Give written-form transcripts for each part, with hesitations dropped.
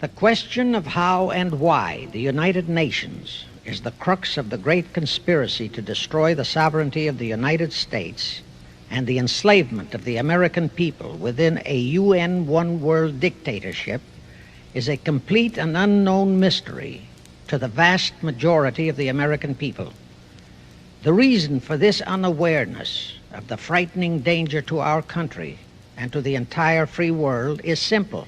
The question of how and why the United Nations is the crux of the great conspiracy to destroy the sovereignty of the United States and the enslavement of the American people within a UN one-world dictatorship is a complete and unknown mystery to the vast majority of the American people. The reason for this unawareness of the frightening danger to our country and to the entire free world is simple.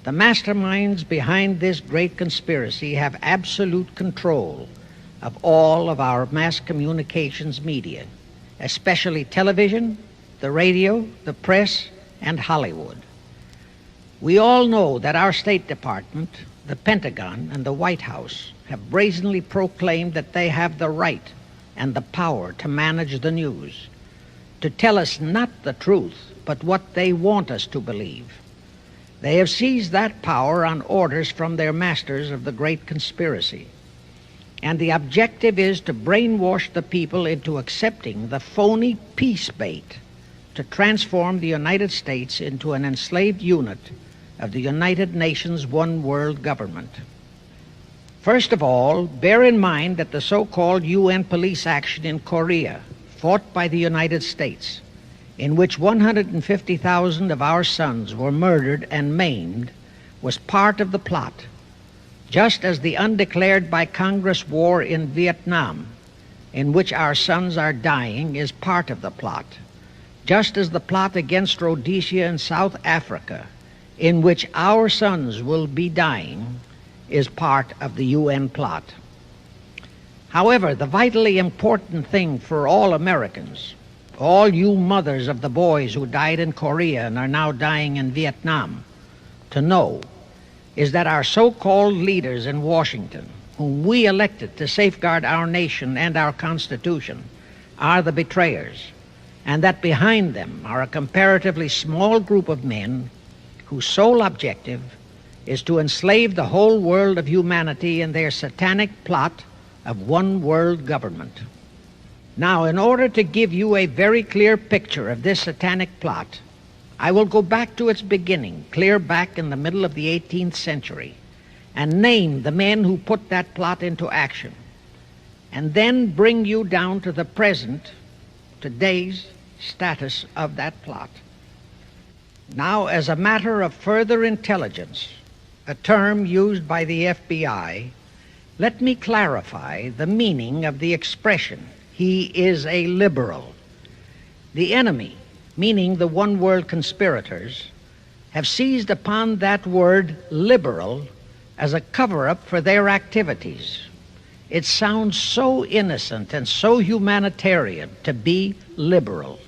The masterminds behind this great conspiracy have absolute control of all of our mass communications media, especially television, the radio, the press, and Hollywood. We all know that our State Department, the Pentagon, and the White House have brazenly proclaimed that they have the right and the power to manage the news, to tell us not the truth, but what they want us to believe. They have seized that power on orders from their masters of the great conspiracy. And the objective is to brainwash the people into accepting the phony peace bait to transform the United States into an enslaved unit of the United Nations one world government. First of all, bear in mind that the so-called UN police action in Korea, fought by the United States, in which 150,000 of our sons were murdered and maimed, was part of the plot, just as the undeclared by Congress war in Vietnam, in which our sons are dying, is part of the plot, just as the plot against Rhodesia and South Africa, in which our sons will be dying, is part of the UN plot. However, the vitally important thing for all Americans, all you mothers of the boys who died in Korea and are now dying in Vietnam, to know is that our so-called leaders in Washington, whom we elected to safeguard our nation and our Constitution, are the betrayers, and that behind them are a comparatively small group of men whose sole objective is to enslave the whole world of humanity in their satanic plot of one world government. Now, in order to give you a very clear picture of this satanic plot, I will go back to its beginning, clear back in the middle of the 18th century, and name the men who put that plot into action, and then bring you down to the present, today's status of that plot. Now, as a matter of further intelligence, a term used by the FBI, let me clarify the meaning of the expression, "He is a liberal." The enemy, meaning the one world conspirators, have seized upon that word liberal as a cover-up for their activities. It sounds so innocent and so humanitarian to be liberal.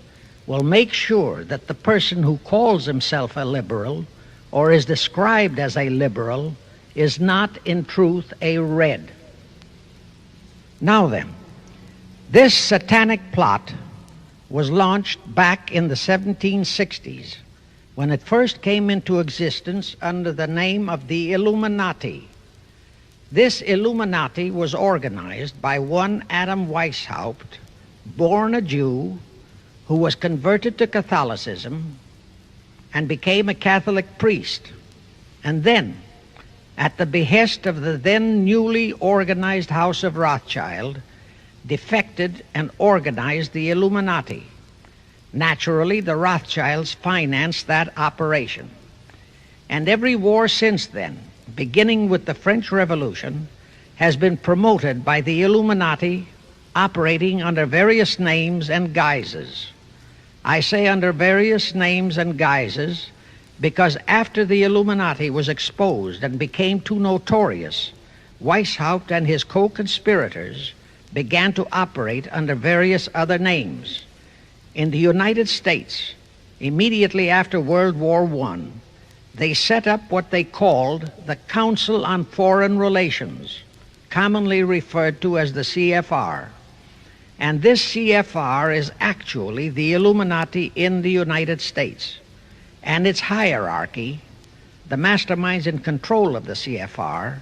We'll make sure that the person who calls himself a liberal or is described as a liberal is not in truth a red. Now then, this satanic plot was launched back in the 1760s when it first came into existence under the name of the Illuminati. This Illuminati was organized by one Adam Weishaupt, born a Jew, who was converted to Catholicism and became a Catholic priest, and then, at the behest of the then newly organized House of Rothschild, defected and organized the Illuminati. Naturally, the Rothschilds financed that operation. And every war since then, beginning with the French Revolution, has been promoted by the Illuminati, operating under various names and guises. I say under various names and guises because after the Illuminati was exposed and became too notorious, Weishaupt and his co-conspirators began to operate under various other names. In the United States, immediately after World War I, they set up what they called the Council on Foreign Relations, commonly referred to as the CFR. And this CFR is actually the Illuminati in the United States. And its hierarchy, the masterminds in control of the CFR,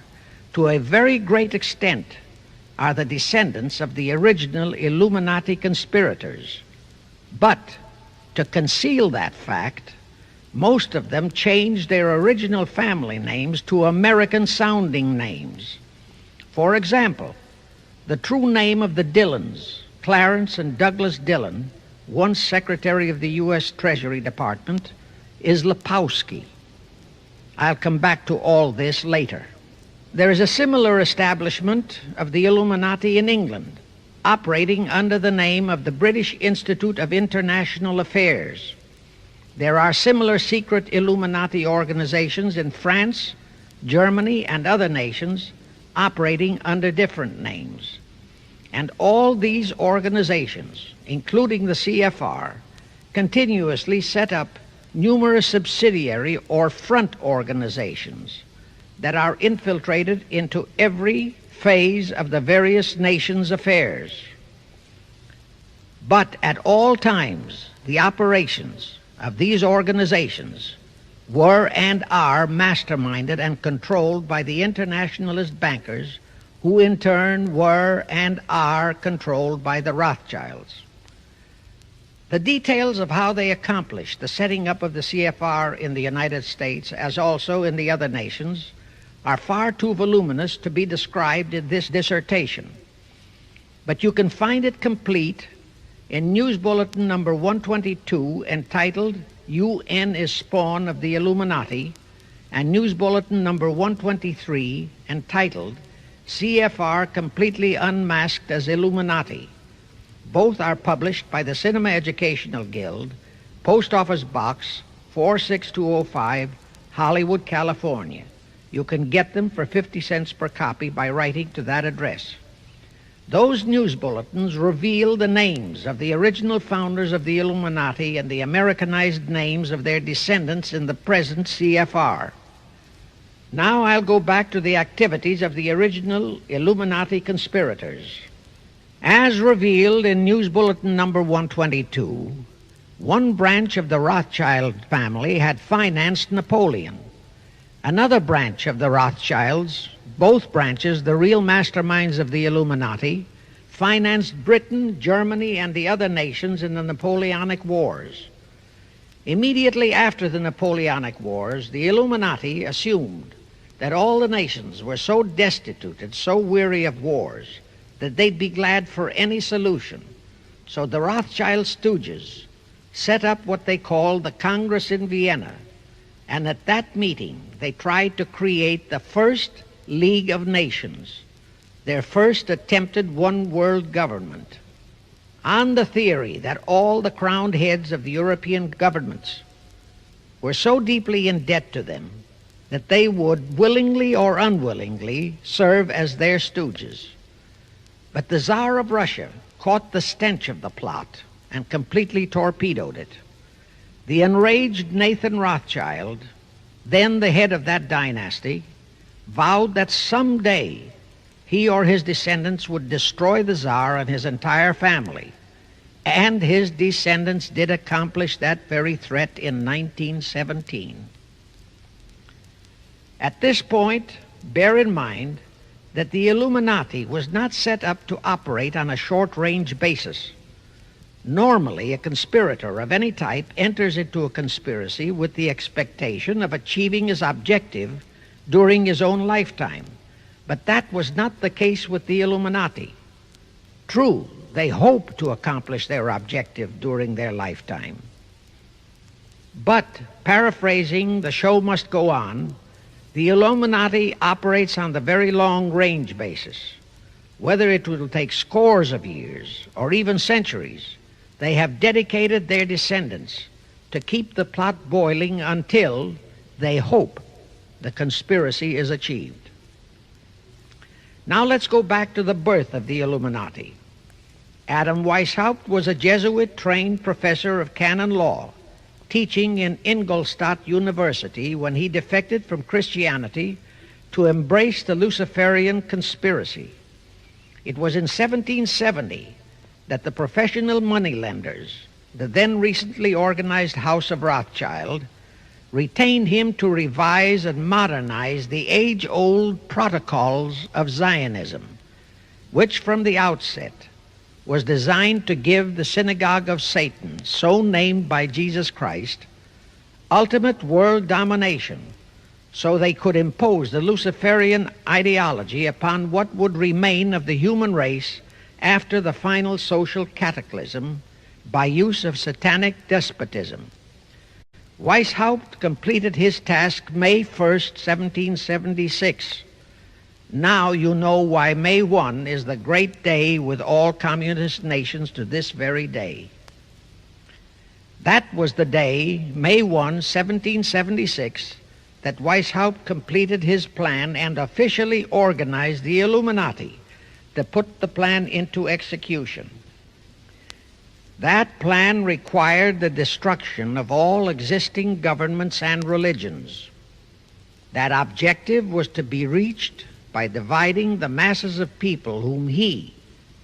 to a very great extent are the descendants of the original Illuminati conspirators. But to conceal that fact, Most of them changed their original family names to American-sounding names. For example, the true name of the Dillons, Clarence and Douglas Dillon, once Secretary of the U.S. Treasury Department, is Lepowski. I'll come back to all this later. There is a similar establishment of the Illuminati in England, operating under the name of the British Institute of International Affairs. There are similar secret Illuminati organizations in France, Germany, and other nations operating under different names. And all these organizations, including the CFR, continuously set up numerous subsidiary or front organizations that are infiltrated into every phase of the various nations' affairs. But at all times, the operations of these organizations were and are masterminded and controlled by the internationalist bankers, who in turn were and are controlled by the Rothschilds. The details of how they accomplished the setting up of the CFR in the United States, as also in the other nations, are far too voluminous to be described in this dissertation. But you can find it complete in News Bulletin number 122, entitled UN is Spawn of the Illuminati, and News Bulletin number 123, entitled CFR Completely Unmasked as Illuminati. Both are published by the Cinema Educational Guild, Post Office Box 46205, Hollywood, California. You can get them for 50 cents per copy by writing to that address. Those news bulletins reveal the names of the original founders of the Illuminati and the Americanized names of their descendants in the present CFR. Now I'll go back to the activities of the original Illuminati conspirators. As revealed in News Bulletin number 122, one branch of the Rothschild family had financed Napoleon. Another branch of the Rothschilds, both branches the real masterminds of the Illuminati, financed Britain, Germany, and the other nations in the Napoleonic Wars. Immediately after the Napoleonic Wars, the Illuminati assumed that all the nations were so destitute and so weary of wars that they'd be glad for any solution. So the Rothschild stooges set up what they called the Congress in Vienna, and at that meeting they tried to create the first League of Nations, their first attempted one world government, on the theory that all the crowned heads of the European governments were so deeply in debt to them that they would willingly or unwillingly serve as their stooges. But the Tsar of Russia caught the stench of the plot and completely torpedoed it. The enraged Nathan Rothschild, then the head of that dynasty, vowed that someday he or his descendants would destroy the Tsar and his entire family. And his descendants did accomplish that very threat in 1917. At this point, bear in mind that the Illuminati was not set up to operate on a short-range basis. Normally, a conspirator of any type enters into a conspiracy with the expectation of achieving his objective during his own lifetime. But that was not the case with the Illuminati. True, they hoped to accomplish their objective during their lifetime. But, paraphrasing The Show Must Go On, the Illuminati operates on the very long-range basis. Whether it will take scores of years or even centuries, they have dedicated their descendants to keep the plot boiling until they hope the conspiracy is achieved. Now let's go back to the birth of the Illuminati. Adam Weishaupt was a Jesuit-trained professor of canon law, teaching in Ingolstadt University when he defected from Christianity to embrace the Luciferian conspiracy. It was in 1770 that the professional moneylenders, the then recently organized House of Rothschild, retained him to revise and modernize the age-old protocols of Zionism, which from the outset was designed to give the synagogue of Satan, so named by Jesus Christ, ultimate world domination, so they could impose the Luciferian ideology upon what would remain of the human race after the final social cataclysm by use of satanic despotism. Weishaupt completed his task May 1st, 1776. Now you know why May 1 is the great day with all communist nations to this very day. That was the day, May 1, 1776, that Weishaupt completed his plan and officially organized the Illuminati to put the plan into execution. That plan required the destruction of all existing governments and religions. That objective was to be reached by dividing the masses of people whom he,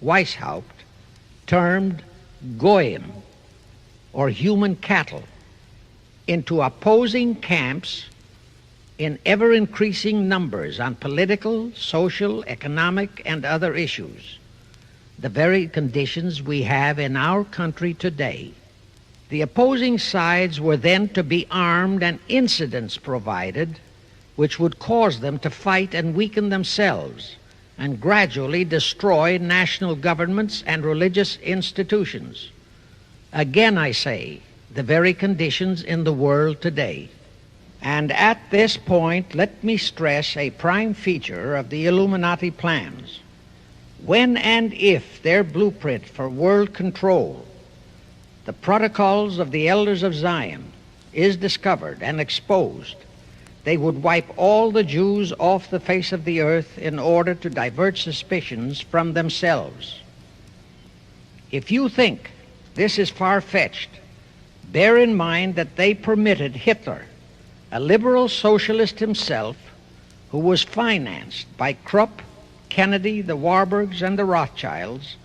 Weishaupt, termed Goyim, or human cattle, into opposing camps in ever-increasing numbers on political, social, economic, and other issues, the very conditions we have in our country today. The opposing sides were then to be armed and incidents provided which would cause them to fight and weaken themselves and gradually destroy national governments and religious institutions. Again, I say, the very conditions in the world today. And at this point, let me stress a prime feature of the Illuminati plans. When and if their blueprint for world control, the protocols of the elders of Zion, is discovered and exposed, they would wipe all the Jews off the face of the earth in order to divert suspicions from themselves. If you think this is far-fetched, bear in mind that they permitted Hitler, a liberal socialist himself, who was financed by Krupp, Kennedy, the Warburgs, and the Rothschilds,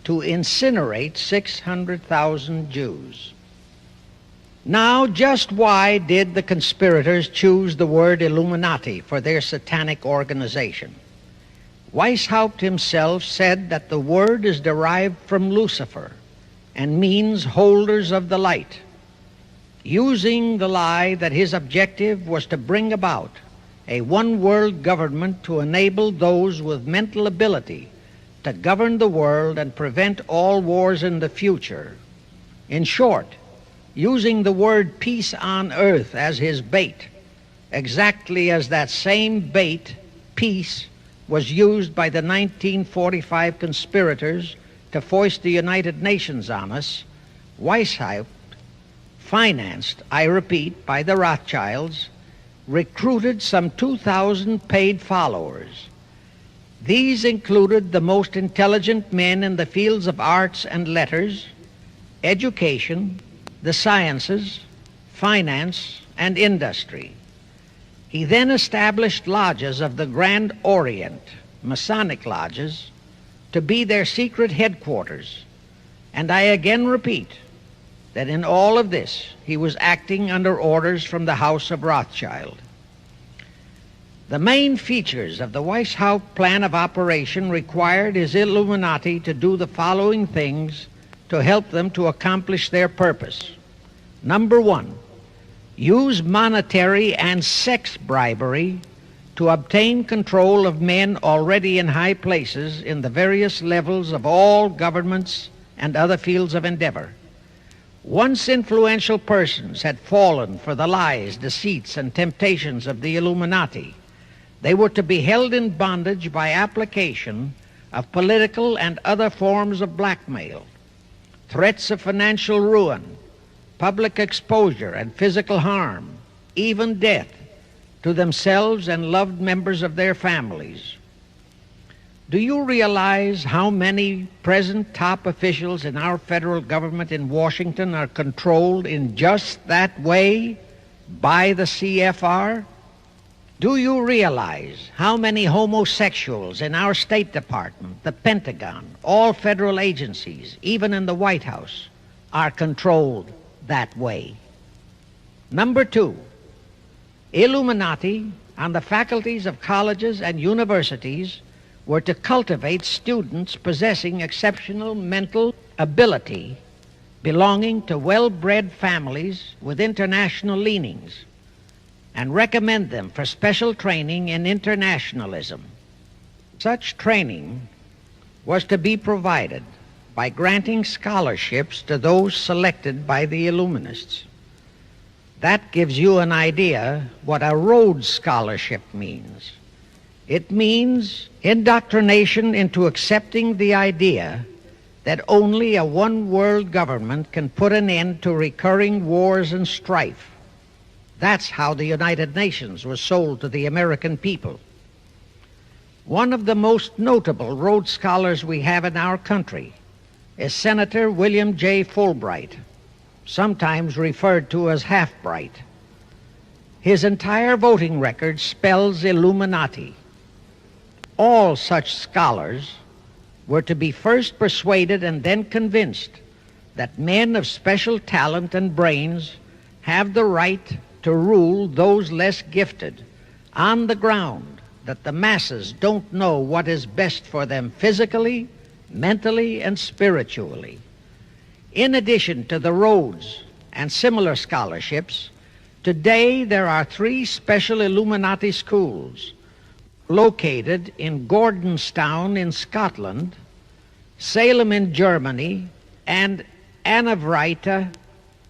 to incinerate 600,000 Jews. Now, just why did the conspirators choose the word Illuminati for their satanic organization? Weishaupt himself said that the word is derived from Lucifer and means holders of the light, using the lie that his objective was to bring about a one-world government to enable those with mental ability to govern the world and prevent all wars in the future. In short, using the word peace on earth as his bait, exactly as that same bait, peace, was used by the 1945 conspirators to foist the United Nations on us. Weishaupt, financed, I repeat, by the Rothschilds, recruited some 2,000 paid followers. These included the most intelligent men in the fields of arts and letters, education, the sciences, finance, and industry. He then established lodges of the Grand Orient, Masonic lodges, to be their secret headquarters. And I again repeat that in all of this he was acting under orders from the House of Rothschild. The main features of the Weishaupt plan of operation required his Illuminati to do the following things to help them to accomplish their purpose. Number one, use monetary and sex bribery to obtain control of men already in high places in the various levels of all governments and other fields of endeavor. Once influential persons had fallen for the lies, deceits, and temptations of the Illuminati, they were to be held in bondage by application of political and other forms of blackmail, threats of financial ruin, public exposure and physical harm, even death, to themselves and loved members of their families. Do you realize how many present top officials in our federal government in Washington are controlled in just that way by the CFR? Do you realize how many homosexuals in our State Department, the Pentagon, all federal agencies, even in the White House, are controlled that way? Number two, Illuminati on the faculties of colleges and universities were to cultivate students possessing exceptional mental ability belonging to well-bred families with international leanings and recommend them for special training in internationalism. Such training was to be provided by granting scholarships to those selected by the Illuminists. That gives you an idea what a Rhodes Scholarship means. It means indoctrination into accepting the idea that only a one-world government can put an end to recurring wars and strife. That's how the United Nations was sold to the American people. One of the most notable Rhodes Scholars we have in our country is Senator William J. Fulbright, sometimes referred to as Half-Bright. His entire voting record spells Illuminati. All such scholars were to be first persuaded and then convinced that men of special talent and brains have the right to rule those less gifted on the ground that the masses don't know what is best for them physically, mentally, and spiritually. In addition to the Rhodes and similar scholarships, today there are 3 special Illuminati schools located in Gordonstown in Scotland, Salem in Germany, and Anavrita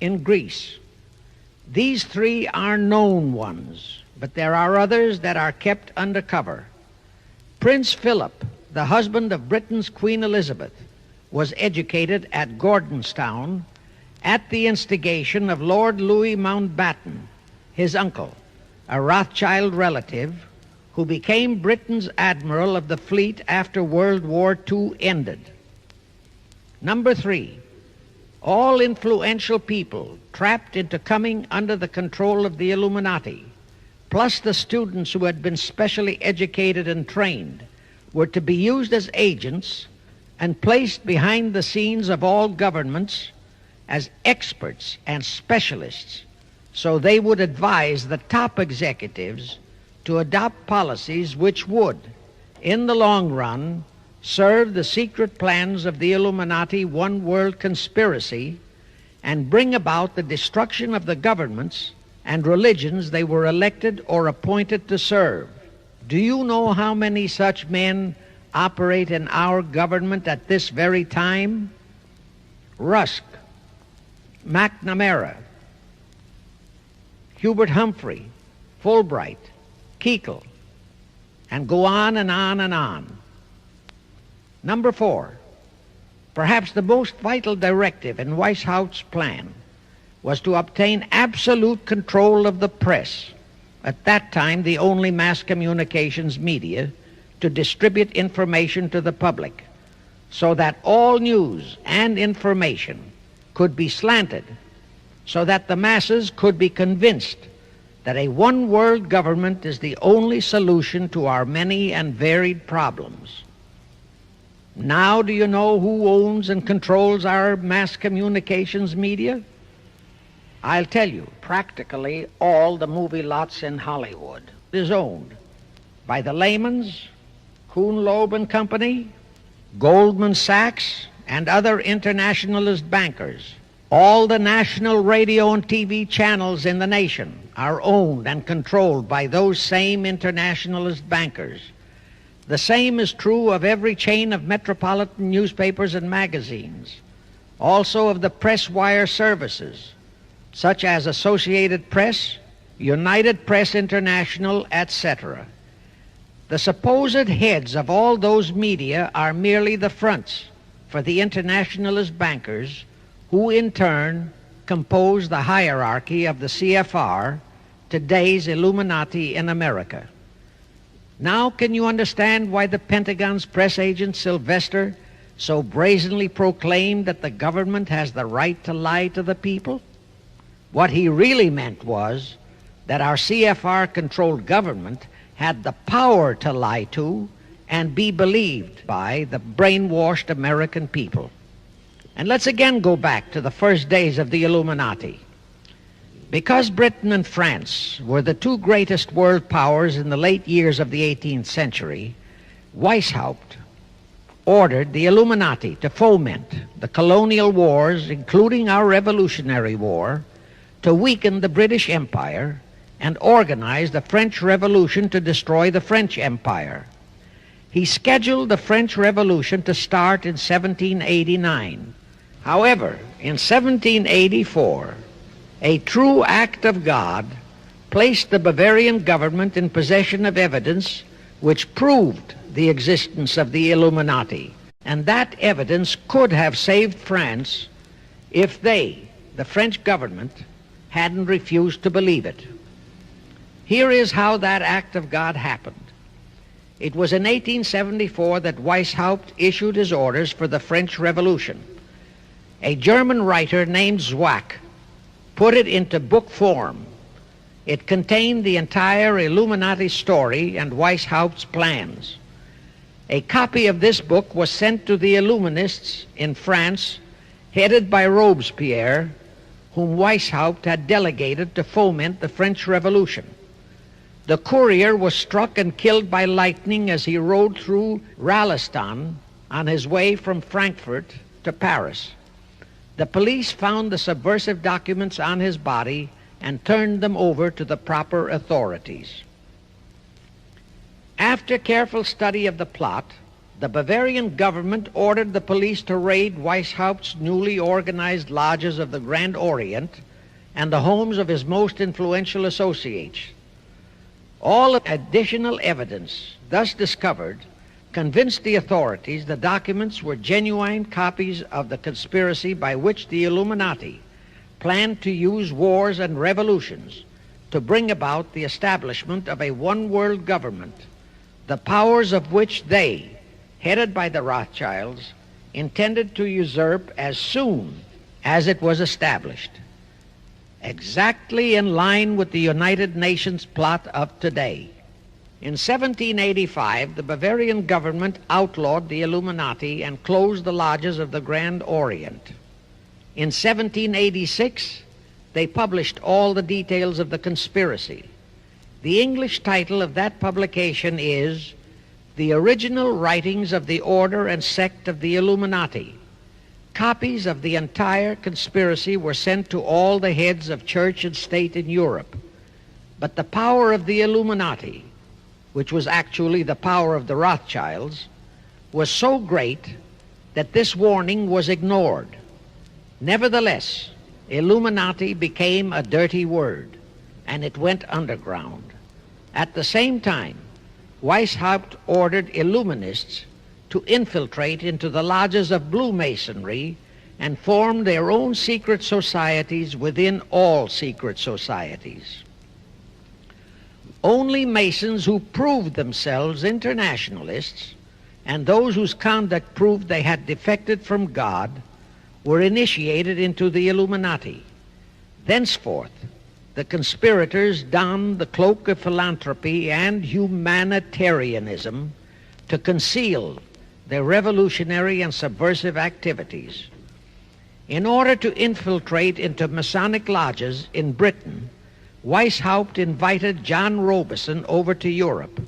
in Greece. These 3 are known ones, but there are others that are kept undercover. Prince Philip, the husband of Britain's Queen Elizabeth, was educated at Gordonstown at the instigation of Lord Louis Mountbatten, his uncle, a Rothschild relative who became Britain's admiral of the fleet after World War II ended. Number 3, all influential people trapped into coming under the control of the Illuminati, plus the students who had been specially educated and trained, were to be used as agents and placed behind the scenes of all governments as experts and specialists, so they would advise the top executives to adopt policies which would, in the long run, serve the secret plans of the Illuminati one-world conspiracy and bring about the destruction of the governments and religions they were elected or appointed to serve. Do you know how many such men operate in our government at this very time? Rusk, McNamara, Hubert Humphrey, Fulbright, Kuchel, and go on and on and on. Number 4, perhaps the most vital directive in Weishaupt's plan was to obtain absolute control of the press, at that time the only mass communications media, to distribute information to the public, so that all news and information could be slanted, so that the masses could be convinced that a one-world government is the only solution to our many and varied problems. Now do you know who owns and controls our mass communications media? I'll tell you, practically all the movie lots in Hollywood is owned by the Lehmans, Kuhn, Loeb and Company, Goldman Sachs, and other internationalist bankers. All the national radio and TV channels in the nation are owned and controlled by those same internationalist bankers. The same is true of every chain of metropolitan newspapers and magazines, also of the press wire services, such as Associated Press, United Press International, etc. The supposed heads of all those media are merely the fronts for the internationalist bankers, who in turn compose the hierarchy of the CFR, today's Illuminati in America. Now can you understand why the Pentagon's press agent Sylvester so brazenly proclaimed that the government has the right to lie to the people? What he really meant was that our CFR-controlled government had the power to lie to and be believed by the brainwashed American people. And let's again go back to the first days of the Illuminati. Because Britain and France were the 2 greatest world powers in the late years of the 18th century, Weishaupt ordered the Illuminati to foment the colonial wars, including our Revolutionary War, to weaken the British Empire and organize the French Revolution to destroy the French Empire. He scheduled the French Revolution to start in 1789. However, in 1784, a true act of God placed the Bavarian government in possession of evidence which proved the existence of the Illuminati, and that evidence could have saved France if they, the French government, hadn't refused to believe it. Here is how that act of God happened. It was in 1874 that Weishaupt issued his orders for the French Revolution. A German writer named Zwack put it into book form. It contained the entire Illuminati story and Weishaupt's plans. A copy of this book was sent to the Illuminists in France, headed by Robespierre, whom Weishaupt had delegated to foment the French Revolution. The courier was struck and killed by lightning as he rode through Ralston on his way from Frankfurt to Paris. The police found the subversive documents on his body and turned them over to the proper authorities. After careful study of the plot, the Bavarian government ordered the police to raid Weishaupt's newly organized lodges of the Grand Orient and the homes of his most influential associates. All additional evidence thus discovered convinced the authorities the documents were genuine copies of the conspiracy by which the Illuminati planned to use wars and revolutions to bring about the establishment of a one-world government, the powers of which they, headed by the Rothschilds, intended to usurp as soon as it was established, exactly in line with the United Nations plot of today. In 1785, the Bavarian government outlawed the Illuminati and closed the lodges of the Grand Orient. In 1786, they published all the details of the conspiracy. The English title of that publication is The Original Writings of the Order and Sect of the Illuminati. Copies of the entire conspiracy were sent to all the heads of church and state in Europe. But the power of the Illuminati, which was actually the power of the Rothschilds, was so great that this warning was ignored. Nevertheless, Illuminati became a dirty word, and it went underground. At the same time, Weishaupt ordered Illuminists to infiltrate into the lodges of Blue Masonry and form their own secret societies within all secret societies. Only Masons who proved themselves internationalists and those whose conduct proved they had defected from God were initiated into the Illuminati. Thenceforth, the conspirators donned the cloak of philanthropy and humanitarianism to conceal their revolutionary and subversive activities. In order to infiltrate into Masonic lodges in Britain, Weishaupt invited John Robison over to Europe.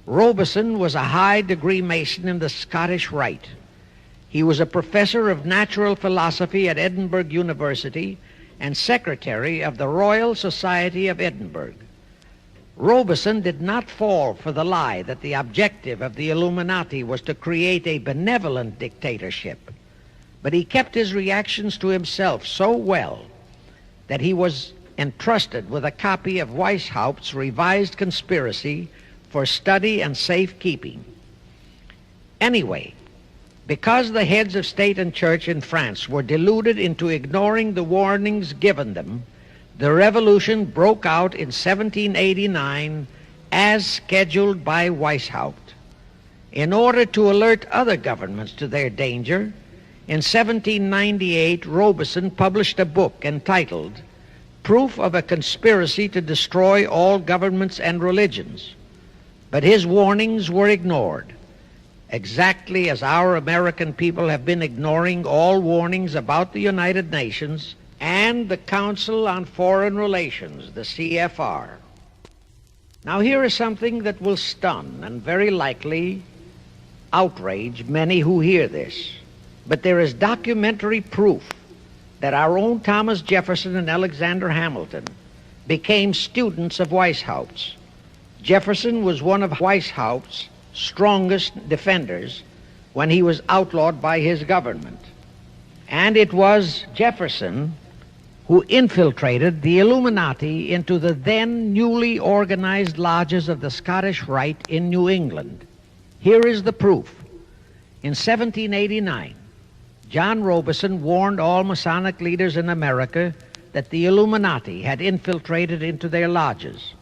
Robison was a high-degree Mason in the Scottish Rite. He was a professor of natural philosophy at Edinburgh University and secretary of the Royal Society of Edinburgh. Robison did not fall for the lie that the objective of the Illuminati was to create a benevolent dictatorship, but he kept his reactions to himself so well that he was entrusted with a copy of Weishaupt's revised conspiracy for study and safekeeping. Anyway, because the heads of state and church in France were deluded into ignoring the warnings given them, the revolution broke out in 1789 as scheduled by Weishaupt. In order to alert other governments to their danger, in 1798 Robison published a book entitled Proof of a Conspiracy to Destroy All Governments and Religions. But his warnings were ignored, exactly as our American people have been ignoring all warnings about the United Nations and the Council on Foreign Relations, the CFR. Now here is something that will stun and very likely outrage many who hear this, but there is documentary proof that our own Thomas Jefferson and Alexander Hamilton became students of Weishaupt. Jefferson was one of Weishaupt's strongest defenders when he was outlawed by his government. And it was Jefferson who infiltrated the Illuminati into the then newly organized lodges of the Scottish Rite in New England. Here is the proof. In 1789, John Robeson warned all Masonic leaders in America that the Illuminati had infiltrated into their lodges.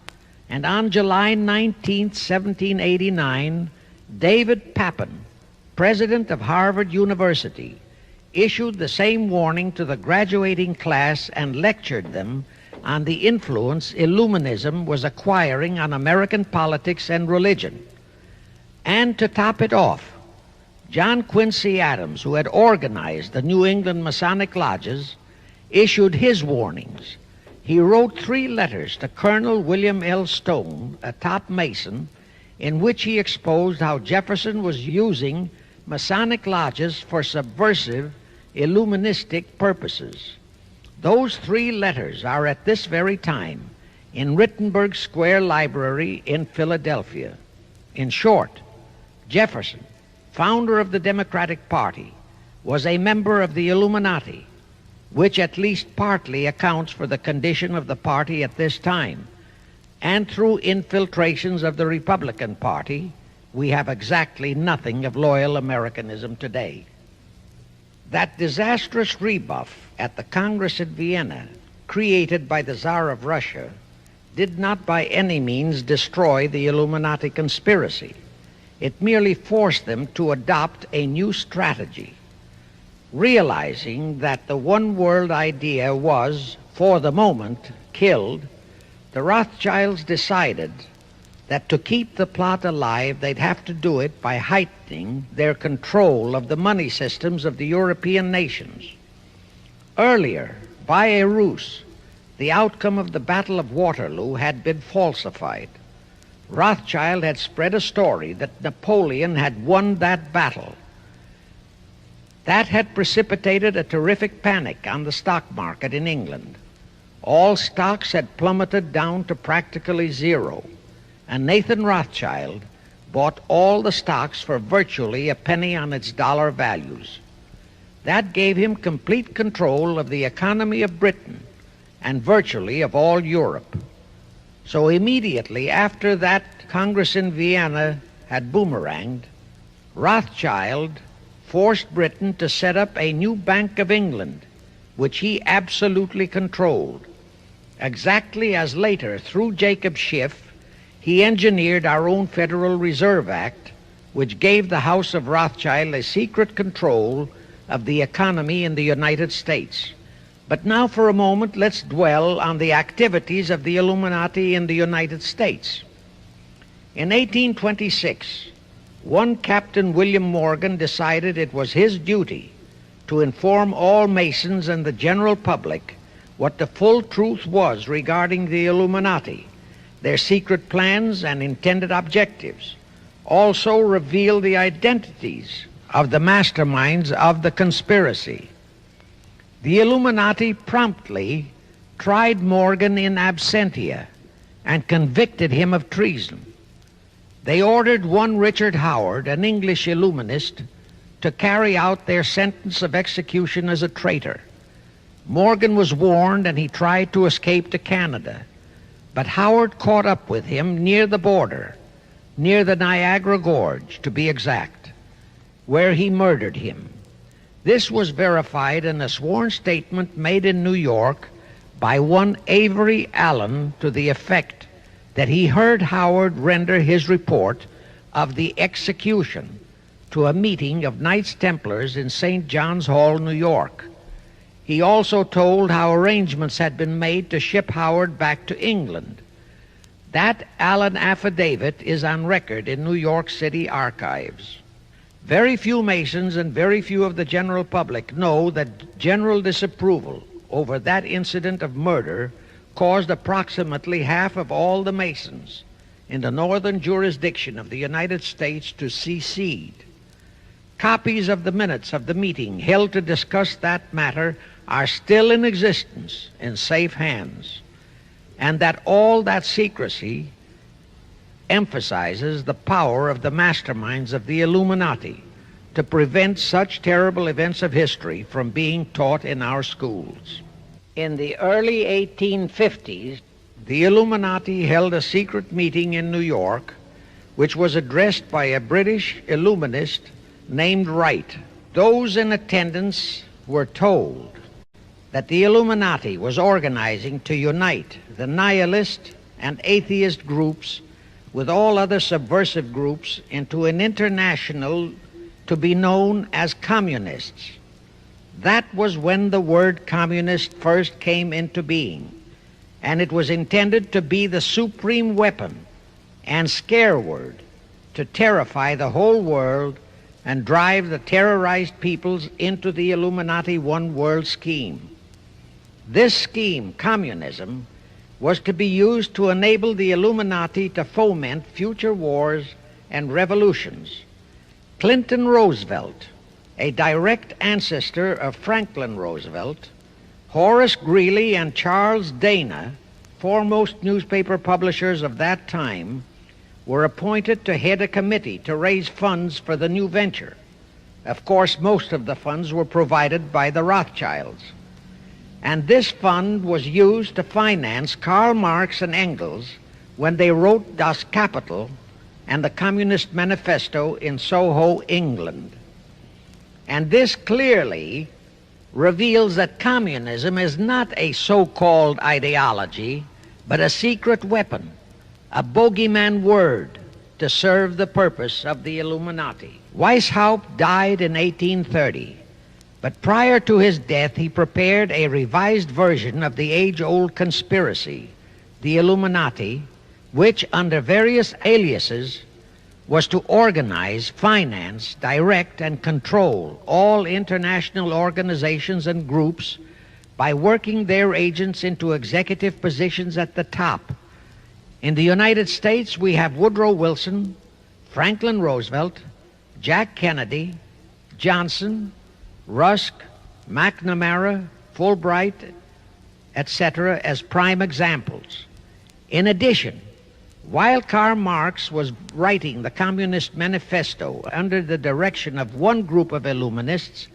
And on July 19, 1789, David Papin, president of Harvard University, issued the same warning to the graduating class and lectured them on the influence Illuminism was acquiring on American politics and religion. And to top it off, John Quincy Adams, who had organized the New England Masonic lodges, issued his warnings. He wrote 3 letters to Colonel William L. Stone, a top Mason, in which he exposed how Jefferson was using Masonic lodges for subversive, Illuministic purposes. Those 3 letters are at this very time in Rittenberg Square Library in Philadelphia. In short, Jefferson, founder of the Democratic Party, was a member of the Illuminati, which at least partly accounts for the condition of the party at this time. And through infiltrations of the Republican Party, we have exactly nothing of loyal Americanism today. That disastrous rebuff at the Congress at Vienna, created by the Tsar of Russia, did not by any means destroy the Illuminati conspiracy. It merely forced them to adopt a new strategy. Realizing that the one world idea was, for the moment, killed, the Rothschilds decided that to keep the plot alive, they'd have to do it by heightening their control of the money systems of the European nations. Earlier, by a ruse, the outcome of the Battle of Waterloo had been falsified. Rothschild had spread a story that Napoleon had won that battle. That had precipitated a terrific panic on the stock market in England. All stocks had plummeted down to practically zero, and Nathan Rothschild bought all the stocks for virtually a penny on its dollar values. That gave him complete control of the economy of Britain and virtually of all Europe. So immediately after that Congress in Vienna had boomeranged, Rothschild forced Britain to set up a new Bank of England, which he absolutely controlled, exactly as later, through Jacob Schiff, he engineered our own Federal Reserve Act, which gave the House of Rothschild a secret control of the economy in the United States. But now for a moment, let's dwell on the activities of the Illuminati in the United States. In 1826, one Captain William Morgan decided it was his duty to inform all Masons and the general public what the full truth was regarding the Illuminati, their secret plans and intended objectives, also reveal the identities of the masterminds of the conspiracy. The Illuminati promptly tried Morgan in absentia and convicted him of treason. They ordered one Richard Howard, an English Illuminist, to carry out their sentence of execution as a traitor. Morgan was warned and he tried to escape to Canada, but Howard caught up with him near the border, near the Niagara Gorge to be exact, where he murdered him. This was verified in a sworn statement made in New York by one Avery Allen to the effect that he heard Howard render his report of the execution to a meeting of Knights Templars in St. John's Hall, New York. He also told how arrangements had been made to ship Howard back to England. That Allen affidavit is on record in New York City archives. Very few Masons and very few of the general public know that general disapproval over that incident of murder caused approximately half of all the Masons in the northern jurisdiction of the United States to secede. Copies of the minutes of the meeting held to discuss that matter are still in existence in safe hands, and that all that secrecy emphasizes the power of the masterminds of the Illuminati to prevent such terrible events of history from being taught in our schools. In the early 1850s, the Illuminati held a secret meeting in New York, which was addressed by a British Illuminist named Wright. Those in attendance were told that the Illuminati was organizing to unite the nihilist and atheist groups with all other subversive groups into an international to be known as communists. That was when the word communist first came into being, and it was intended to be the supreme weapon and scare word to terrify the whole world and drive the terrorized peoples into the Illuminati one world scheme. This scheme, communism, was to be used to enable the Illuminati to foment future wars and revolutions. Clinton Roosevelt, a direct ancestor of Franklin Roosevelt, Horace Greeley and Charles Dana, foremost newspaper publishers of that time, were appointed to head a committee to raise funds for the new venture. Of course, most of the funds were provided by the Rothschilds. And this fund was used to finance Karl Marx and Engels when they wrote Das Kapital and the Communist Manifesto in Soho, England. And this clearly reveals that communism is not a so-called ideology, but a secret weapon, a bogeyman word to serve the purpose of the Illuminati. Weishaupt died in 1830, but prior to his death he prepared a revised version of the age-old conspiracy, the Illuminati, which, under various aliases, was to organize, finance, direct, and control all international organizations and groups by working their agents into executive positions at the top. In the United States, we have Woodrow Wilson, Franklin Roosevelt, Jack Kennedy, Johnson, Rusk, McNamara, Fulbright, etc., as prime examples. In addition, while Karl Marx was writing the Communist Manifesto under the direction of one group of Illuminists,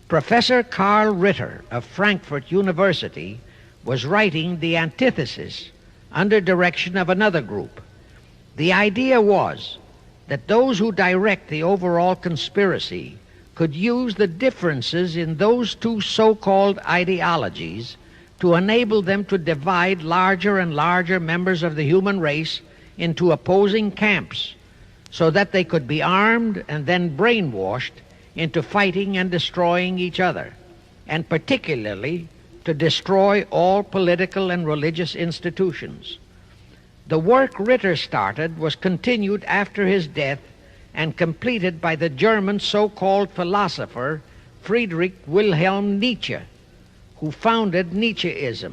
Professor Karl Ritter of Frankfurt University was writing the antithesis under direction of another group. The idea was that those who direct the overall conspiracy could use the differences in those two so-called ideologies to enable them to divide larger and larger members of the human race into opposing camps so that they could be armed and then brainwashed into fighting and destroying each other, and particularly to destroy all political and religious institutions. The work Ritter started was continued after his death and completed by the German so-called philosopher Friedrich Wilhelm Nietzsche, who founded Nietzscheism.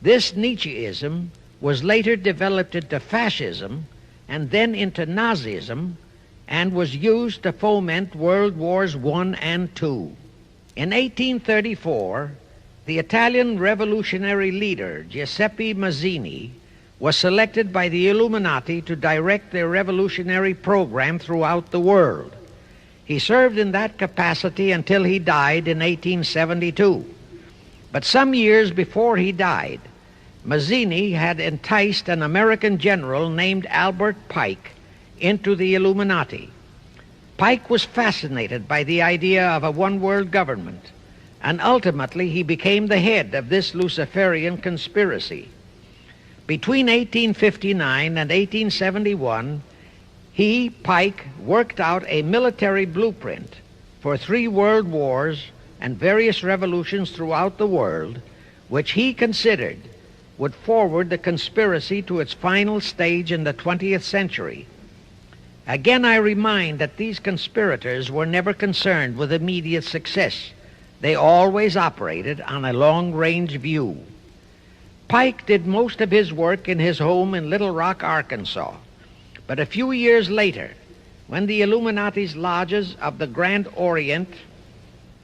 This Nietzscheism was later developed into fascism and then into Nazism and was used to foment World Wars I and II. In 1834, the Italian revolutionary leader Giuseppe Mazzini was selected by the Illuminati to direct their revolutionary program throughout the world. He served in that capacity until he died in 1872. But some years before he died, Mazzini had enticed an American general named Albert Pike into the Illuminati. Pike was fascinated by the idea of a one-world government, and ultimately he became the head of this Luciferian conspiracy. Between 1859 and 1871, he, Pike, worked out a military blueprint for 3 world wars and various revolutions throughout the world, which he considered would forward the conspiracy to its final stage in the 20th century. Again, I remind that these conspirators were never concerned with immediate success. They always operated on a long-range view. Pike did most of his work in his home in Little Rock, Arkansas, but a few years later, when the Illuminati's lodges of the Grand Orient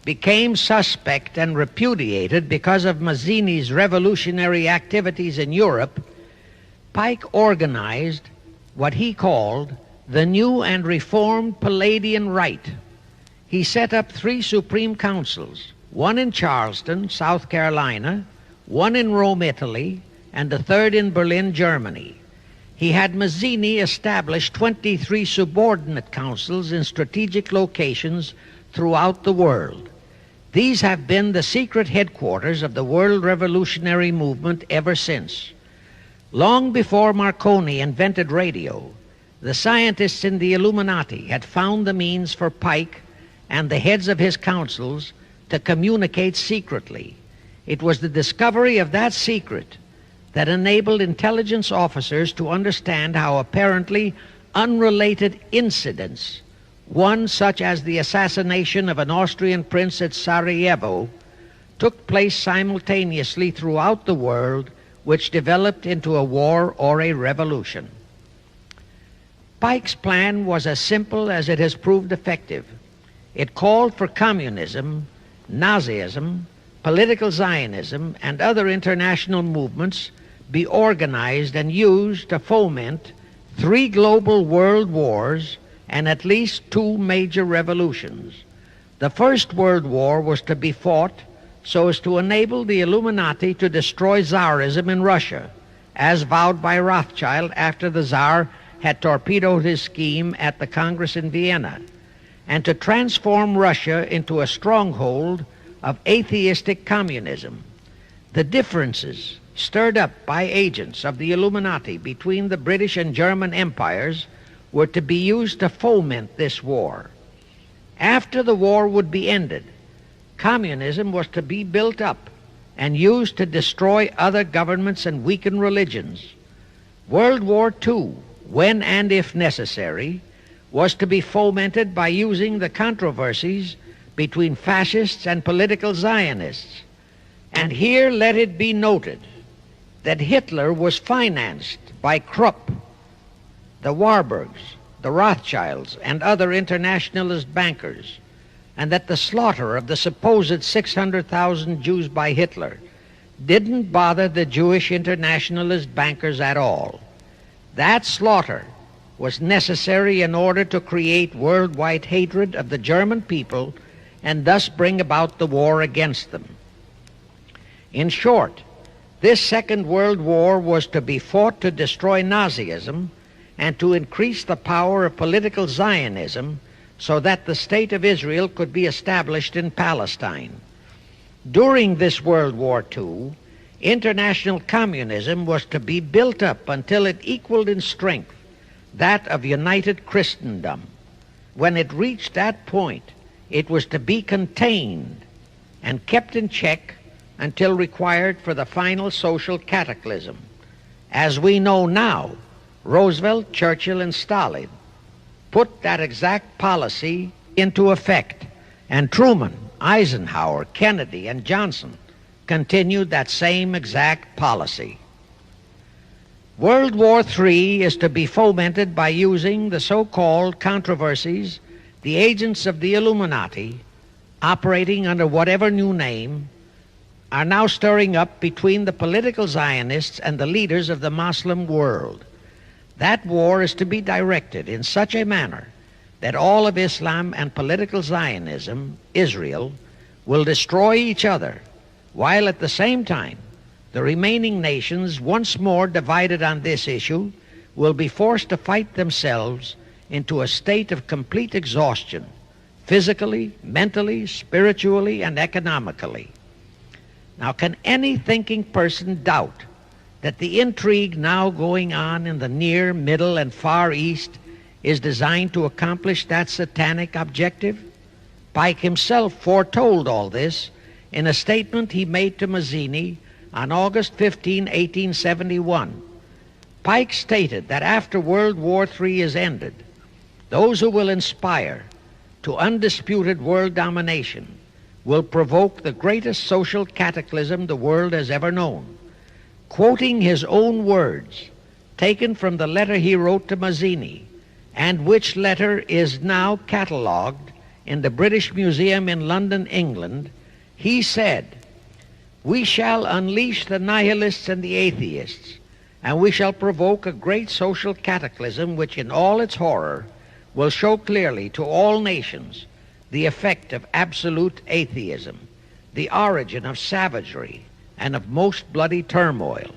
became suspect and repudiated because of Mazzini's revolutionary activities in Europe, Pike organized what he called the New and Reformed Palladian Rite. He set up 3 Supreme Councils, one in Charleston, South Carolina, one in Rome, Italy, and the third in Berlin, Germany. He had Mazzini establish 23 subordinate councils in strategic locations throughout the world. These have been the secret headquarters of the world revolutionary movement ever since. Long before Marconi invented radio, the scientists in the Illuminati had found the means for Pike and the heads of his councils to communicate secretly. It was the discovery of that secret that enabled intelligence officers to understand how apparently unrelated incidents, one such as the assassination of an Austrian prince at Sarajevo, took place simultaneously throughout the world, which developed into a war or a revolution. Pike's plan was as simple as it has proved effective. It called for communism, Nazism, political Zionism, and other international movements be organized and used to foment 3 global world wars and at least 2 major revolutions. The First World War was to be fought so as to enable the Illuminati to destroy Tsarism in Russia, as vowed by Rothschild after the Tsar had torpedoed his scheme at the Congress in Vienna, and to transform Russia into a stronghold of atheistic communism. The differences stirred up by agents of the Illuminati between the British and German empires were to be used to foment this war. After the war would be ended, communism was to be built up and used to destroy other governments and weaken religions. World War II, when and if necessary, was to be fomented by using the controversies between fascists and political Zionists. And here let it be noted that Hitler was financed by Krupp, the Warburgs, the Rothschilds, and other internationalist bankers, and that the slaughter of the supposed 600,000 Jews by Hitler didn't bother the Jewish internationalist bankers at all. That slaughter was necessary in order to create worldwide hatred of the German people and thus bring about the war against them. In short, this Second World War was to be fought to destroy Nazism and to increase the power of political Zionism so that the State of Israel could be established in Palestine. During this World War II, international communism was to be built up until it equaled in strength that of united Christendom. When it reached that point, it was to be contained and kept in check until required for the final social cataclysm. As we know now, Roosevelt, Churchill, and Stalin put that exact policy into effect, and Truman, Eisenhower, Kennedy, and Johnson continued that same exact policy. World War III is to be fomented by using the so-called controversies the agents of the Illuminati, operating under whatever new name, are now stirring up between the political Zionists and the leaders of the Muslim world. That war is to be directed in such a manner that all of Islam and political Zionism, Israel, will destroy each other, while at the same time the remaining nations, once more divided on this issue, will be forced to fight themselves into a state of complete exhaustion, physically, mentally, spiritually, and economically. Now, can any thinking person doubt that the intrigue now going on in the Near, Middle, and Far East is designed to accomplish that satanic objective? Pike himself foretold all this in a statement he made to Mazzini on August 15, 1871. Pike stated that after World War III is ended, those who will inspire to undisputed world domination will provoke the greatest social cataclysm the world has ever known. Quoting his own words, taken from the letter he wrote to Mazzini, and which letter is now catalogued in the British Museum in London, England, he said, "We shall unleash the nihilists and the atheists, and we shall provoke a great social cataclysm which in all its horror will show clearly to all nations the effect of absolute atheism, the origin of savagery and of most bloody turmoil.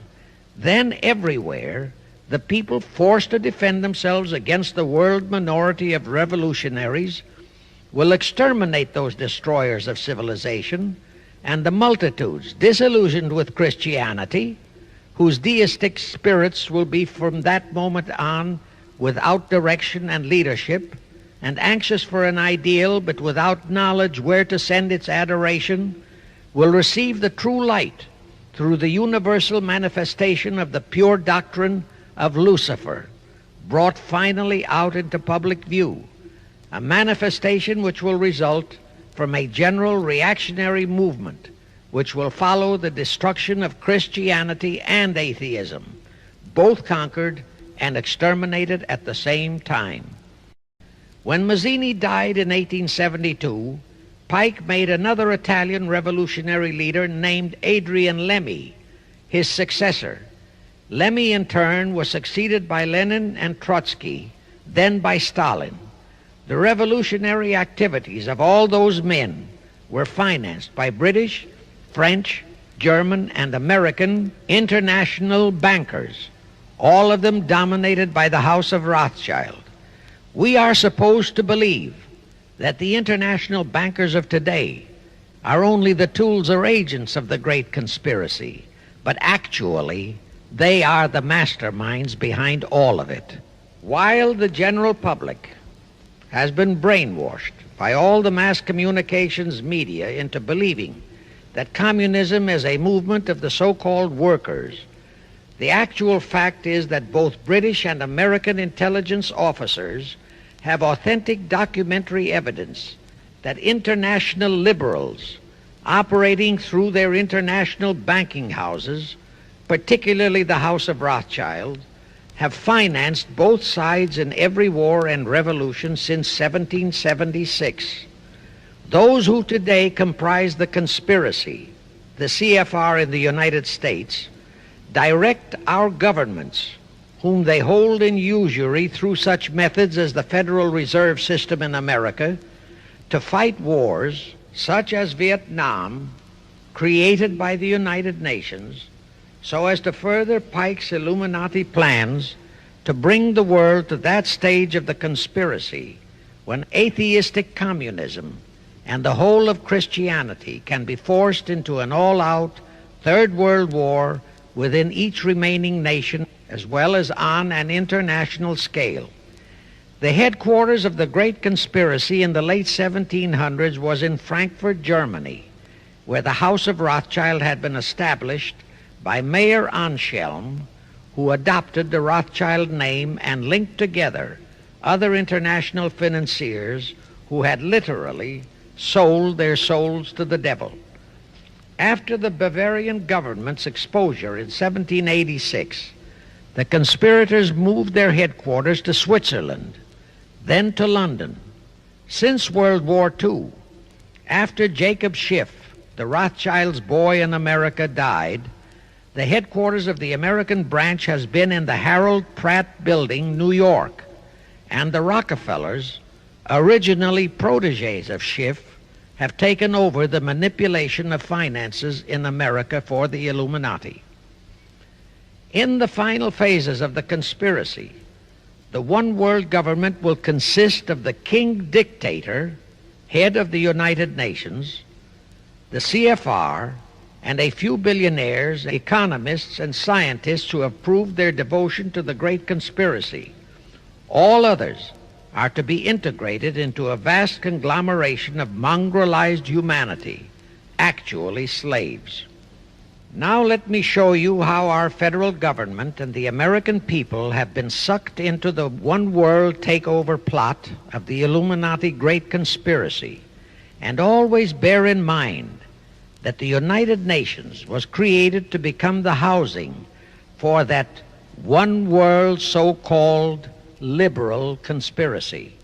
Then everywhere the people forced to defend themselves against the world minority of revolutionaries will exterminate those destroyers of civilization, and the multitudes disillusioned with Christianity, whose deistic spirits will be from that moment on without direction and leadership, and anxious for an ideal but without knowledge where to send its adoration, will receive the true light through the universal manifestation of the pure doctrine of Lucifer, brought finally out into public view, a manifestation which will result from a general reactionary movement which will follow the destruction of Christianity and atheism, both conquered and exterminated at the same time." When Mazzini died in 1872, Pike made another Italian revolutionary leader named Adrian Lemmy his successor. Lemmy, in turn, was succeeded by Lenin and Trotsky, then by Stalin. The revolutionary activities of all those men were financed by British, French, German, and American international bankers, all of them dominated by the House of Rothschild. We are supposed to believe that the international bankers of today are only the tools or agents of the great conspiracy, but actually they are the masterminds behind all of it. While the general public has been brainwashed by all the mass communications media into believing that communism is a movement of the so-called workers, the actual fact is that both British and American intelligence officers have authentic documentary evidence that international liberals operating through their international banking houses, particularly the House of Rothschild, have financed both sides in every war and revolution since 1776. Those who today comprise the conspiracy, the CFR in the United States, direct our governments, whom they hold in usury through such methods as the Federal Reserve System in America, to fight wars such as Vietnam, created by the United Nations, so as to further Pike's Illuminati plans to bring the world to that stage of the conspiracy when atheistic communism and the whole of Christianity can be forced into an all-out Third World War within each remaining nation, as well as on an international scale. The headquarters of the great conspiracy in the late 1700s was in Frankfurt, Germany, where the House of Rothschild had been established by Mayer Anschelm, who adopted the Rothschild name and linked together other international financiers who had literally sold their souls to the devil. After the Bavarian government's exposure in 1786, the conspirators moved their headquarters to Switzerland, then to London. Since World War II, after Jacob Schiff, the Rothschilds' boy in America, died, the headquarters of the American branch has been in the Harold Pratt Building, New York, and the Rockefellers, originally protégés of Schiff, have taken over the manipulation of finances in America for the Illuminati. In the final phases of the conspiracy, the one world government will consist of the king dictator, head of the United Nations, the CFR, and a few billionaires, economists, and scientists who have proved their devotion to the great conspiracy. All others are to be integrated into a vast conglomeration of mongrelized humanity, actually slaves. Now let me show you how our federal government and the American people have been sucked into the one world takeover plot of the Illuminati great conspiracy, and always bear in mind that the United Nations was created to become the housing for that one world so-called liberal conspiracy.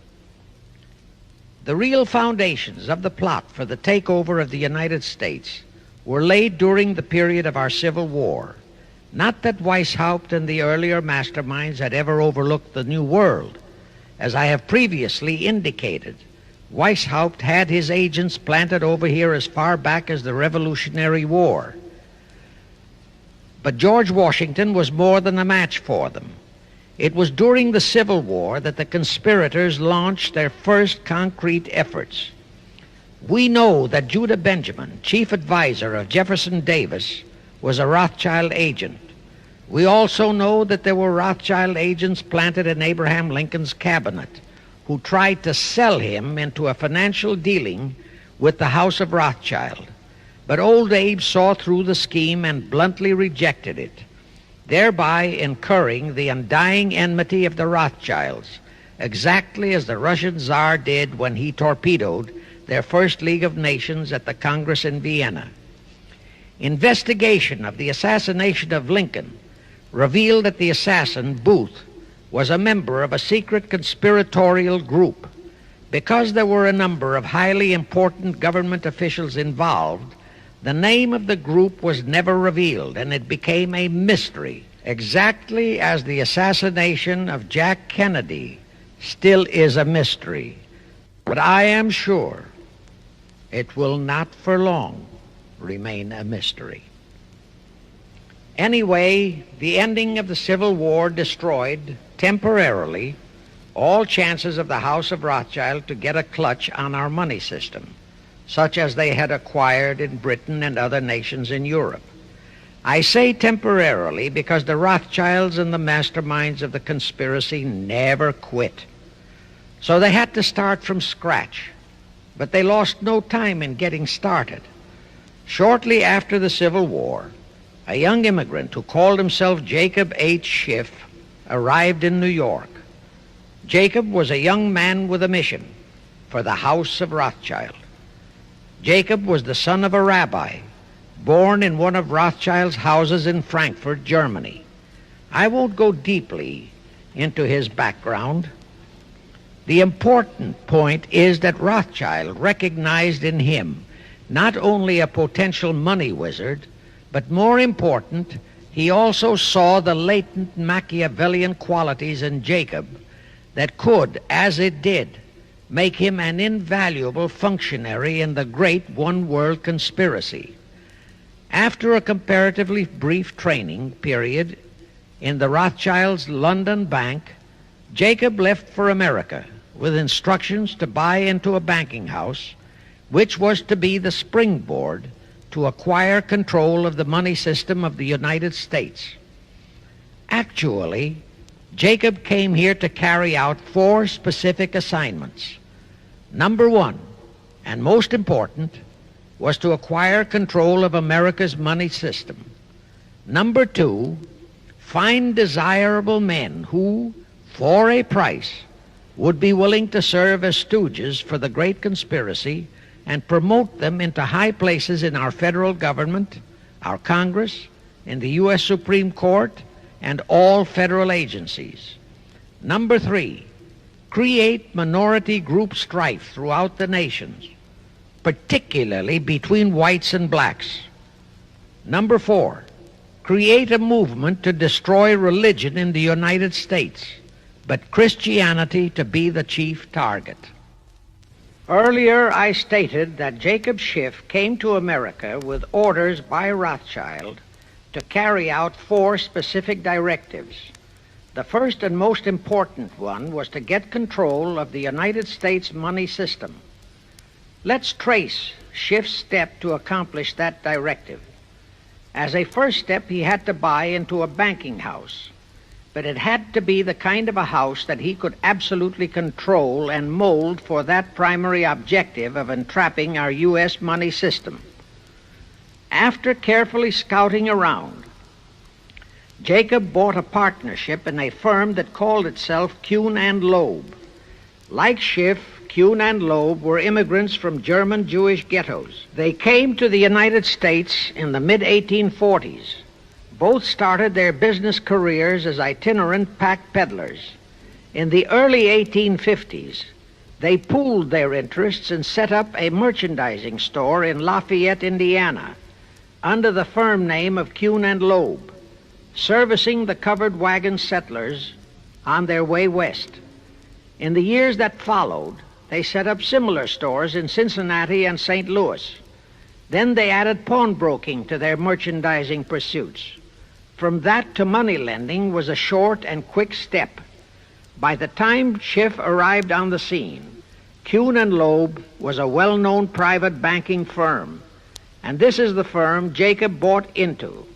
The real foundations of the plot for the takeover of the United States were laid during the period of our Civil War. Not that Weishaupt and the earlier masterminds had ever overlooked the New World. As I have previously indicated, Weishaupt had his agents planted over here as far back as the Revolutionary War. But George Washington was more than a match for them. It was during the Civil War that the conspirators launched their first concrete efforts. We know that Judah Benjamin, chief advisor of Jefferson Davis, was a Rothschild agent. We also know that there were Rothschild agents planted in Abraham Lincoln's cabinet who tried to sell him into a financial dealing with the House of Rothschild. But old Abe saw through the scheme and bluntly rejected it, thereby incurring the undying enmity of the Rothschilds, exactly as the Russian Tsar did when he torpedoed their first League of Nations at the Congress in Vienna. Investigation of the assassination of Lincoln revealed that the assassin, Booth, was a member of a secret conspiratorial group. Because there were a number of highly important government officials involved, the name of the group was never revealed, and it became a mystery, exactly as the assassination of Jack Kennedy still is a mystery. But I am sure it will not for long remain a mystery. Anyway, the ending of the Civil War destroyed, temporarily, all chances of the House of Rothschild to get a clutch on our money system, such as they had acquired in Britain and other nations in Europe. I say temporarily because the Rothschilds and the masterminds of the conspiracy never quit. So they had to start from scratch, but they lost no time in getting started. Shortly after the Civil War, a young immigrant who called himself Jacob H. Schiff arrived in New York. Jacob was a young man with a mission for the House of Rothschild. Jacob was the son of a rabbi, born in one of Rothschild's houses in Frankfurt, Germany. I won't go deeply into his background. The important point is that Rothschild recognized in him not only a potential money wizard, but more important, he also saw the latent Machiavellian qualities in Jacob that could, as it did, make him an invaluable functionary in the great one-world conspiracy. After a comparatively brief training period in the Rothschilds' London bank, Jacob left for America with instructions to buy into a banking house, which was to be the springboard to acquire control of the money system of the United States. Actually, Jacob came here to carry out 4 specific assignments. Number 1, and most important, was to acquire control of America's money system. Number 2, find desirable men who, for a price, would be willing to serve as stooges for the great conspiracy and promote them into high places in our federal government, our Congress, in the U.S. Supreme Court, and all federal agencies. Number 3, create minority group strife throughout the nations, particularly between whites and blacks. Number 4, create a movement to destroy religion in the United States, but Christianity to be the chief target. Earlier, I stated that Jacob Schiff came to America with orders by Rothschild to carry out 4 specific directives. The first and most important one was to get control of the United States money system. Let's trace Schiff's step to accomplish that directive. As a first step, he had to buy into a banking house, but it had to be the kind of a house that he could absolutely control and mold for that primary objective of entrapping our U.S. money system. After carefully scouting around, Jacob bought a partnership in a firm that called itself Kuhn and Loeb. Like Schiff, Kuhn and Loeb were immigrants from German Jewish ghettos. They came to the United States in the mid-1840s. Both started their business careers as itinerant pack peddlers. In the early 1850s, they pooled their interests and set up a merchandising store in Lafayette, Indiana, under the firm name of Kuhn and Loeb, servicing the covered wagon settlers on their way west. In the years that followed, they set up similar stores in Cincinnati and St. Louis. Then they added pawnbroking to their merchandising pursuits. From that to money lending was a short and quick step. By the time Schiff arrived on the scene, Kuhn and Loeb was a well-known private banking firm, and this is the firm Jacob bought into.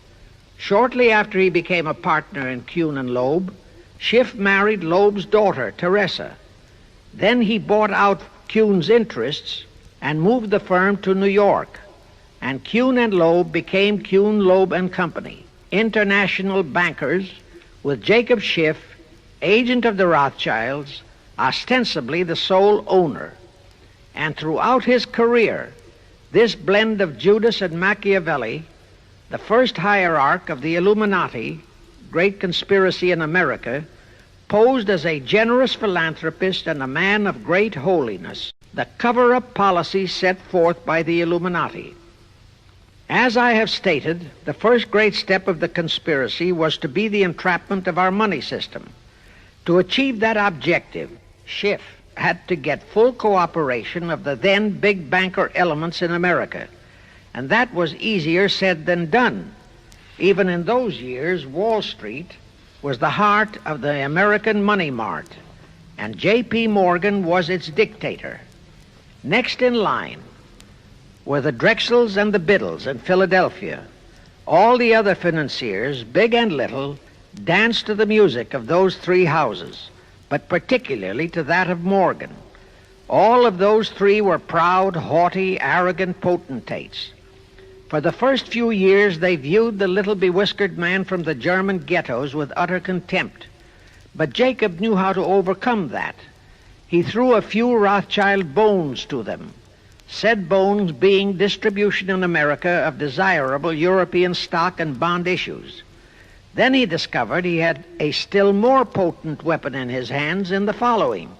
Shortly after he became a partner in Kuhn and Loeb, Schiff married Loeb's daughter, Teresa. Then he bought out Kuhn's interests and moved the firm to New York, and Kuhn and Loeb became Kuhn, Loeb and Company, international bankers, with Jacob Schiff, agent of the Rothschilds, ostensibly the sole owner. And throughout his career, this blend of Judas and Machiavelli, the first hierarch of the Illuminati, great conspiracy in America, posed as a generous philanthropist and a man of great holiness, the cover-up policy set forth by the Illuminati. As I have stated, the first great step of the conspiracy was to be the entrapment of our money system. To achieve that objective, Schiff had to get full cooperation of the then big banker elements in America, and that was easier said than done. Even in those years, Wall Street was the heart of the American money mart, and J.P. Morgan was its dictator. Next in line were the Drexels and the Biddles in Philadelphia. All the other financiers, big and little, danced to the music of those three houses, but particularly to that of Morgan. All of those three were proud, haughty, arrogant potentates. For the first few years, they viewed the little bewhiskered man from the German ghettos with utter contempt. But Jacob knew how to overcome that. He threw a few Rothschild bones to them, said bones being distribution in America of desirable European stock and bond issues. Then he discovered he had a still more potent weapon in his hands in the following.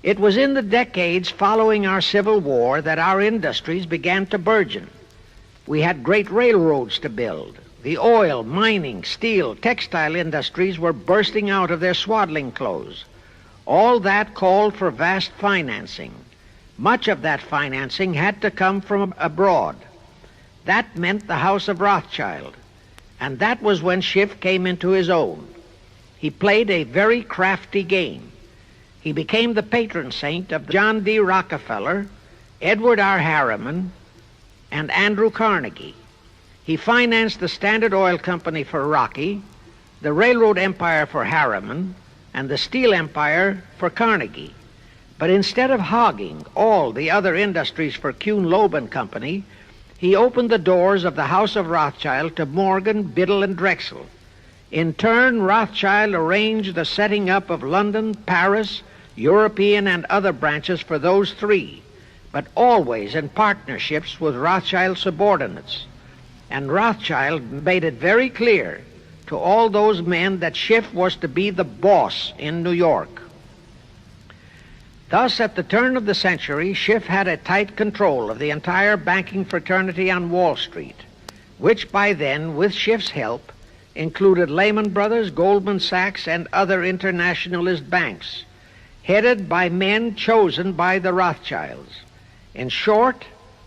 It was in the decades following our Civil War that our industries began to burgeon. We had great railroads to build. The oil, mining, steel, textile industries were bursting out of their swaddling clothes. All that called for vast financing. Much of that financing had to come from abroad. That meant the House of Rothschild, and that was when Schiff came into his own. He played a very crafty game. He became the patron saint of John D. Rockefeller, Edward R. Harriman, and Andrew Carnegie. He financed the Standard Oil Company for Rocky, the railroad empire for Harriman, and the steel empire for Carnegie. But instead of hogging all the other industries for Kuhn, Loeb and Company, he opened the doors of the House of Rothschild to Morgan, Biddle, and Drexel. In turn, Rothschild arranged the setting up of London, Paris, European, and other branches for those three, but always in partnerships with Rothschild subordinates. And Rothschild made it very clear to all those men that Schiff was to be the boss in New York. Thus, at the turn of the century, Schiff had a tight control of the entire banking fraternity on Wall Street, which by then, with Schiff's help, included Lehman Brothers, Goldman Sachs, and other internationalist banks, headed by men chosen by the Rothschilds. In short,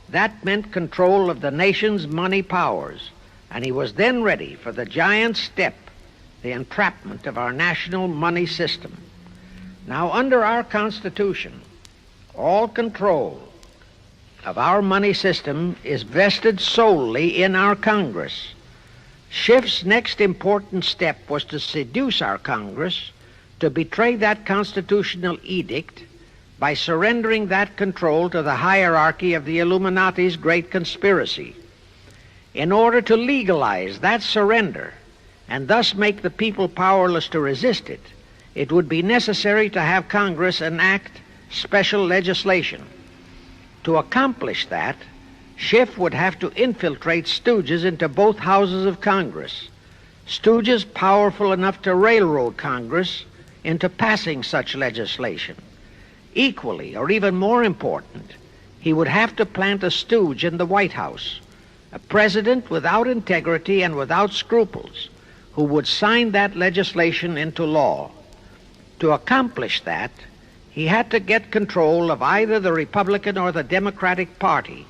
that meant control of the nation's money powers, and he was then ready for the giant step, the entrapment of our national money system. Now, under our Constitution, all control of our money system is vested solely in our Congress. Schiff's next important step was to seduce our Congress to betray that constitutional edict by surrendering that control to the hierarchy of the Illuminati's great conspiracy. In order to legalize that surrender and thus make the people powerless to resist it, it would be necessary to have Congress enact special legislation. To accomplish that, Schiff would have to infiltrate stooges into both houses of Congress, stooges powerful enough to railroad Congress into passing such legislation. Equally, or even more important, he would have to plant a stooge in the White House, a president without integrity and without scruples, who would sign that legislation into law. To accomplish that, he had to get control of either the Republican or the Democratic Party.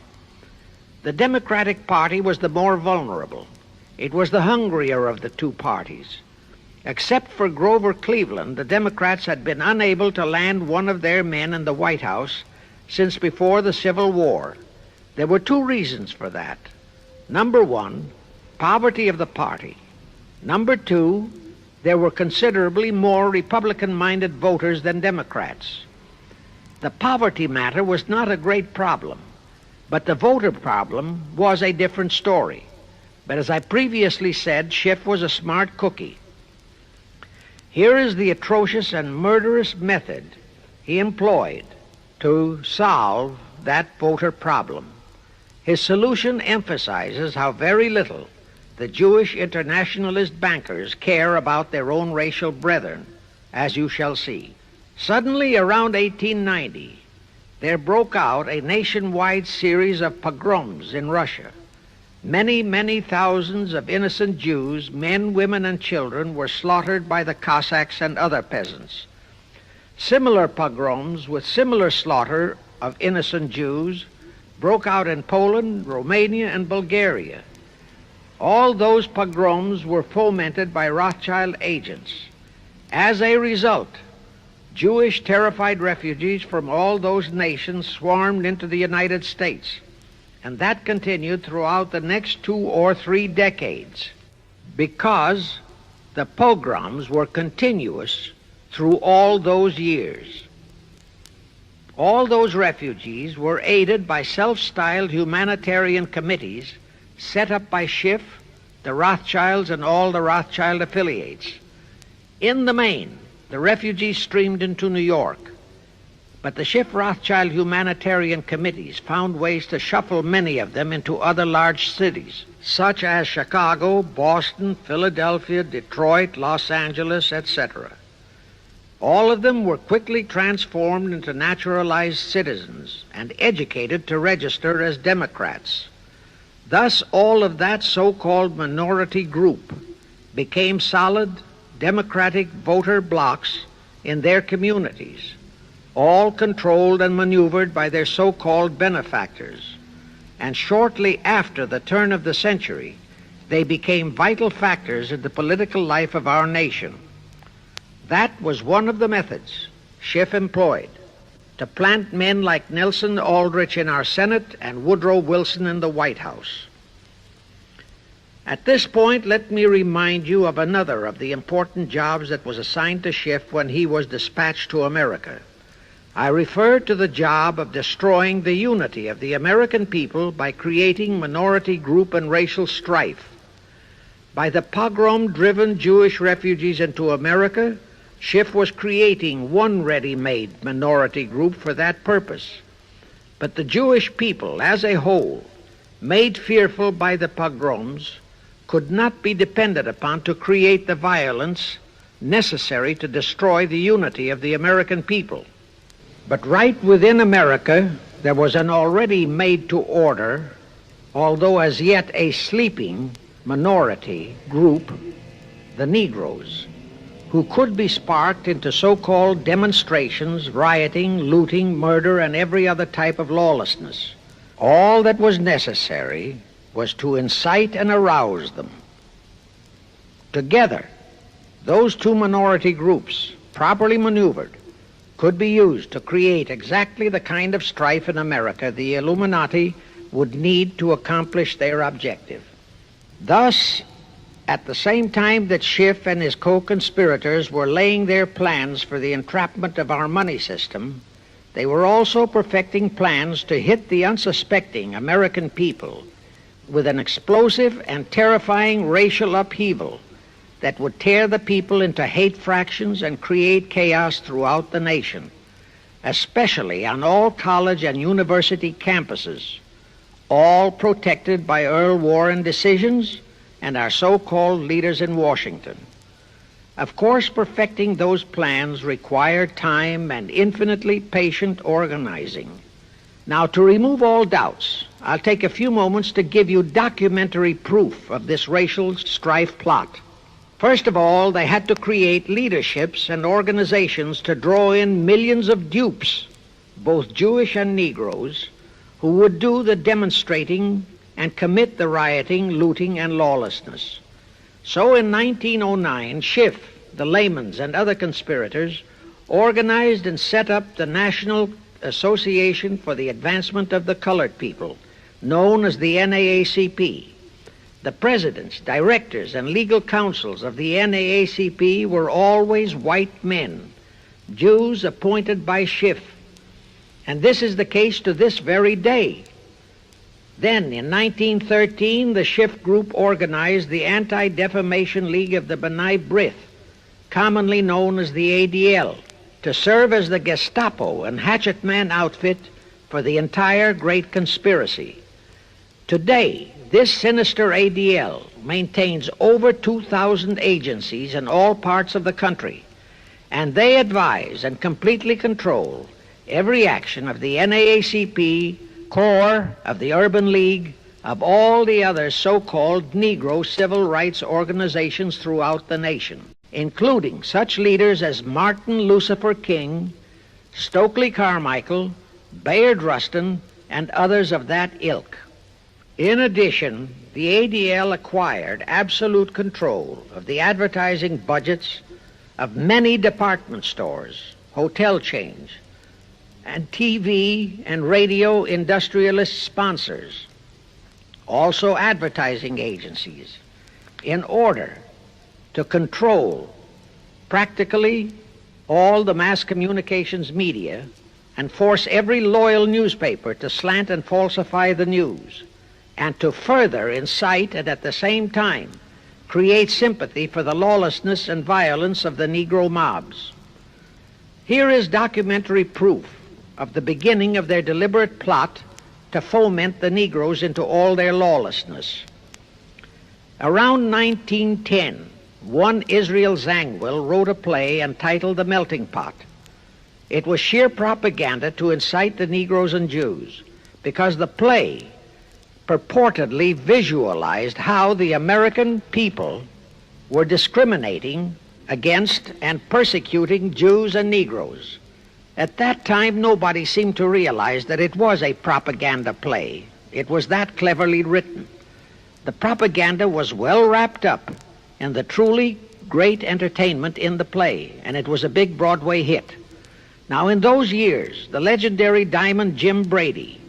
The Democratic Party was the more vulnerable. It was the hungrier of the two parties. Except for Grover Cleveland, the Democrats had been unable to land one of their men in the White House since before the Civil War. There were two reasons for that. Number one, poverty of the party. Number two, there were considerably more Republican-minded voters than Democrats. The poverty matter was not a great problem, but the voter problem was a different story. But as I previously said, Schiff was a smart cookie. Here is the atrocious and murderous method he employed to solve that voter problem. His solution emphasizes how very little the Jewish internationalist bankers care about their own racial brethren, as you shall see. Suddenly, around 1890, there broke out a nationwide series of pogroms in Russia. Many, many thousands of innocent Jews, men, women, and children, were slaughtered by the Cossacks and other peasants. Similar pogroms with similar slaughter of innocent Jews broke out in Poland, Romania, and Bulgaria. All those pogroms were fomented by Rothschild agents. As a result, Jewish terrified refugees from all those nations swarmed into the United States, and that continued throughout the next 2 or 3 decades because the pogroms were continuous through all those years. All those refugees were aided by self-styled humanitarian committees set up by Schiff, the Rothschilds, and all the Rothschild affiliates. In the main, the refugees streamed into New York, but the Schiff-Rothschild humanitarian committees found ways to shuffle many of them into other large cities, such as Chicago, Boston, Philadelphia, Detroit, Los Angeles, etc. All of them were quickly transformed into naturalized citizens and educated to register as Democrats. Thus, all of that so-called minority group became solid Democratic voter blocs in their communities, all controlled and maneuvered by their so-called benefactors. And shortly after the turn of the century, they became vital factors in the political life of our nation. That was one of the methods Schiff employed to plant men like Nelson Aldrich in our Senate and Woodrow Wilson in the White House. At this point, let me remind you of another of the important jobs that was assigned to Schiff when he was dispatched to America. I refer to the job of destroying the unity of the American people by creating minority group and racial strife. By the pogrom-driven Jewish refugees into America, Schiff was creating one ready-made minority group for that purpose. But the Jewish people as a whole, made fearful by the pogroms, could not be depended upon to create the violence necessary to destroy the unity of the American people. But right within America, there was an already made-to-order, although as yet a sleeping minority group, the Negroes, who could be sparked into so-called demonstrations, rioting, looting, murder, and every other type of lawlessness. All that was necessary was to incite and arouse them. Together, those two minority groups, properly maneuvered, could be used to create exactly the kind of strife in America the Illuminati would need to accomplish their objective. Thus, at the same time that Schiff and his co-conspirators were laying their plans for the entrapment of our money system, they were also perfecting plans to hit the unsuspecting American people with an explosive and terrifying racial upheaval that would tear the people into hate fractions and create chaos throughout the nation, especially on all college and university campuses, all protected by Earl Warren decisions and our so-called leaders in Washington. Of course, perfecting those plans required time and infinitely patient organizing. Now, to remove all doubts, I'll take a few moments to give you documentary proof of this racial strife plot. First of all, they had to create leaderships and organizations to draw in millions of dupes, both Jewish and Negroes, who would do the demonstrating and commit the rioting, looting, and lawlessness. So in 1909, Schiff, the Laymans, and other conspirators organized and set up the National Association for the Advancement of the Colored People, known as the NAACP. The presidents, directors, and legal counsels of the NAACP were always white men, Jews appointed by Schiff. And this is the case to this very day. Then, in 1913, the Schiff Group organized the Anti-Defamation League of the B'nai B'rith, commonly known as the ADL, to serve as the Gestapo and hatchet man outfit for the entire great conspiracy. Today, this sinister ADL maintains over 2,000 agencies in all parts of the country, and they advise and completely control every action of the NAACP, CORE, of the Urban League, of all the other so-called Negro civil rights organizations throughout the nation, including such leaders as Martin Lucifer King, Stokely Carmichael, Bayard Rustin, and others of that ilk. In addition, the ADL acquired absolute control of the advertising budgets of many department stores, hotel chains, and TV and radio industrialist sponsors, also advertising agencies, in order to control practically all the mass communications media and force every loyal newspaper to slant and falsify the news, and to further incite and at the same time create sympathy for the lawlessness and violence of the Negro mobs. Here is documentary proof of the beginning of their deliberate plot to foment the Negroes into all their lawlessness. Around 1910, one Israel Zangwill wrote a play entitled The Melting Pot. It was sheer propaganda to incite the Negroes and Jews, because the play purportedly visualized how the American people were discriminating against and persecuting Jews and Negroes. At that time, nobody seemed to realize that it was a propaganda play. It was that cleverly written. The propaganda was well wrapped up in the truly great entertainment in the play, and it was a big Broadway hit. Now, in those years, the legendary Diamond Jim Brady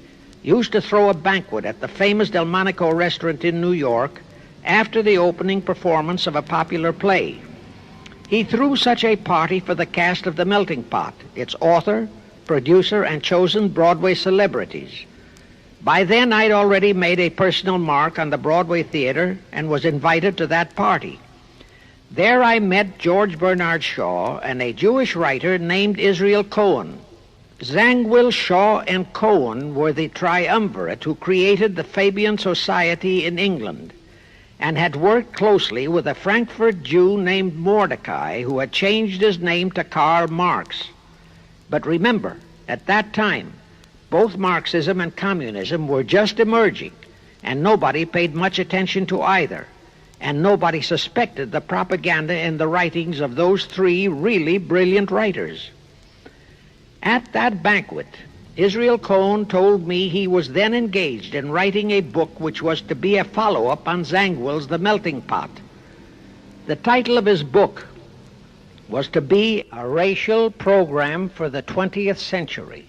used to throw a banquet at the famous Delmonico restaurant in New York after the opening performance of a popular play. He threw such a party for the cast of The Melting Pot, its author, producer, and chosen Broadway celebrities. By then, I'd already made a personal mark on the Broadway theater and was invited to that party. There I met George Bernard Shaw and a Jewish writer named Israel Cohen. Zangwill, Shaw, and Cohen were the triumvirate who created the Fabian Society in England and had worked closely with a Frankfurt Jew named Mordecai, who had changed his name to Karl Marx. But remember, at that time, both Marxism and communism were just emerging, and nobody paid much attention to either, and nobody suspected the propaganda in the writings of those three really brilliant writers. At that banquet, Israel Cohen told me he was then engaged in writing a book which was to be a follow-up on Zangwill's The Melting Pot. The title of his book was to be A Racial Program for the 20th Century.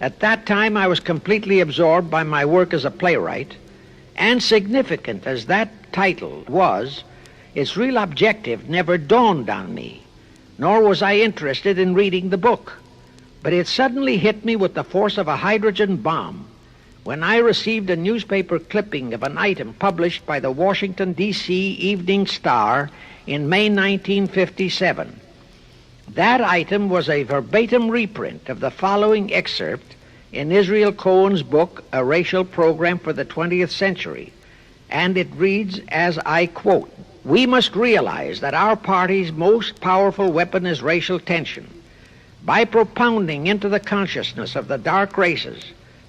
At that time, I was completely absorbed by my work as a playwright, and significant as that title was, its real objective never dawned on me, nor was I interested in reading the book. But it suddenly hit me with the force of a hydrogen bomb when I received a newspaper clipping of an item published by the Washington, D.C. Evening Star in May 1957. That item was a verbatim reprint of the following excerpt in Israel Cohen's book, A Racial Program for the 20th Century, and it reads as I quote, We must realize that our party's most powerful weapon is racial tension. By propounding into the consciousness of the dark races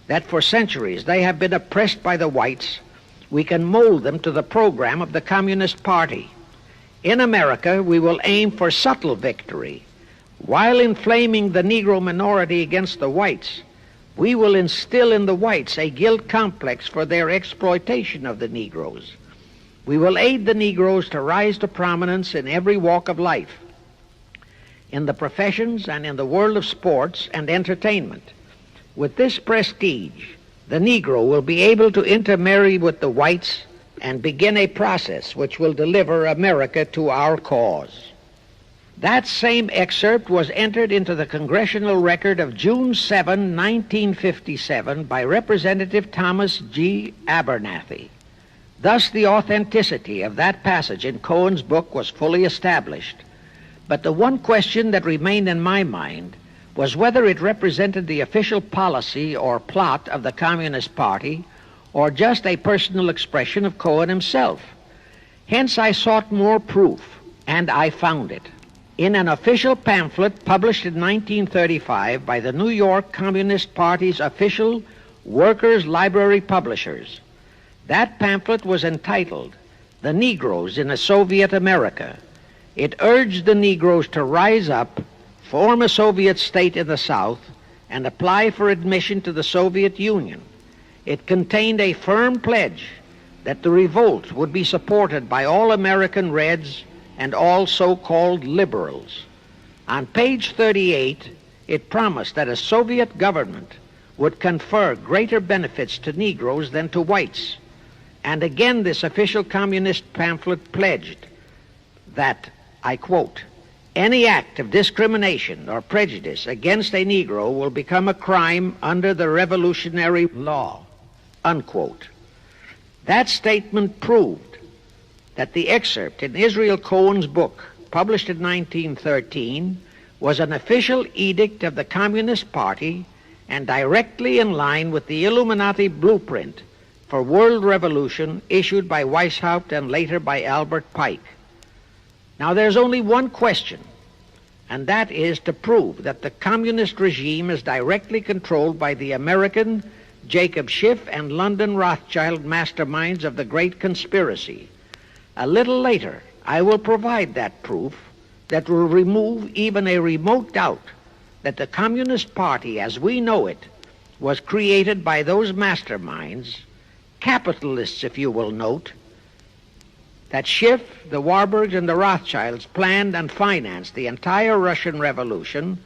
that for centuries they have been oppressed by the whites, we can mold them to the program of the Communist Party. In America, we will aim for subtle victory. While inflaming the Negro minority against the whites, we will instill in the whites a guilt complex for their exploitation of the Negroes. We will aid the Negroes to rise to prominence in every walk of life, in the professions and in the world of sports and entertainment. With this prestige, the Negro will be able to intermarry with the whites and begin a process which will deliver America to our cause. That same excerpt was entered into the Congressional Record of June 7, 1957 by Representative Thomas G. Abernathy. Thus the authenticity of that passage in Cohen's book was fully established. But the one question that remained in my mind was whether it represented the official policy or plot of the Communist Party or just a personal expression of Cohen himself. Hence I sought more proof, and I found it. In an official pamphlet published in 1935 by the New York Communist Party's official Workers' Library Publishers. That pamphlet was entitled "The Negroes in a Soviet America." It urged the Negroes to rise up, form a Soviet state in the South, and apply for admission to the Soviet Union. It contained a firm pledge that the revolt would be supported by all American Reds and all so-called liberals. On page 38, it promised that a Soviet government would confer greater benefits to Negroes than to whites. And again, this official communist pamphlet pledged that, I quote, "Any act of discrimination or prejudice against a Negro will become a crime under the revolutionary law," unquote. That statement proved that the excerpt in Israel Cohen's book, published in 1913, was an official edict of the Communist Party and directly in line with the Illuminati blueprint for world revolution issued by Weishaupt and later by Albert Pike. Now there's only one question, and that is to prove that the communist regime is directly controlled by the American Jacob Schiff and London Rothschild masterminds of the Great Conspiracy. A little later, I will provide that proof that will remove even a remote doubt that the Communist Party as we know it was created by those masterminds, capitalists if you will note, that Schiff, the Warburgs, and the Rothschilds planned and financed the entire Russian Revolution,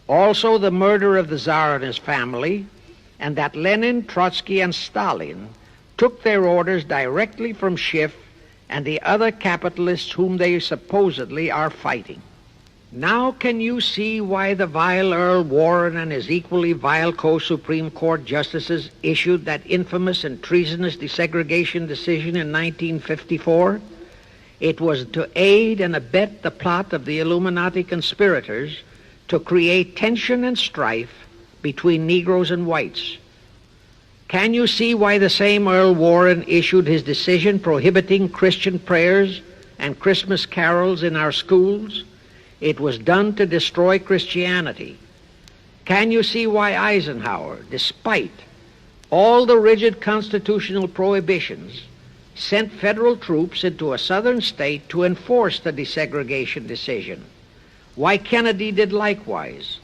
also the murder of the Tsar and his family, and that Lenin, Trotsky, and Stalin took their orders directly from Schiff and the other capitalists whom they supposedly are fighting. Now can you see why the vile Earl Warren and his equally vile co-Supreme Court justices issued that infamous and treasonous desegregation decision in 1954? It was to aid and abet the plot of the Illuminati conspirators to create tension and strife between Negroes and whites. Can you see why the same Earl Warren issued his decision prohibiting Christian prayers and Christmas carols in our schools? It was done to destroy Christianity. Can you see why Eisenhower, despite all the rigid constitutional prohibitions, sent federal troops into a southern state to enforce the desegregation decision? Why Kennedy did likewise?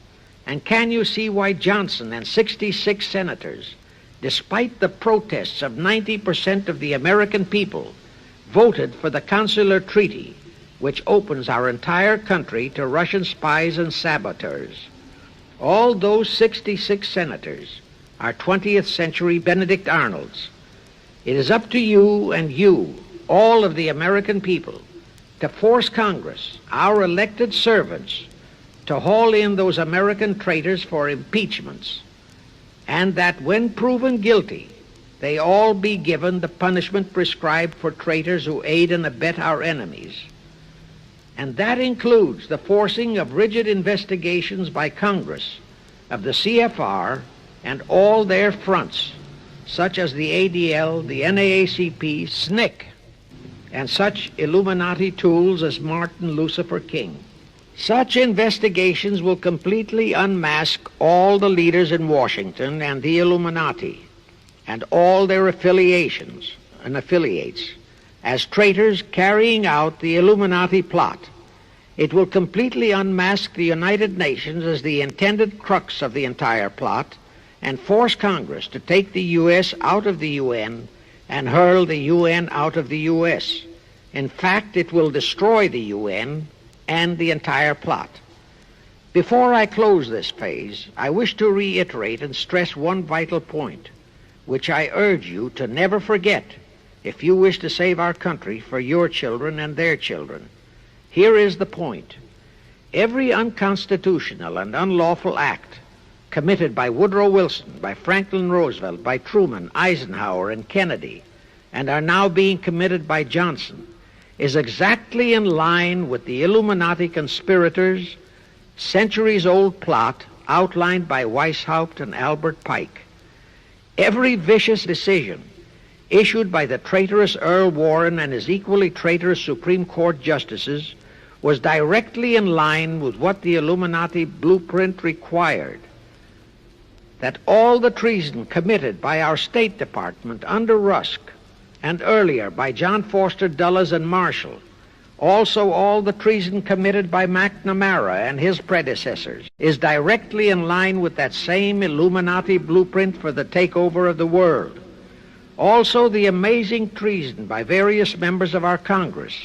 And can you see why Johnson and 66 senators, despite the protests of 90% of the American people, voted for the Consular Treaty, which opens our entire country to Russian spies and saboteurs? All those 66 senators are 20th century Benedict Arnolds. It is up to you and you, all of the American people, to force Congress, our elected servants, to haul in those American traitors for impeachments, and that when proven guilty, they all be given the punishment prescribed for traitors who aid and abet our enemies. And that includes the forcing of rigid investigations by Congress of the CFR and all their fronts, such as the ADL, the NAACP, SNCC, and such Illuminati tools as Martin Lucifer King. Such investigations will completely unmask all the leaders in Washington and the Illuminati and all their affiliations and affiliates as traitors carrying out the Illuminati plot. It will completely unmask the United Nations as the intended crux of the entire plot and force Congress to take the U.S. out of the UN and hurl the UN out of the U.S. In fact, it will destroy the UN and the entire plot. Before I close this phase, I wish to reiterate and stress one vital point, which I urge you to never forget if you wish to save our country for your children and their children. Here is the point. Every unconstitutional and unlawful act committed by Woodrow Wilson, by Franklin Roosevelt, by Truman, Eisenhower, and Kennedy, and are now being committed by Johnson, is exactly in line with the Illuminati conspirators' centuries-old plot outlined by Weishaupt and Albert Pike. Every vicious decision issued by the traitorous Earl Warren and his equally traitorous Supreme Court justices was directly in line with what the Illuminati blueprint required. That all the treason committed by our State Department under Rusk and earlier by John Foster Dulles and Marshall, also all the treason committed by McNamara and his predecessors, is directly in line with that same Illuminati blueprint for the takeover of the world. Also the amazing treason by various members of our Congress,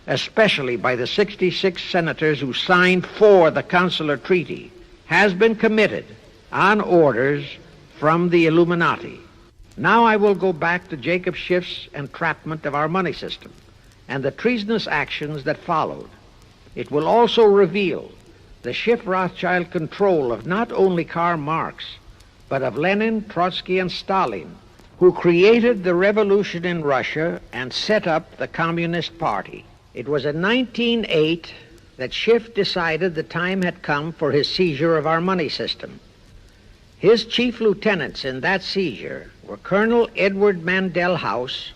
especially by the 66 senators who signed for the Consular Treaty, has been committed on orders from the Illuminati. Now I will go back to Jacob Schiff's entrapment of our money system and the treasonous actions that followed. It will also reveal the Schiff-Rothschild control of not only Karl Marx, but of Lenin, Trotsky, and Stalin, who created the revolution in Russia and set up the Communist Party. It was in 1908 that Schiff decided the time had come for his seizure of our money system. His chief lieutenants in that seizure were Colonel Edward Mandell House,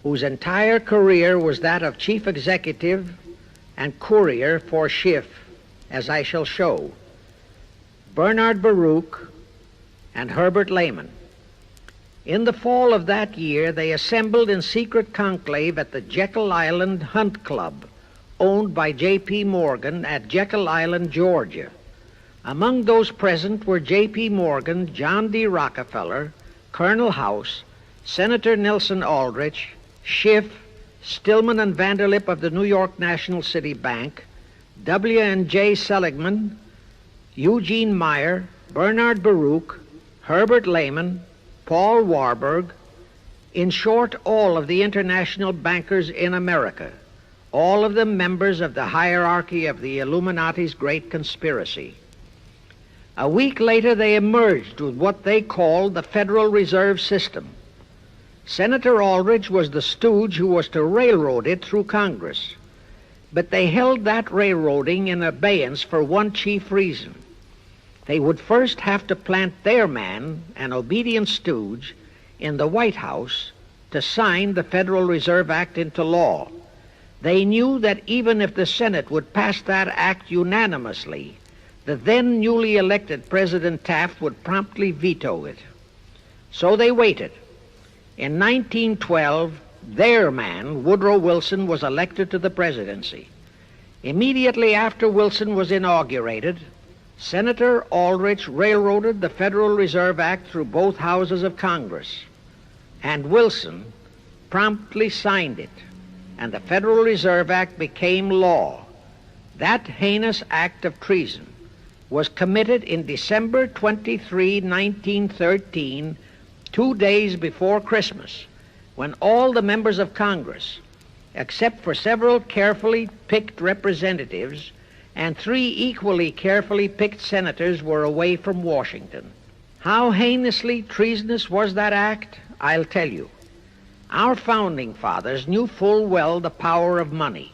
whose entire career was that of chief executive and courier for Schiff, as I shall show, Bernard Baruch, and Herbert Lehman. In the fall of that year, they assembled in secret conclave at the Jekyll Island Hunt Club, owned by J.P. Morgan at Jekyll Island, Georgia. Among those present were J.P. Morgan, John D. Rockefeller, Colonel House, Senator Nelson Aldrich, Schiff, Stillman and Vanderlip of the New York National City Bank, W. and J. Seligman, Eugene Meyer, Bernard Baruch, Herbert Lehman, Paul Warburg, in short, all of the international bankers in America, all of them members of the hierarchy of the Illuminati's great conspiracy. A week later, they emerged with what they called the Federal Reserve System. Senator Aldrich was the stooge who was to railroad it through Congress. But they held that railroading in abeyance for one chief reason. They would first have to plant their man, an obedient stooge, in the White House to sign the Federal Reserve Act into law. They knew that even if the Senate would pass that act unanimously, the then newly elected President Taft would promptly veto it. So they waited. In 1912, their man, Woodrow Wilson, was elected to the presidency. Immediately after Wilson was inaugurated, Senator Aldrich railroaded the Federal Reserve Act through both houses of Congress, and Wilson promptly signed it, and the Federal Reserve Act became law. That heinous act of treason was committed in December 23, 1913, 2 days before Christmas, when all the members of Congress, except for several carefully picked representatives and 3 equally carefully picked senators, were away from Washington. How heinously treasonous was that act? I'll tell you. Our founding fathers knew full well the power of money.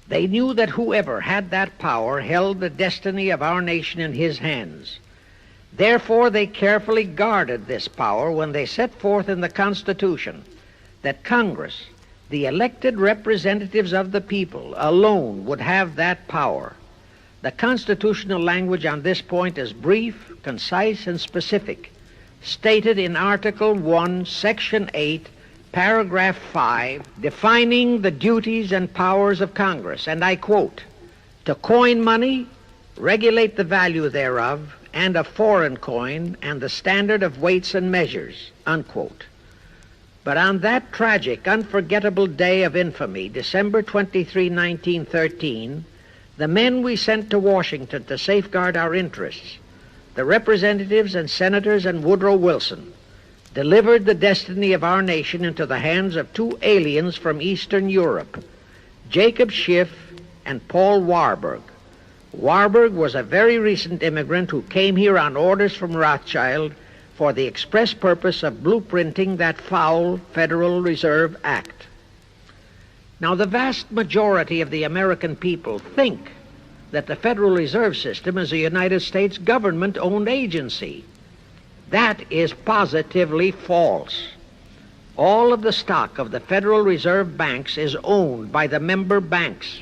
They knew that whoever had that power held the destiny of our nation in his hands. Therefore, they carefully guarded this power when they set forth in the Constitution that Congress The elected representatives of the people alone would have that power. The constitutional language on this point is brief, concise, and specific, stated in Article 1, Section 8, Paragraph 5, defining the duties and powers of Congress, and I quote, "To coin money, regulate the value thereof, and of foreign coin, and the standard of weights and measures," unquote. But on that tragic, unforgettable day of infamy, December 23, 1913, the men we sent to Washington to safeguard our interests, the representatives and senators and Woodrow Wilson, delivered the destiny of our nation into the hands of two aliens from Eastern Europe, Jacob Schiff and Paul Warburg. Warburg was a very recent immigrant who came here on orders from Rothschild for the express purpose of blueprinting that foul Federal Reserve Act. Now, the vast majority of the American people think that the Federal Reserve System is a United States government-owned agency. That is positively false. All of the stock of the Federal Reserve banks is owned by the member banks,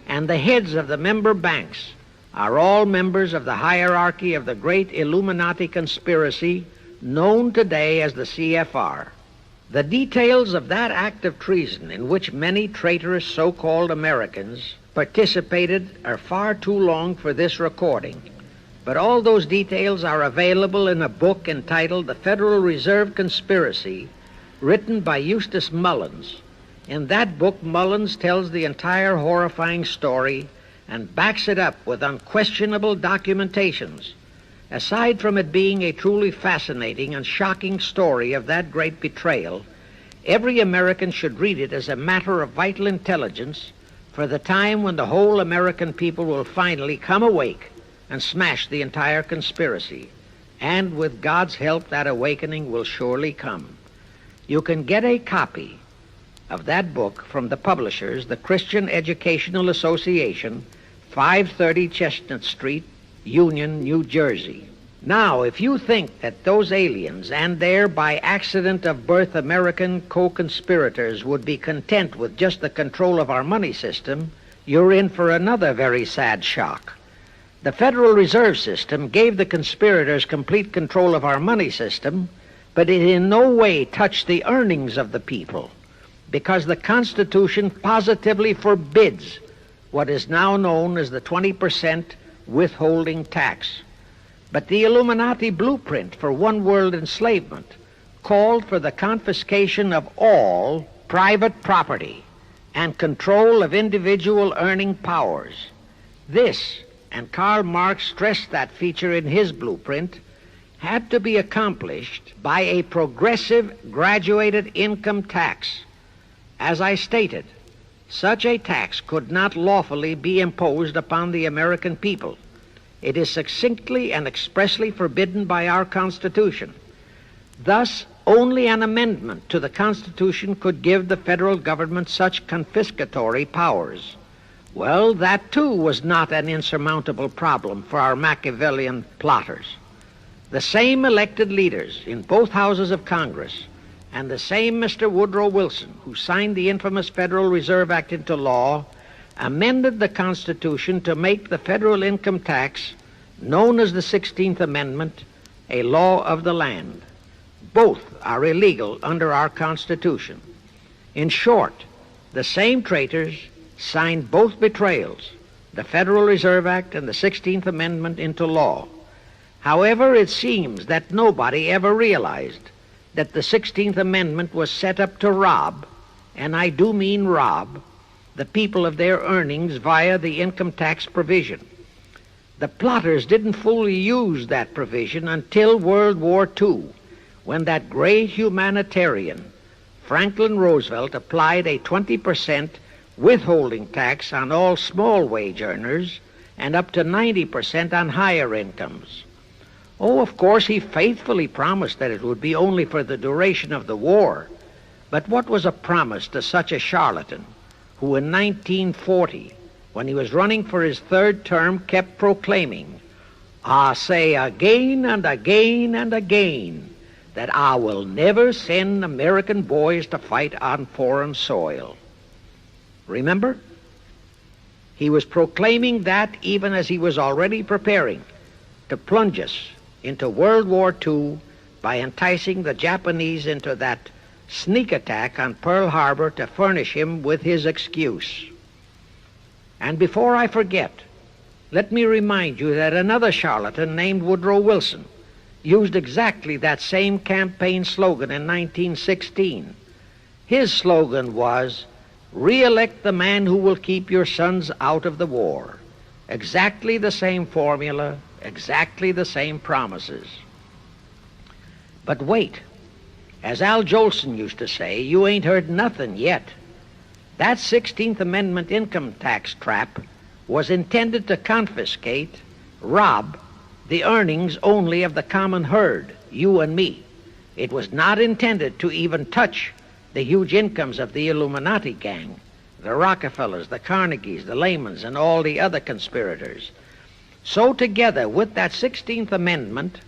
and the heads of the member banks are all members of the hierarchy of the great Illuminati conspiracy known today as the CFR. The details of that act of treason in which many traitorous so-called Americans participated are far too long for this recording, but all those details are available in a book entitled The Federal Reserve Conspiracy, written by Eustace Mullins. In that book, Mullins tells the entire horrifying story and backs it up with unquestionable documentations. Aside from it being a truly fascinating and shocking story of that great betrayal, every American should read it as a matter of vital intelligence for the time when the whole American people will finally come awake and smash the entire conspiracy. And with God's help, that awakening will surely come. You can get a copy of that book from the publishers, the Christian Educational Association, 530 Chestnut Street, Union, New Jersey. Now, if you think that those aliens and their by accident of birth American co-conspirators would be content with just the control of our money system, you're in for another very sad shock. The Federal Reserve System gave the conspirators complete control of our money system, but it in no way touched the earnings of the people, because the Constitution positively forbids what is now known as the 20% withholding tax. But the Illuminati blueprint for one-world enslavement called for the confiscation of all private property and control of individual earning powers. This, and Karl Marx stressed that feature in his blueprint, had to be accomplished by a progressive graduated income tax. As I stated, such a tax could not lawfully be imposed upon the American people. It is succinctly and expressly forbidden by our Constitution. Thus, only an amendment to the Constitution could give the federal government such confiscatory powers. Well, that too was not an insurmountable problem for our Machiavellian plotters. The same elected leaders in both houses of Congress and the same Mr. Woodrow Wilson, who signed the infamous Federal Reserve Act into law, amended the Constitution to make the federal income tax, known as the 16th Amendment, a law of the land. Both are illegal under our Constitution. In short, the same traitors signed both betrayals, the Federal Reserve Act and the 16th Amendment, into law. However, it seems that nobody ever realized that the 16th Amendment was set up to rob, and I do mean rob, the people of their earnings via the income tax provision. The plotters didn't fully use that provision until World War II, when that great humanitarian, Franklin Roosevelt, applied a 20% withholding tax on all small wage earners and up to 90% on higher incomes. Oh, of course, he faithfully promised that it would be only for the duration of the war. But what was a promise to such a charlatan who in 1940, when he was running for his third term, kept proclaiming, "I say again and again and again, that I will never send American boys to fight on foreign soil. Remember? He was proclaiming that even as he was already preparing to plunge us into World War II by enticing the Japanese into that sneak attack on Pearl Harbor to furnish him with his excuse. And before I forget, let me remind you that another charlatan named Woodrow Wilson used exactly that same campaign slogan in 1916. His slogan was, "Re-elect the man who will keep your sons out of the war." Exactly the same formula, exactly the same promises. But wait, as Al Jolson used to say, you ain't heard nothing yet. That 16th Amendment income tax trap was intended to confiscate, rob, the earnings only of the common herd, you and me. It was not intended to even touch the huge incomes of the Illuminati gang, the Rockefellers, the Carnegies, the Lehmans, and all the other conspirators. So together with that 16th Amendment,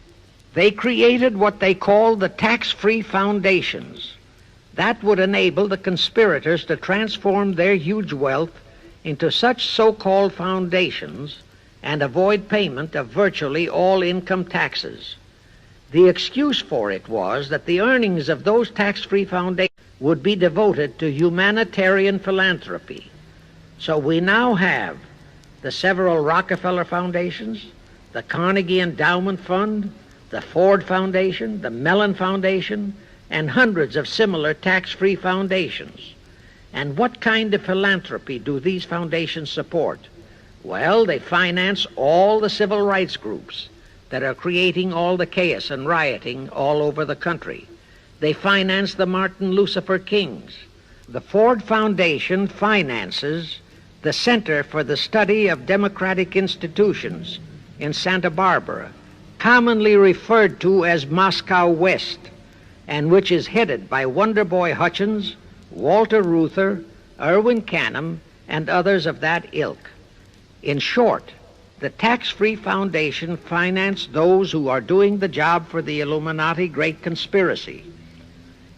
they created what they called the tax-free foundations. That would enable the conspirators to transform their huge wealth into such so-called foundations and avoid payment of virtually all income taxes. The excuse for it was that the earnings of those tax-free foundations would be devoted to humanitarian philanthropy. So we now have the several Rockefeller foundations, the Carnegie Endowment Fund, the Ford Foundation, the Mellon Foundation, and hundreds of similar tax-free foundations. And what kind of philanthropy do these foundations support? Well, they finance all the civil rights groups that are creating all the chaos and rioting all over the country. They finance the Martin Lucifer Kings. The Ford Foundation finances the Center for the Study of Democratic Institutions in Santa Barbara, commonly referred to as Moscow West, and which is headed by Wonderboy Hutchins, Walter Reuther, Irwin Canham, and others of that ilk. In short, the tax-free foundation financed those who are doing the job for the Illuminati great conspiracy.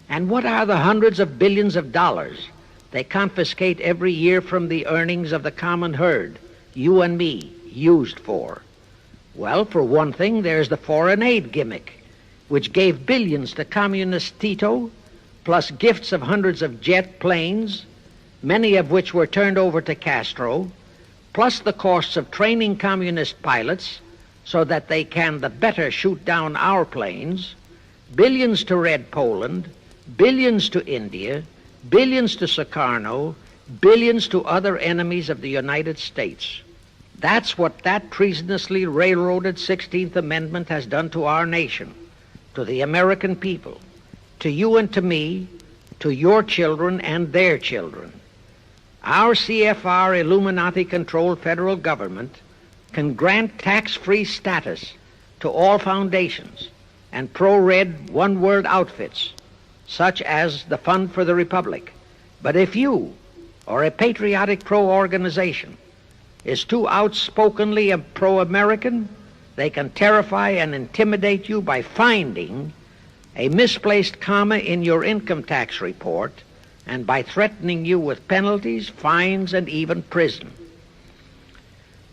And what are the hundreds of billions of dollars they confiscate every year from the earnings of the common herd, you and me, used for? Well, for one thing, there's the foreign aid gimmick, which gave billions to communist Tito, plus gifts of hundreds of jet planes, many of which were turned over to Castro, plus the costs of training communist pilots so that they can the better shoot down our planes, billions to Red Poland, billions to India, billions to Sukarno, billions to other enemies of the United States. That's what that treasonously railroaded 16th Amendment has done to our nation, to the American people, to you and to me, to your children and their children. Our CFR Illuminati-controlled federal government can grant tax-free status to all foundations and pro-red one-world outfits, such as the Fund for the Republic. But if you, or a patriotic pro-organization, is too outspokenly pro-American, they can terrify and intimidate you by finding a misplaced comma in your income tax report and by threatening you with penalties, fines, and even prison.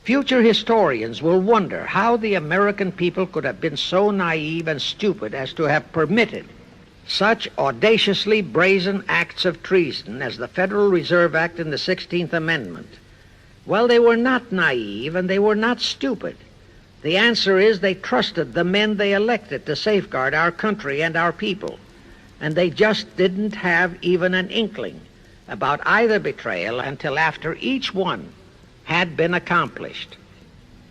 Future historians will wonder how the American people could have been so naive and stupid as to have permitted such audaciously brazen acts of treason as the Federal Reserve Act and the 16th Amendment. Well, they were not naive and they were not stupid. The answer is they trusted the men they elected to safeguard our country and our people, and they just didn't have even an inkling about either betrayal until after each one had been accomplished.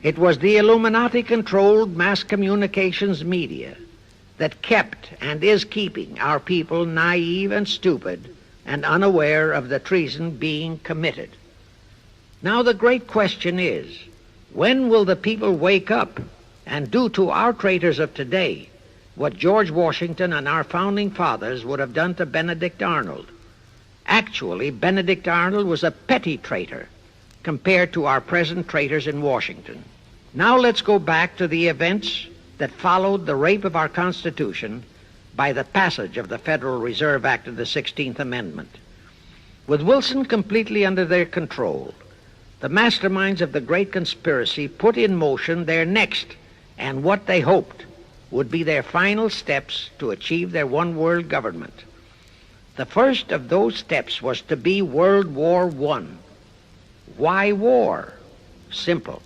It was the Illuminati-controlled mass communications media that kept and is keeping our people naive and stupid and unaware of the treason being committed. Now the great question is, when will the people wake up and do to our traitors of today what George Washington and our founding fathers would have done to Benedict Arnold? Actually, Benedict Arnold was a petty traitor compared to our present traitors in Washington. Now let's go back to the events that followed the rape of our Constitution by the passage of the Federal Reserve Act of the 16th Amendment. With Wilson completely under their control, the masterminds of the great conspiracy put in motion their next and what they hoped would be their final steps to achieve their one-world government. The first of those steps was to be World War I. Why war? Simple.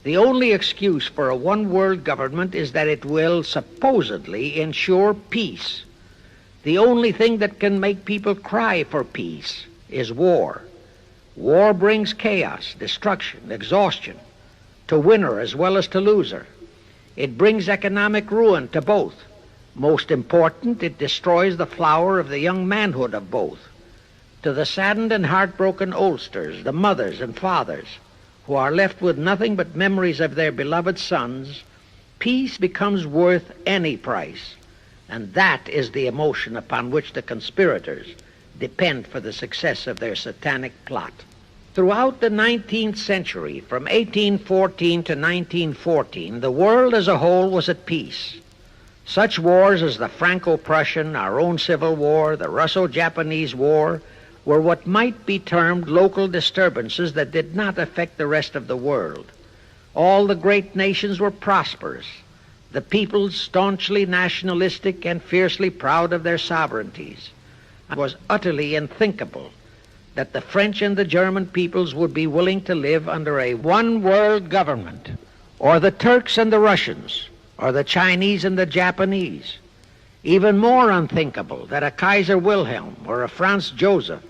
The only excuse for a one-world government is that it will supposedly ensure peace. The only thing that can make people cry for peace is war. War brings chaos, destruction, exhaustion, to winner as well as to loser. It brings economic ruin to both. Most important, it destroys the flower of the young manhood of both. To the saddened and heartbroken oldsters, the mothers and fathers, who are left with nothing but memories of their beloved sons, peace becomes worth any price. And that is the emotion upon which the conspirators depend for the success of their satanic plot. Throughout the 19th century, from 1814 to 1914, the world as a whole was at peace. Such wars as the Franco-Prussian, our own Civil War, the Russo-Japanese War, were what might be termed local disturbances that did not affect the rest of the world. All the great nations were prosperous, the peoples staunchly nationalistic and fiercely proud of their sovereignties. It was utterly unthinkable that the French and the German peoples would be willing to live under a one-world government, or the Turks and the Russians, or the Chinese and the Japanese. Even more unthinkable that a Kaiser Wilhelm, or a Franz Joseph,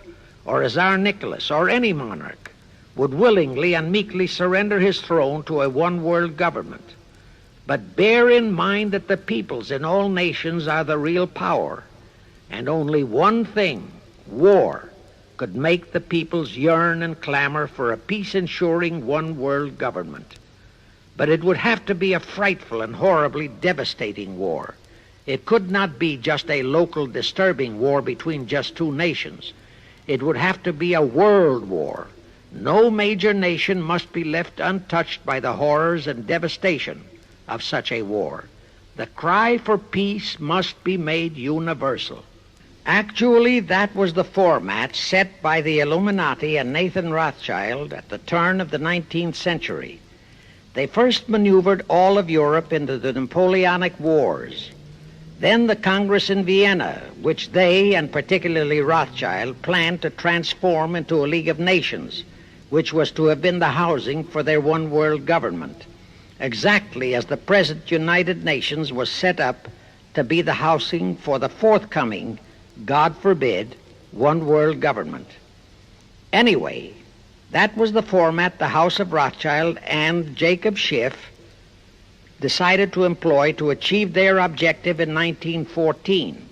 or a Tsar Nicholas, or any monarch would willingly and meekly surrender his throne to a one-world government. But bear in mind that the peoples in all nations are the real power, and only one thing, war, could make the peoples yearn and clamor for a peace-ensuring one-world government. But it would have to be a frightful and horribly devastating war. It could not be just a local disturbing war between just two nations. It would have to be a world war. No major nation must be left untouched by the horrors and devastation of such a war. The cry for peace must be made universal. Actually, that was the format set by the Illuminati and Nathan Rothschild at the turn of the 19th century. They first maneuvered all of Europe into the Napoleonic Wars. Then the Congress in Vienna, which they, and particularly Rothschild, planned to transform into a League of Nations, which was to have been the housing for their one-world government, exactly as the present United Nations was set up to be the housing for the forthcoming, God forbid, one-world government. Anyway, that was the format the House of Rothschild and Jacob Schiff decided to employ to achieve their objective in 1914.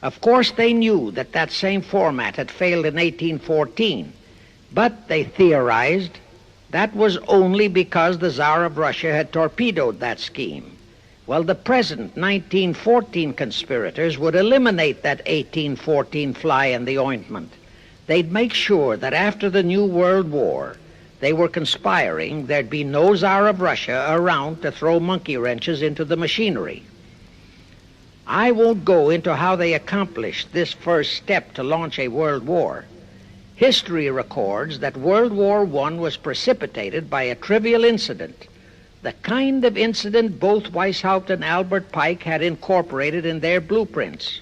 Of course, they knew that that same format had failed in 1814, but they theorized that was only because the Tsar of Russia had torpedoed that scheme. Well, the present 1914 conspirators would eliminate that 1814 fly in the ointment. They'd make sure that after the New World War, they were conspiring, there'd be no Tsar of Russia around to throw monkey wrenches into the machinery. I won't go into how they accomplished this first step to launch a world war. History records that World War I was precipitated by a trivial incident, the kind of incident both Weishaupt and Albert Pike had incorporated in their blueprints.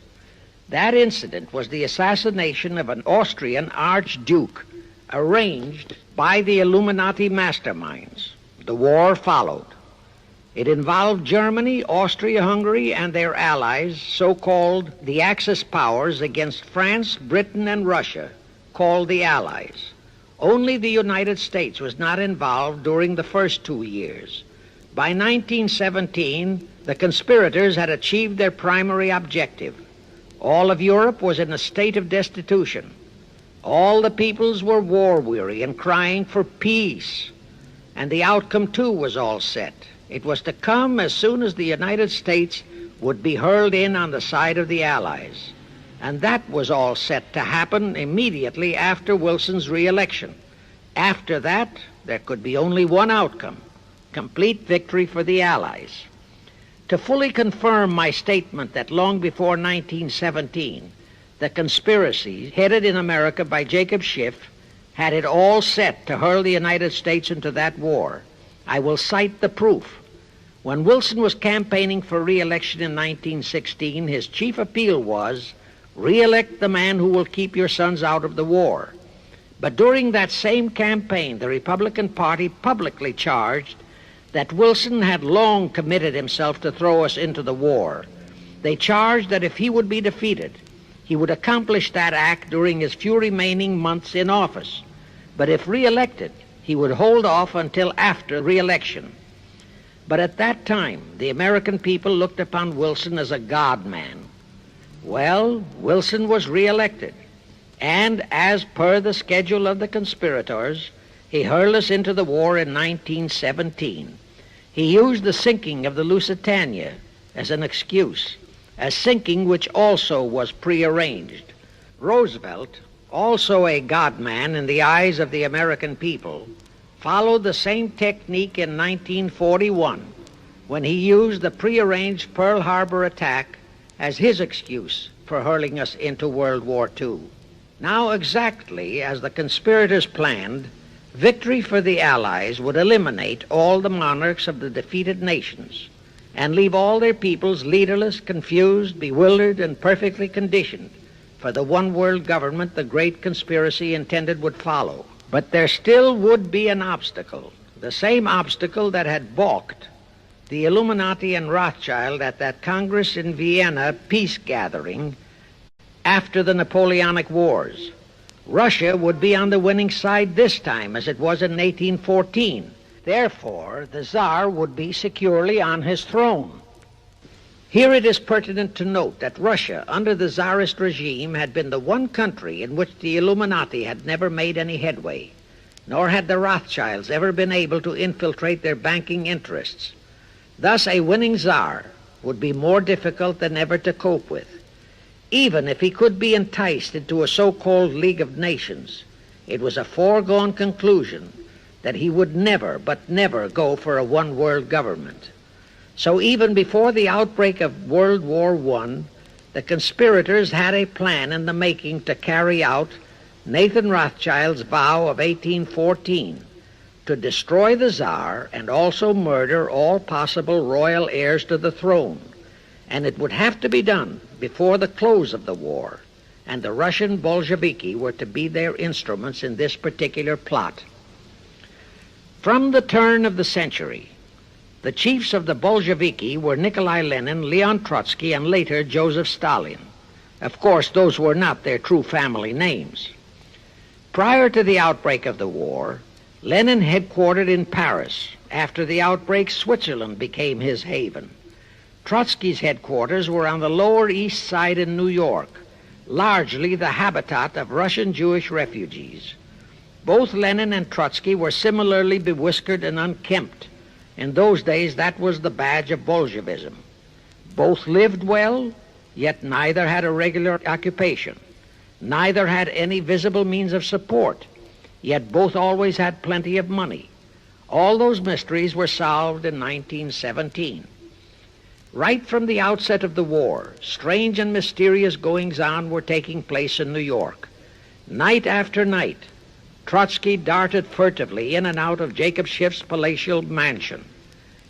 That incident was the assassination of an Austrian archduke, arranged by the Illuminati masterminds. The war followed. It involved Germany, Austria-Hungary, and their allies, so-called the Axis powers, against France, Britain, and Russia, called the Allies. Only the United States was not involved during the first 2 years. By 1917, the conspirators had achieved their primary objective. All of Europe was in a state of destitution. All the peoples were war-weary and crying for peace. And the outcome, too, was all set. It was to come as soon as the United States would be hurled in on the side of the Allies. And that was all set to happen immediately after Wilson's re-election. After that, there could be only one outcome: complete victory for the Allies. To fully confirm my statement that long before 1917, the conspiracy headed in America by Jacob Schiff had it all set to hurl the United States into that war, I will cite the proof. When Wilson was campaigning for re-election in 1916, his chief appeal was, "Re-elect the man who will keep your sons out of the war." But during that same campaign, the Republican Party publicly charged that Wilson had long committed himself to throw us into the war. They charged that if he would be defeated, he would accomplish that act during his few remaining months in office. But if re-elected, he would hold off until after re-election. But at that time, the American people looked upon Wilson as a God-man. Well, Wilson was re-elected, and as per the schedule of the conspirators, he hurled us into the war in 1917. He used the sinking of the Lusitania as an excuse, a sinking which also was prearranged. Roosevelt, also a God-man in the eyes of the American people, followed the same technique in 1941 when he used the prearranged Pearl Harbor attack as his excuse for hurling us into World War II. Now, exactly as the conspirators planned, victory for the Allies would eliminate all the monarchs of the defeated nations and leave all their peoples leaderless, confused, bewildered, and perfectly conditioned for the one world government the great conspiracy intended would follow. But there still would be an obstacle, the same obstacle that had balked the Illuminati and Rothschild at that Congress in Vienna peace gathering after the Napoleonic Wars. Russia would be on the winning side this time, as it was in 1814. Therefore, the Tsar would be securely on his throne. Here it is pertinent to note that Russia, under the Tsarist regime, had been the one country in which the Illuminati had never made any headway, nor had the Rothschilds ever been able to infiltrate their banking interests. Thus, a winning Tsar would be more difficult than ever to cope with. Even if he could be enticed into a so-called League of Nations, it was a foregone conclusion that he would never, but never go for a one-world government. So even before the outbreak of World War I, the conspirators had a plan in the making to carry out Nathan Rothschild's vow of 1814 to destroy the Tsar and also murder all possible royal heirs to the throne. And it would have to be done before the close of the war, and the Russian Bolsheviki were to be their instruments in this particular plot. From the turn of the century, the chiefs of the Bolsheviki were Nikolai Lenin, Leon Trotsky, and later Joseph Stalin. Of course, those were not their true family names. Prior to the outbreak of the war, Lenin headquartered in Paris. After the outbreak, Switzerland became his haven. Trotsky's headquarters were on the Lower East Side in New York, largely the habitat of Russian Jewish refugees. Both Lenin and Trotsky were similarly bewhiskered and unkempt. In those days, that was the badge of Bolshevism. Both lived well, yet neither had a regular occupation. Neither had any visible means of support, yet both always had plenty of money. All those mysteries were solved in 1917. Right from the outset of the war, strange and mysterious goings-on were taking place in New York. Night after night, Trotsky darted furtively in and out of Jacob Schiff's palatial mansion.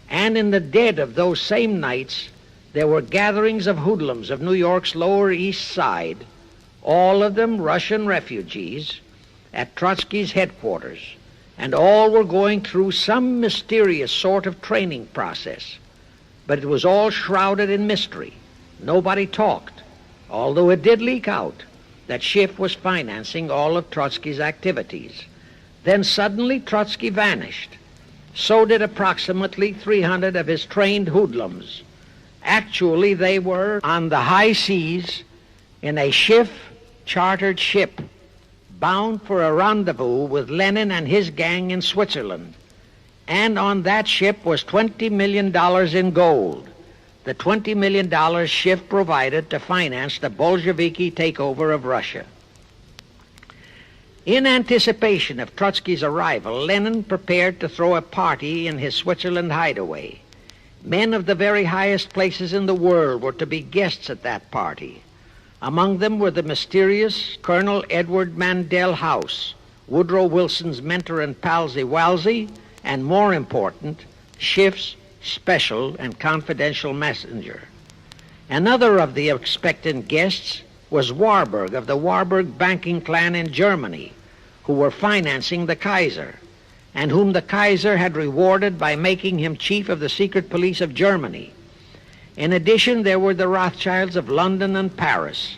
And in the dead of those same nights, there were gatherings of hoodlums of New York's Lower East Side, all of them Russian refugees, at Trotsky's headquarters, and all were going through some mysterious sort of training process. But it was all shrouded in mystery. Nobody talked, although it did leak out that Schiff was financing all of Trotsky's activities. Then suddenly Trotsky vanished. So did approximately 300 of his trained hoodlums. Actually, they were on the high seas in a Schiff-chartered ship bound for a rendezvous with Lenin and his gang in Switzerland. And on that ship was $20 million in gold, the $20 million Schiff provided to finance the Bolsheviki takeover of Russia. In anticipation of Trotsky's arrival, Lenin prepared to throw a party in his Switzerland hideaway. Men of the very highest places in the world were to be guests at that party. Among them were the mysterious Colonel Edward Mandell House, Woodrow Wilson's mentor and palsy-walsy, and more important, Schiff's special and confidential messenger. Another of the expectant guests was Warburg of the Warburg banking clan in Germany, who were financing the Kaiser, and whom the Kaiser had rewarded by making him chief of the secret police of Germany. In addition, there were the Rothschilds of London and Paris,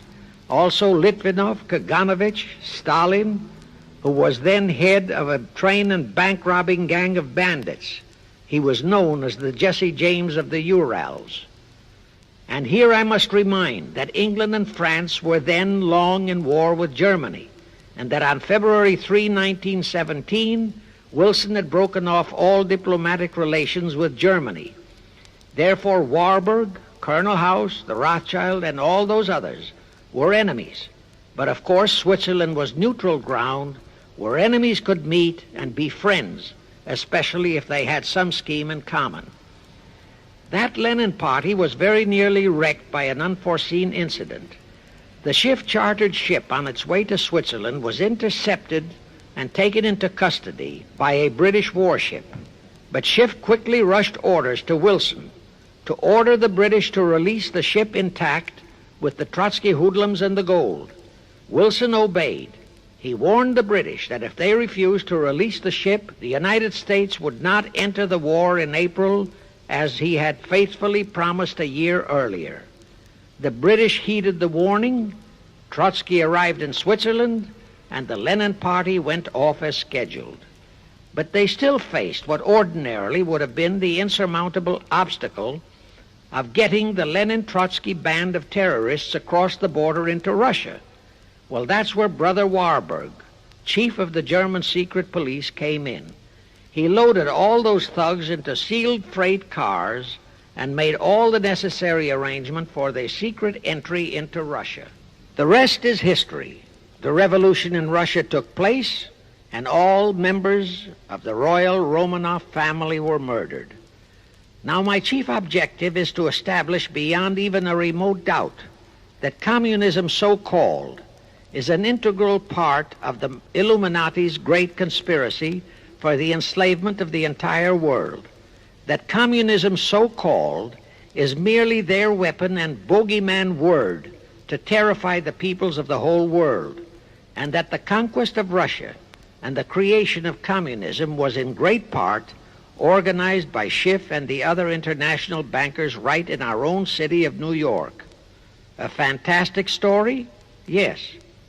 also Litvinov, Kaganovich, Stalin, who was then head of a train and bank-robbing gang of bandits. He was known as the Jesse James of the Urals. And here I must remind that England and France were then long in war with Germany, and that on February 3, 1917, Wilson had broken off all diplomatic relations with Germany. Therefore, Warburg, Colonel House, the Rothschild, and all those others were enemies. But of course, Switzerland was neutral ground where enemies could meet and be friends, especially if they had some scheme in common. That Lenin party was very nearly wrecked by an unforeseen incident. The Schiff-chartered ship on its way to Switzerland was intercepted and taken into custody by a British warship. But Schiff quickly rushed orders to Wilson to order the British to release the ship intact with the Trotsky hoodlums and the gold. Wilson obeyed. He warned the British that if they refused to release the ship, the United States would not enter the war in April as he had faithfully promised a year earlier. The British heeded the warning. Trotsky arrived in Switzerland, and the Lenin party went off as scheduled. But they still faced what ordinarily would have been the insurmountable obstacle of getting the Lenin-Trotsky band of terrorists across the border into Russia. Well, that's where Brother Warburg, chief of the German secret police, came in. He loaded all those thugs into sealed freight cars and made all the necessary arrangement for their secret entry into Russia. The rest is history. The revolution in Russia took place, and all members of the royal Romanov family were murdered. Now, my chief objective is to establish beyond even a remote doubt that communism, so-called, is an integral part of the Illuminati's great conspiracy for the enslavement of the entire world, that communism, so-called, is merely their weapon and bogeyman word to terrify the peoples of the whole world, and that the conquest of Russia and the creation of communism was in great part organized by Schiff and the other international bankers right in our own city of New York. A fantastic story? Yes.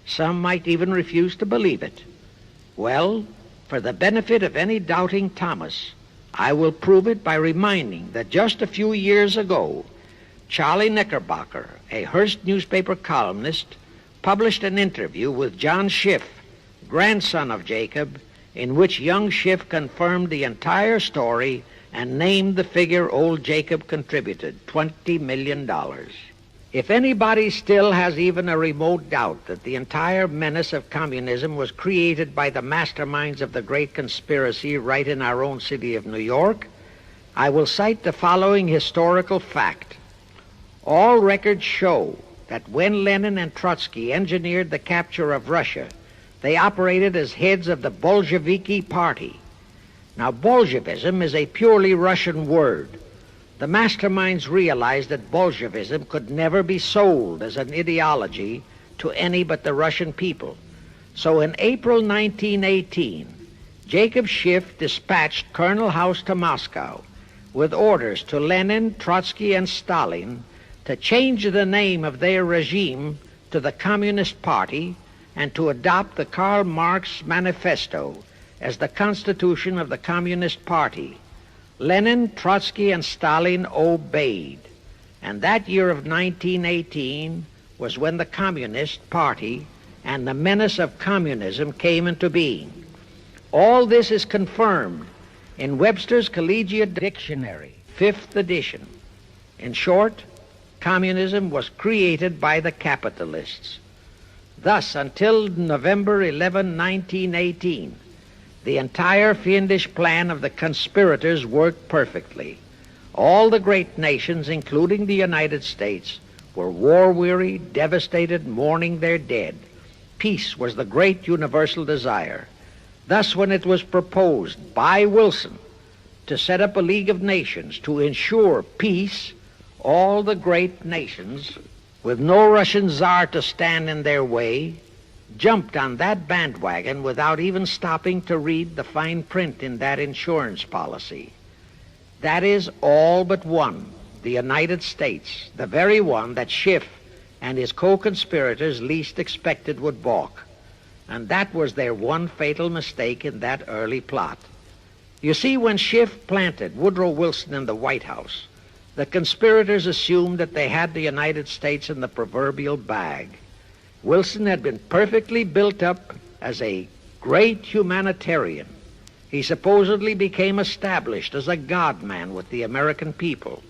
Some might even refuse to believe it. Well, for the benefit of any doubting Thomas, I will prove it by reminding that just a few years ago, Charlie Knickerbocker, a Hearst newspaper columnist, published an interview with John Schiff, grandson of Jacob, in which young Schiff confirmed the entire story and named the figure old Jacob contributed, $20 million. If anybody still has even a remote doubt that the entire menace of communism was created by the masterminds of the great conspiracy right in our own city of New York, I will cite the following historical fact. All records show that when Lenin and Trotsky engineered the capture of Russia, they operated as heads of the Bolsheviki party. Now, Bolshevism is a purely Russian word. The masterminds realized that Bolshevism could never be sold as an ideology to any but the Russian people. So in April 1918, Jacob Schiff dispatched Colonel House to Moscow with orders to Lenin, Trotsky, and Stalin to change the name of their regime to the Communist Party and to adopt the Karl Marx Manifesto as the constitution of the Communist Party. Lenin, Trotsky, and Stalin obeyed. And that year of 1918 was when the Communist Party and the menace of communism came into being. All this is confirmed in Webster's Collegiate Dictionary, 5th edition. In short, communism was created by the capitalists. Thus, until November 11, 1918, the entire fiendish plan of the conspirators worked perfectly. All the great nations, including the United States, were war-weary, devastated, mourning their dead. Peace was the great universal desire. Thus, when it was proposed by Wilson to set up a League of Nations to ensure peace, all the great nations, with no Russian Tsar to stand in their way, jumped on that bandwagon without even stopping to read the fine print in that insurance policy. That is all but one, the United States, the very one that Schiff and his co-conspirators least expected would balk. And that was their one fatal mistake in that early plot. You see, when Schiff planted Woodrow Wilson in the White House, the conspirators assumed that they had the United States in the proverbial bag. Wilson had been perfectly built up as a great humanitarian. He supposedly became established as a God-man with the American people.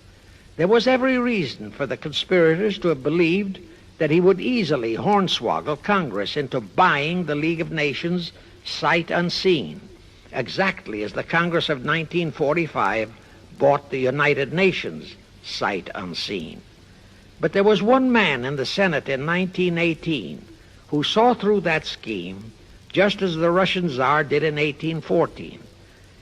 There was every reason for the conspirators to have believed that he would easily hornswoggle Congress into buying the League of Nations sight unseen, exactly as the Congress of 1945 bought the United Nations sight unseen. But there was one man in the Senate in 1918 who saw through that scheme just as the Russian Tsar did in 1814.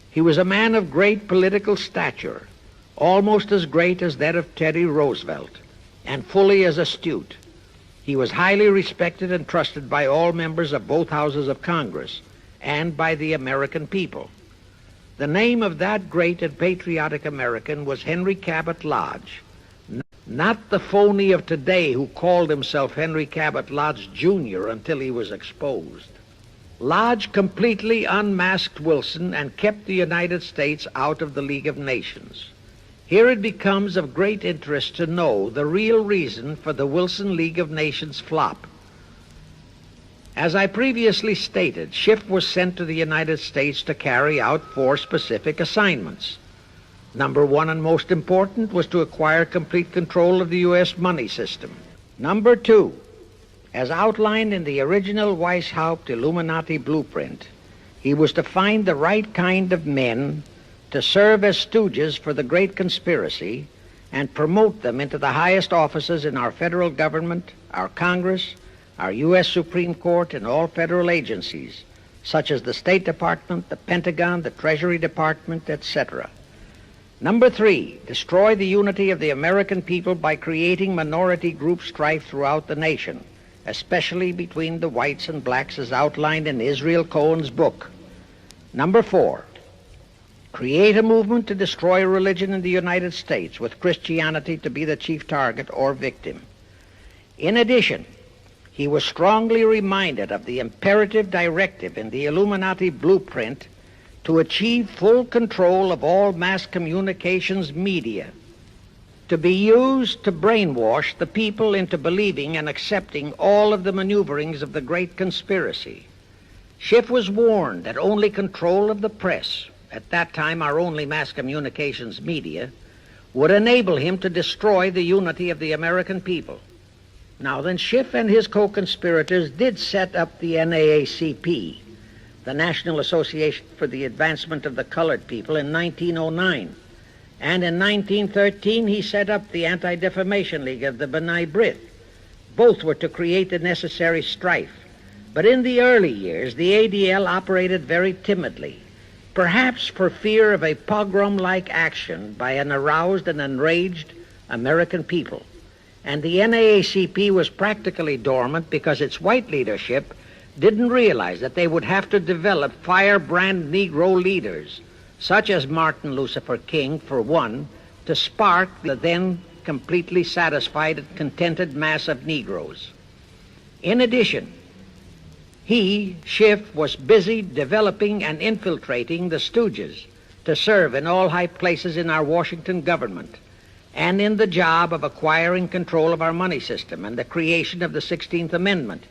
He was a man of great political stature, almost as great as that of Teddy Roosevelt, and fully as astute. He was highly respected and trusted by all members of both houses of Congress and by the American people. The name of that great and patriotic American was Henry Cabot Lodge, not the phony of today who called himself Henry Cabot Lodge Jr. until he was exposed. Lodge completely unmasked Wilson and kept the United States out of the League of Nations. Here it becomes of great interest to know the real reason for the Wilson League of Nations flop. As I previously stated, Schiff was sent to the United States to carry out 4 specific assignments. Number 1 and most important was to acquire complete control of the U.S. money system. Number 2, as outlined in the original Weishaupt Illuminati blueprint, he was to find the right kind of men to serve as stooges for the great conspiracy and promote them into the highest offices in our federal government, our Congress, our U.S. Supreme Court, and all federal agencies, such as the State Department, the Pentagon, the Treasury Department, etc. Number 3, destroy the unity of the American people by creating minority group strife throughout the nation, especially between the whites and blacks as outlined in Israel Cohen's book. Number 4, create a movement to destroy religion in the United States, with Christianity to be the chief target or victim. In addition, he was strongly reminded of the imperative directive in the Illuminati blueprint to achieve full control of all mass communications media, to be used to brainwash the people into believing and accepting all of the maneuverings of the great conspiracy. Schiff was warned that only control of the press, at that time our only mass communications media, would enable him to destroy the unity of the American people. Now then, Schiff and his co-conspirators did set up the NAACP, the National Association for the Advancement of the Colored People, in 1909. And in 1913, he set up the Anti-Defamation League of the B'nai B'rith. Both were to create the necessary strife. But in the early years, the ADL operated very timidly, perhaps for fear of a pogrom-like action by an aroused and enraged American people. And the NAACP was practically dormant because its white leadership didn't realize that they would have to develop firebrand Negro leaders, such as Martin Lucifer King, for one, to spark the then completely satisfied and contented mass of Negroes. In addition, he, Schiff, was busy developing and infiltrating the stooges to serve in all high places in our Washington government, and in the job of acquiring control of our money system and the creation of the 16th Amendment.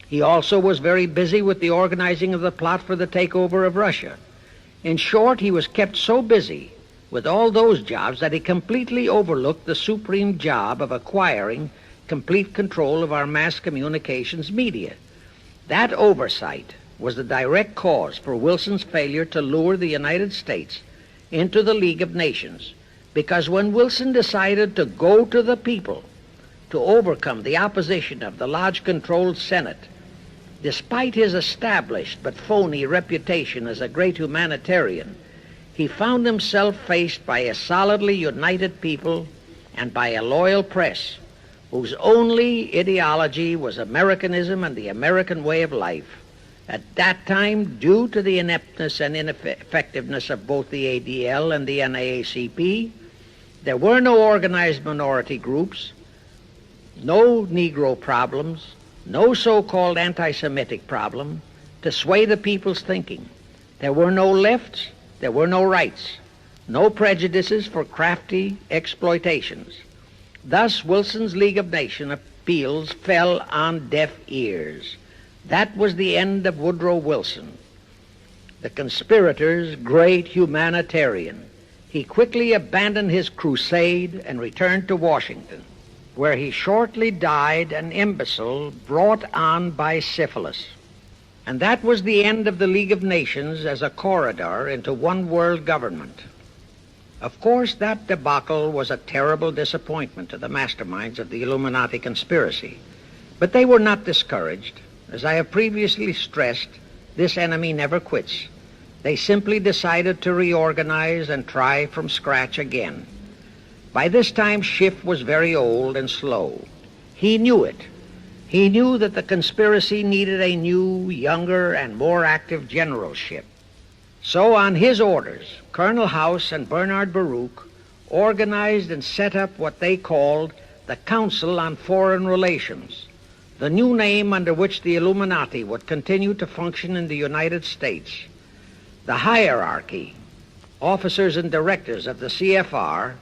He also was very busy with the organizing of the plot for the takeover of Russia. In short, he was kept so busy with all those jobs that he completely overlooked the supreme job of acquiring complete control of our mass communications media. That oversight was the direct cause for Wilson's failure to lure the United States into the League of Nations, because when Wilson decided to go to the people to overcome the opposition of the Lodge-controlled Senate, despite his established but phony reputation as a great humanitarian, he found himself faced by a solidly united people and by a loyal press whose only ideology was Americanism and the American way of life. At that time, due to the ineptness and ineffectiveness of both the ADL and the NAACP, there were no organized minority groups, no Negro problems, no so-called anti-Semitic problem to sway the people's thinking. There were no lefts, there were no rights, no prejudices for crafty exploitations. Thus, Wilson's League of Nations appeals fell on deaf ears. That was the end of Woodrow Wilson, the conspirator's great humanitarian. He quickly abandoned his crusade and returned to Washington, where he shortly died an imbecile brought on by syphilis. And that was the end of the League of Nations as a corridor into one world government. Of course, that debacle was a terrible disappointment to the masterminds of the Illuminati conspiracy. But they were not discouraged. As I have previously stressed, this enemy never quits. They simply decided to reorganize and try from scratch again. By this time, Schiff was very old and slow. He knew it. He knew that the conspiracy needed a new, younger, and more active generalship. So, on his orders, Colonel House and Bernard Baruch organized and set up what they called the Council on Foreign Relations, the new name under which the Illuminati would continue to function in the United States. The hierarchy, officers and directors of the CFR,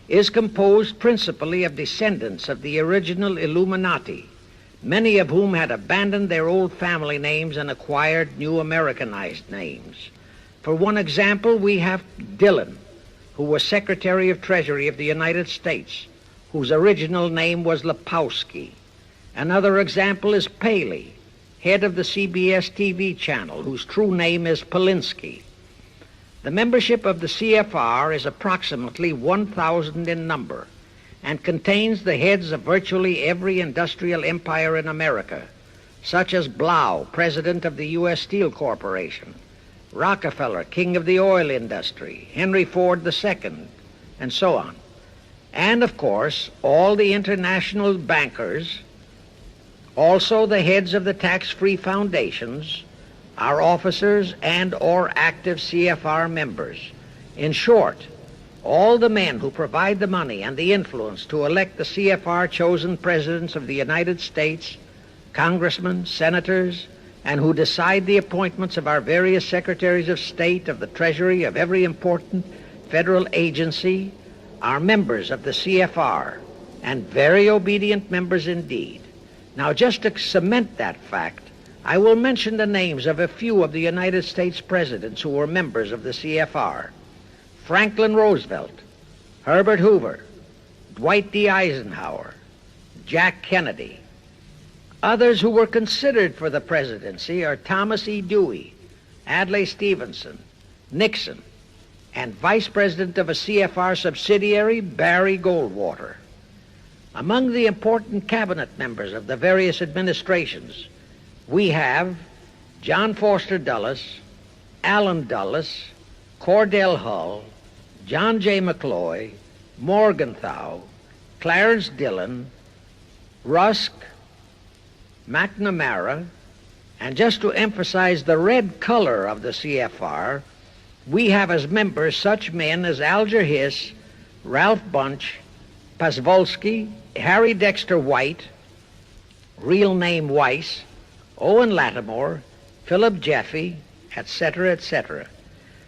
is composed principally of descendants of the original Illuminati, many of whom had abandoned their old family names and acquired new Americanized names. For one example, we have Dillon, who was Secretary of Treasury of the United States, whose original name was Lepowski. Another example is Paley, head of the CBS TV channel, whose true name is Polinsky. The membership of the CFR is approximately 1,000 in number and contains the heads of virtually every industrial empire in America, such as Blau, president of the U.S. Steel Corporation, Rockefeller, king of the oil industry, Henry Ford II, and so on. And, of course, all the international bankers, also the heads of the tax-free foundations, are officers and or active CFR members. In short, all the men who provide the money and the influence to elect the CFR chosen presidents of the United States, congressmen, senators, and who decide the appointments of our various secretaries of state, of the Treasury, of every important federal agency, are members of the CFR, and very obedient members indeed. Now, just to cement that fact, I will mention the names of a few of the United States presidents who were members of the CFR. Franklin Roosevelt, Herbert Hoover, Dwight D. Eisenhower, Jack Kennedy. Others who were considered for the presidency are Thomas E. Dewey, Adlai Stevenson, Nixon, and Vice President of a CFR subsidiary, Barry Goldwater. Among the important cabinet members of the various administrations, we have John Foster Dulles, Allen Dulles, Cordell Hull, John J. McCloy, Morgenthau, Clarence Dillon, Rusk, McNamara, and just to emphasize the red color of the CFR, we have as members such men as Alger Hiss, Ralph Bunch, Pasvolsky, Harry Dexter White, real name Weiss, Owen Lattimore, Philip Jeffy, etc., etc.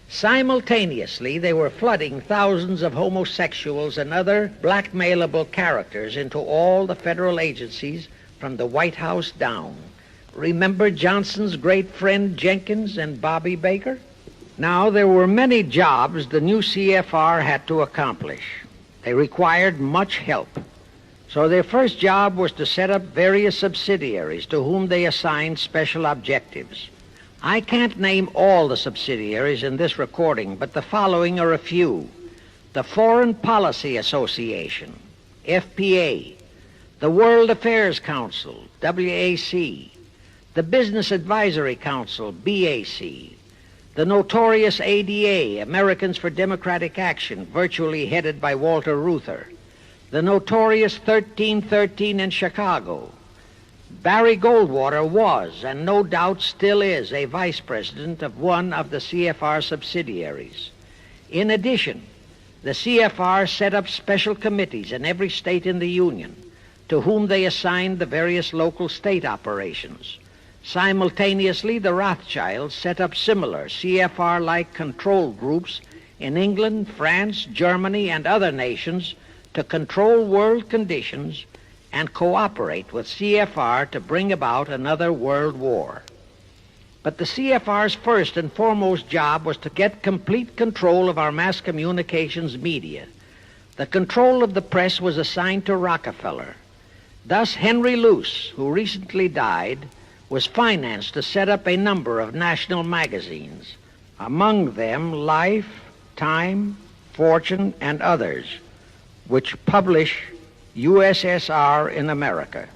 Simultaneously, they were flooding thousands of homosexuals and other blackmailable characters into all the federal agencies from the White House down. Remember Johnson's great friend Jenkins and Bobby Baker? Now, there were many jobs the new CFR had to accomplish. They required much help. So their first job was to set up various subsidiaries to whom they assigned special objectives. I can't name all the subsidiaries in this recording, but the following are a few. the Foreign Policy Association, FPA, the World Affairs Council, WAC, the Business Advisory Council, BAC, the notorious ADA, Americans for Democratic Action, virtually headed by Walter Reuther, the notorious 1313 in Chicago. Barry Goldwater was, and no doubt still is, a vice president of one of the CFR subsidiaries. In addition, the CFR set up special committees in every state in the Union, to whom they assigned the various local state operations. Simultaneously, the Rothschilds set up similar CFR-like control groups in England, France, Germany, and other nations to control world conditions and cooperate with CFR to bring about another world war. But the CFR's first and foremost job was to get complete control of our mass communications media. The control of the press was assigned to Rockefeller. Thus, Henry Luce, who recently died, was financed to set up a number of national magazines, among them Life, Time, Fortune, and others, which publish USSR in America.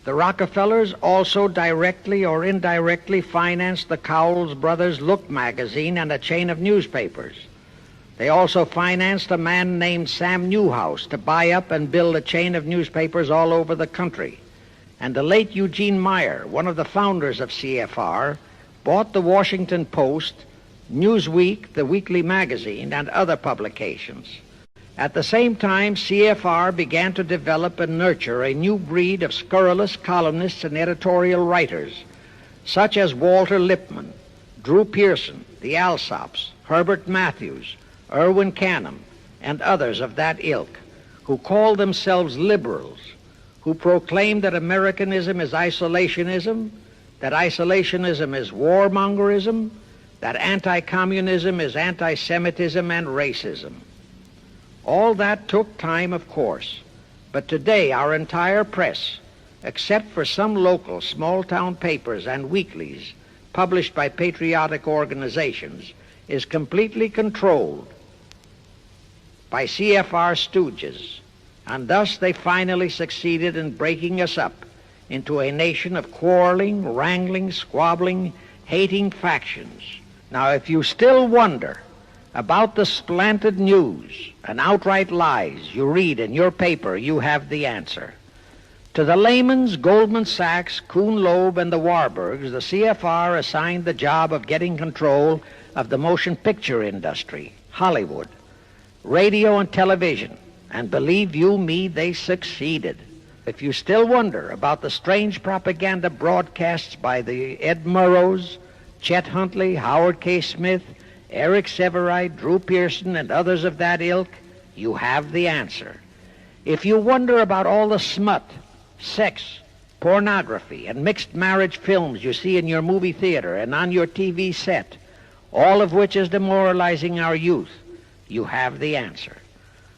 The Rockefellers also directly or indirectly financed the Cowles Brothers Look magazine and a chain of newspapers. They also financed a man named Sam Newhouse to buy up and build a chain of newspapers all over the country. And the late Eugene Meyer, one of the founders of CFR, bought the Washington Post, Newsweek, the weekly magazine, and other publications. At the same time, CFR began to develop and nurture a new breed of scurrilous columnists and editorial writers, such as Walter Lippmann, Drew Pearson, the Alsops, Herbert Matthews, Irwin Canham, and others of that ilk, who called themselves liberals, who proclaimed that Americanism is isolationism, that isolationism is warmongerism, that anti-communism is anti-Semitism and racism. All that took time, of course, but today our entire press, except for some local small-town papers and weeklies published by patriotic organizations, is completely controlled by CFR stooges, and thus they finally succeeded in breaking us up into a nation of quarreling, wrangling, squabbling, hating factions. Now, if you still wonder about the slanted news and outright lies you read in your paper, you have the answer. To the Lehmans, Goldman Sachs, Kuhn Loeb, and the Warburgs, the CFR assigned the job of getting control of the motion picture industry, Hollywood, radio and television, and believe you me, they succeeded. If you still wonder about the strange propaganda broadcasts by the Ed Murrows, Chet Huntley, Howard K. Smith, Eric Severide, Drew Pearson, and others of that ilk, you have the answer. If you wonder about all the smut, sex, pornography, and mixed marriage films you see in your movie theater and on your TV set, all of which is demoralizing our youth, you have the answer.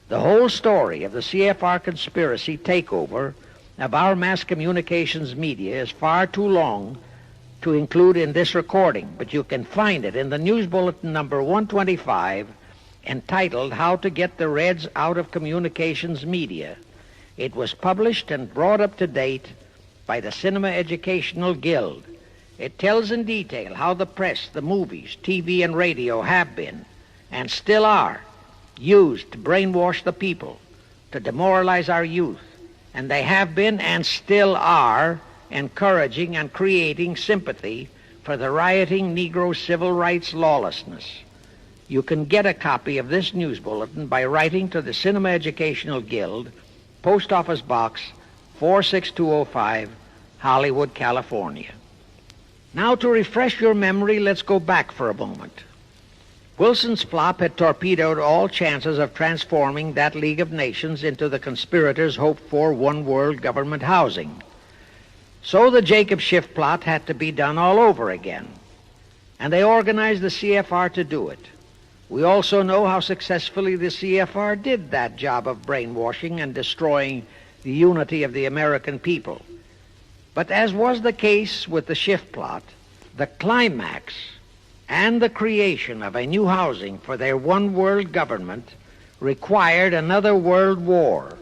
The whole story of the CFR conspiracy takeover of our mass communications media is far too long to include in this recording, but you can find it in the News Bulletin number 125, entitled How to Get the Reds Out of Communications Media. It was published and brought up to date by the Cinema Educational Guild. It tells in detail how the press, the movies, TV, and radio have been, and still are, used to brainwash the people, to demoralize our youth, and they have been and still are encouraging and creating sympathy for the rioting Negro civil rights lawlessness. You can get a copy of this news bulletin by writing to the Cinema Educational Guild, Post Office Box 46205, Hollywood, California. Now, to refresh your memory, let's go back for a moment. Wilson's flop had torpedoed all chances of transforming that League of Nations into the conspirators' hoped-for one-world government housing. So the Jacob Schiff plot had to be done all over again, and they organized the CFR to do it. We also know how successfully the CFR did that job of brainwashing and destroying the unity of the American people. But as was the case with the Schiff plot, the climax and the creation of a new housing for their one world government required another world war,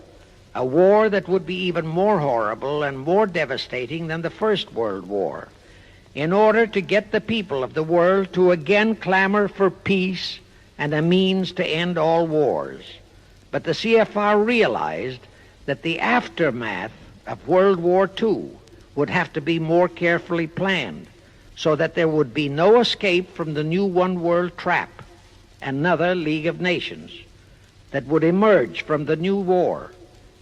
a war that would be even more horrible and more devastating than the First World War, in order to get the people of the world to again clamor for peace and a means to end all wars. But the CFR realized that the aftermath of World War II would have to be more carefully planned so that there would be no escape from the new one world trap, another League of Nations, that would emerge from the new war,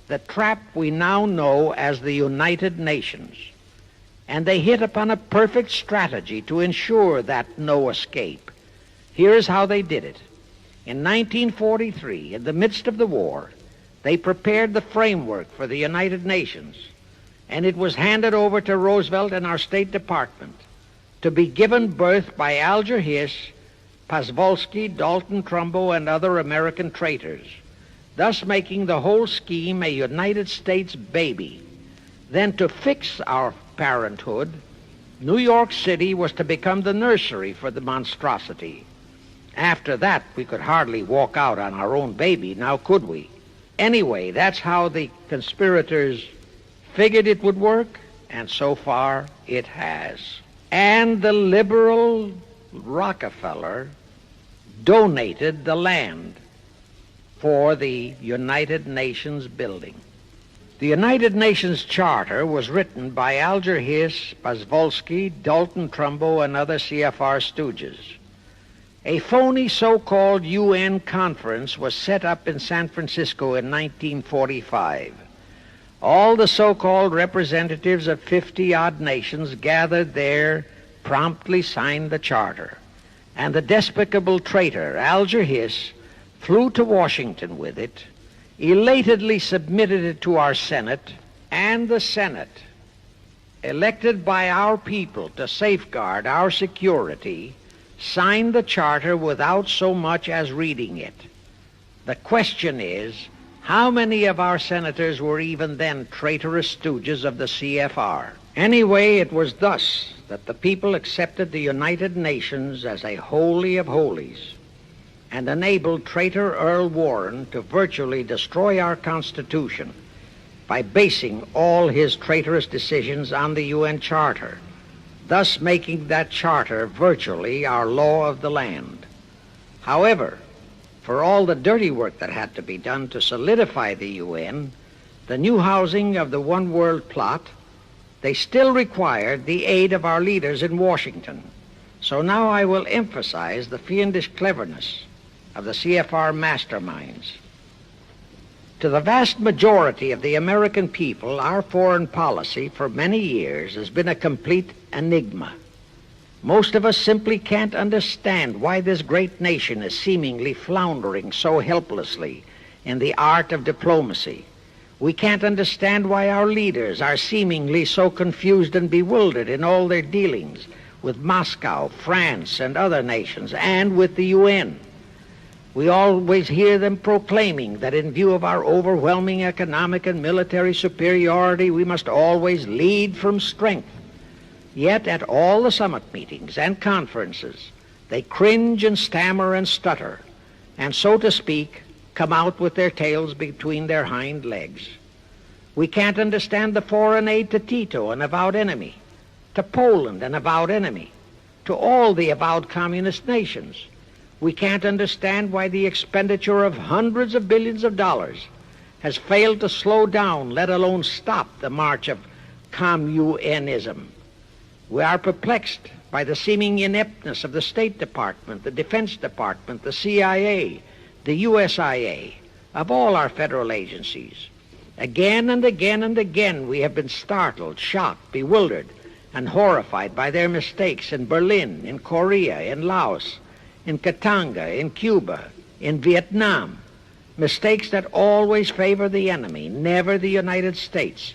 the trap we now know as the United Nations. And they hit upon a perfect strategy to ensure that no escape. Here is how they did it. In 1943, in the midst of the war, they prepared the framework for the United Nations, and it was handed over to Roosevelt and our State Department to be given birth by Alger Hiss, Pasvolsky, Dalton Trumbo, and other American traitors, thus making the whole scheme a United States baby. Then, to fix our parenthood, New York City was to become the nursery for the monstrosity. After that, we could hardly walk out on our own baby, now could we? Anyway, that's how the conspirators figured it would work, and so far it has. And the liberal Rockefeller donated the land for the United Nations building. The United Nations Charter was written by Alger Hiss, Pasvolsky, Dalton Trumbo, and other CFR stooges. A phony so-called UN conference was set up in San Francisco in 1945. All the so-called representatives of 50-odd nations gathered there, promptly signed the charter, and the despicable traitor Alger Hiss flew to Washington with it, elatedly submitted it to our Senate, and the Senate, elected by our people to safeguard our security, signed the charter without so much as reading it. The question is, how many of our senators were even then traitorous stooges of the CFR? Anyway, it was thus that the people accepted the United Nations as a holy of holies and enabled traitor Earl Warren to virtually destroy our Constitution by basing all his traitorous decisions on the UN Charter, thus making that charter virtually our law of the land. However, for all the dirty work that had to be done to solidify the UN, the new housing of the one world plot, they still required the aid of our leaders in Washington. So now I will emphasize the fiendish cleverness of the CFR masterminds. To the vast majority of the American people, our foreign policy for many years has been a complete enigma. Most of us simply can't understand why this great nation is seemingly floundering so helplessly in the art of diplomacy. We can't understand why our leaders are seemingly so confused and bewildered in all their dealings with Moscow, France, and other nations, and with the UN. We always hear them proclaiming that in view of our overwhelming economic and military superiority, we must always lead from strength. Yet at all the summit meetings and conferences, they cringe and stammer and stutter, and so to speak, come out with their tails between their hind legs. We can't understand the foreign aid to Tito, an avowed enemy, to Poland, an avowed enemy, to all the avowed communist nations. We can't understand why the expenditure of hundreds of billions of dollars has failed to slow down, let alone stop, the march of communism. We are perplexed by the seeming ineptness of the State Department, the Defense Department, the CIA, the USIA, of all our federal agencies. Again and again and again we have been startled, shocked, bewildered, and horrified by their mistakes in Berlin, in Korea, in Laos, in Katanga, in Cuba, in Vietnam. Mistakes that always favor the enemy, never the United States.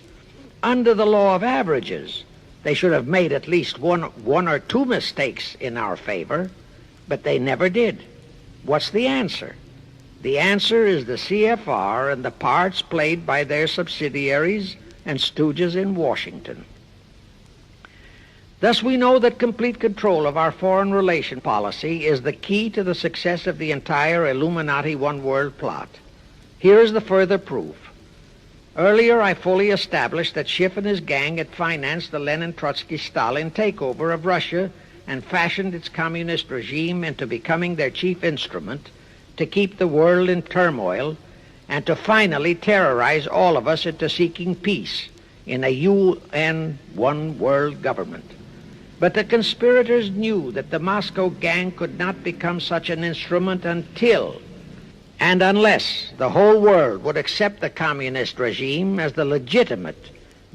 Under the law of averages, they should have made at least one or two mistakes in our favor, but they never did. What's the answer? The answer is the CFR and the parts played by their subsidiaries and stooges in Washington. Thus we know that complete control of our foreign relation policy is the key to the success of the entire Illuminati one-world plot. Here is the further proof. Earlier, I fully established that Schiff and his gang had financed the Lenin-Trotsky-Stalin takeover of Russia and fashioned its communist regime into becoming their chief instrument to keep the world in turmoil and to finally terrorize all of us into seeking peace in a UN one-world government. But the conspirators knew that the Moscow gang could not become such an instrument until and unless the whole world would accept the communist regime as the legitimate,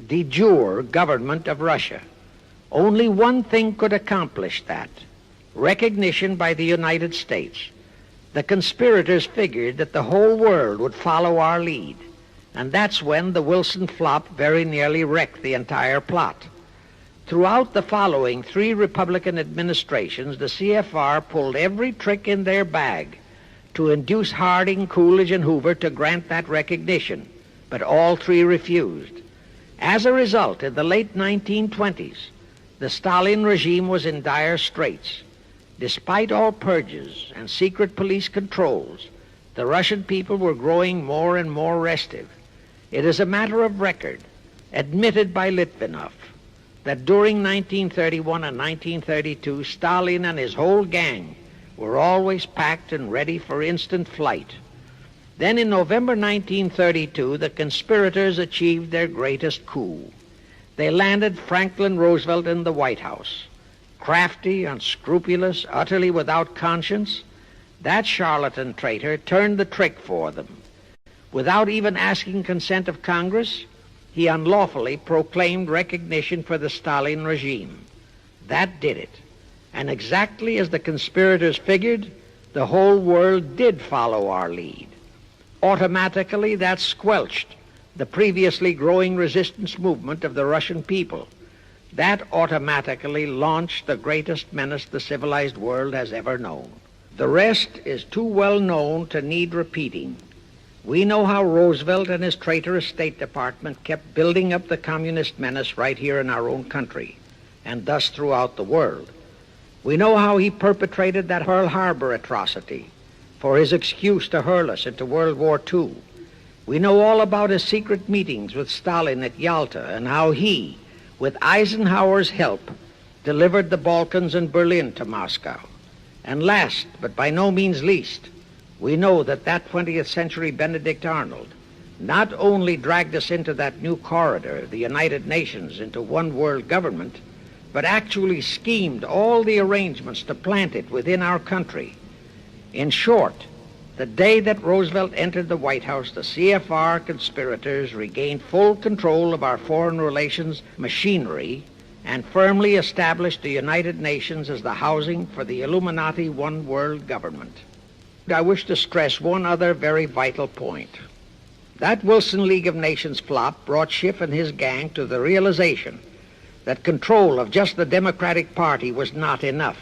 de jure government of Russia. Only one thing could accomplish that: recognition by the United States. The conspirators figured that the whole world would follow our lead, and that's when the Wilson flop very nearly wrecked the entire plot. Throughout the following 3 Republican administrations, the CFR pulled every trick in their bag to induce Harding, Coolidge, and Hoover to grant that recognition, but all 3 refused. As a result, in the late 1920s, the Stalin regime was in dire straits. Despite all purges and secret police controls, the Russian people were growing more and more restive. It is a matter of record, admitted by Litvinov, that during 1931 and 1932, Stalin and his whole gang were always packed and ready for instant flight. Then in November 1932, the conspirators achieved their greatest coup. They landed Franklin Roosevelt in the White House. Crafty, unscrupulous, utterly without conscience, that charlatan traitor turned the trick for them. Without even asking consent of Congress, he unlawfully proclaimed recognition for the Stalin regime. That did it. And exactly as the conspirators figured, the whole world did follow our lead. Automatically, that squelched the previously growing resistance movement of the Russian people. That automatically launched the greatest menace the civilized world has ever known. The rest is too well known to need repeating. We know how Roosevelt and his traitorous State Department kept building up the communist menace right here in our own country, and thus throughout the world. We know how he perpetrated that Pearl Harbor atrocity for his excuse to hurl us into World War II. We know all about his secret meetings with Stalin at Yalta and how he, with Eisenhower's help, delivered the Balkans and Berlin to Moscow. And last, but by no means least, we know that 20th century Benedict Arnold not only dragged us into that new corridor, the United Nations, into one world government, but actually schemed all the arrangements to plant it within our country. In short, the day that Roosevelt entered the White House, the CFR conspirators regained full control of our foreign relations machinery and firmly established the United Nations as the housing for the Illuminati one world government. I wish to stress one other very vital point. That Wilson League of Nations flop brought Schiff and his gang to the realization that control of just the Democratic Party was not enough.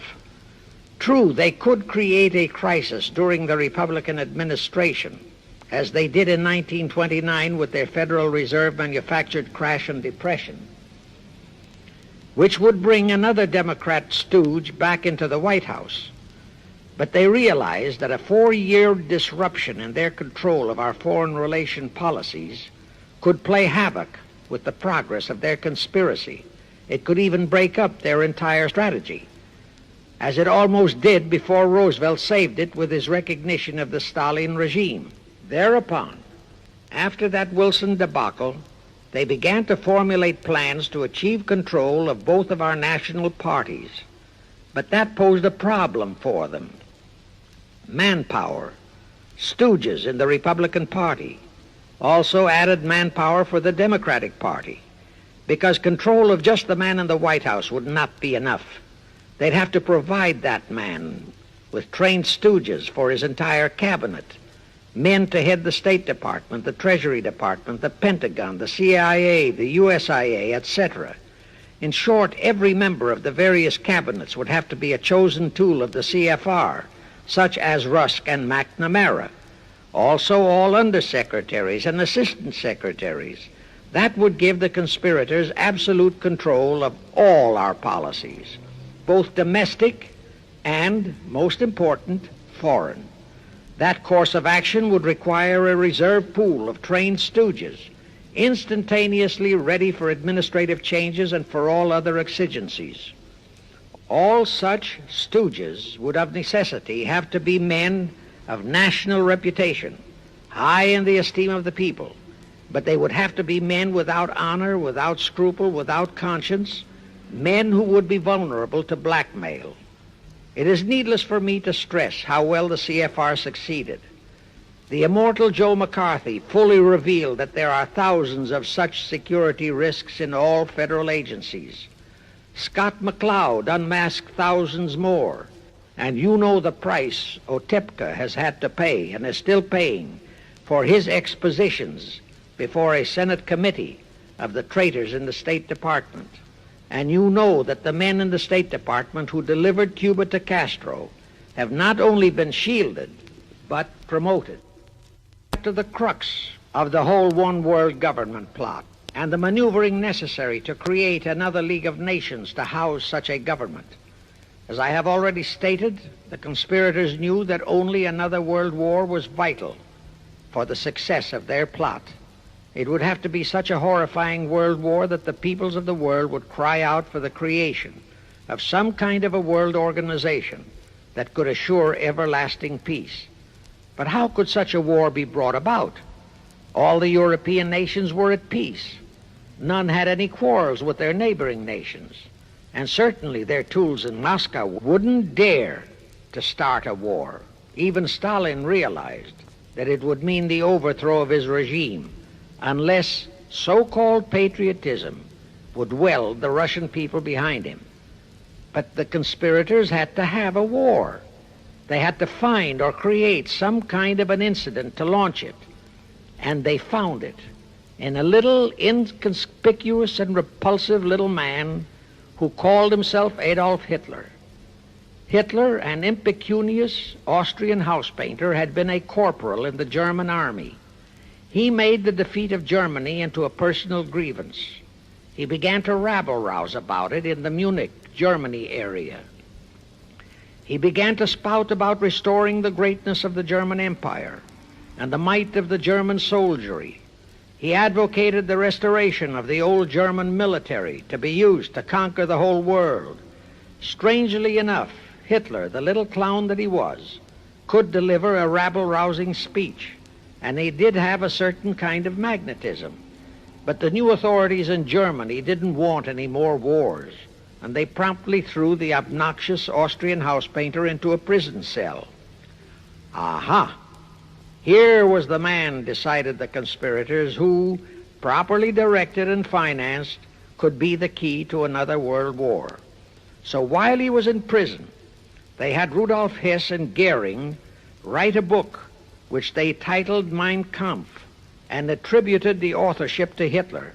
True, they could create a crisis during the Republican administration, as they did in 1929 with their Federal Reserve manufactured crash and depression, which would bring another Democrat stooge back into the White House. But they realized that a 4-year disruption in their control of our foreign relation policies could play havoc with the progress of their conspiracy. It could even break up their entire strategy, as it almost did before Roosevelt saved it with his recognition of the Stalin regime. Thereupon, after that Wilson debacle, they began to formulate plans to achieve control of both of our national parties. But that posed a problem for them. Manpower, stooges in the Republican Party, also added manpower for the Democratic Party, because control of just the man in the White House would not be enough. They'd have to provide that man with trained stooges for his entire cabinet, men to head the State Department, the Treasury Department, the Pentagon, the CIA, the USIA, etc. In short, every member of the various cabinets would have to be a chosen tool of the CFR, such as Rusk and McNamara. Also all undersecretaries and assistant secretaries, That would give the conspirators absolute control of all our policies, both domestic and, most important, foreign. That course of action would require a reserve pool of trained stooges, instantaneously ready for administrative changes and for all other exigencies. All such stooges would of necessity have to be men of national reputation, high in the esteem of the people, but they would have to be men without honor, without scruple, without conscience, men who would be vulnerable to blackmail. It is needless for me to stress how well the CFR succeeded. The immortal Joe McCarthy fully revealed that there are thousands of such security risks in all federal agencies. Scott McCloud unmasked thousands more, and you know the price Otepka has had to pay and is still paying for his expositions before a Senate committee of the traitors in the State Department. And you know that the men in the State Department who delivered Cuba to Castro have not only been shielded, but promoted. To the crux of the whole one-world government plot and the maneuvering necessary to create another League of Nations to house such a government. As I have already stated, the conspirators knew that only another world war was vital for the success of their plot. It would have to be such a horrifying world war that the peoples of the world would cry out for the creation of some kind of a world organization that could assure everlasting peace. But how could such a war be brought about? All the European nations were at peace. None had any quarrels with their neighboring nations. And certainly their tools in Moscow wouldn't dare to start a war. Even Stalin realized that it would mean the overthrow of his regime unless so-called patriotism would weld the Russian people behind him. But the conspirators had to have a war. They had to find or create some kind of an incident to launch it. And they found it in a little inconspicuous and repulsive little man who called himself Adolf Hitler. Hitler, an impecunious Austrian house painter, had been a corporal in the German army. He made the defeat of Germany into a personal grievance. He began to rabble-rouse about it in the Munich, Germany area. He began to spout about restoring the greatness of the German Empire and the might of the German soldiery. He advocated the restoration of the old German military to be used to conquer the whole world. Strangely enough, Hitler, the little clown that he was, could deliver a rabble-rousing speech, and he did have a certain kind of magnetism. But the new authorities in Germany didn't want any more wars, and they promptly threw the obnoxious Austrian house painter into a prison cell. Aha! Here was the man, decided the conspirators, who, properly directed and financed, could be the key to another world war. So while he was in prison, they had Rudolf Hess and Goering write a book which they titled Mein Kampf and attributed the authorship to Hitler,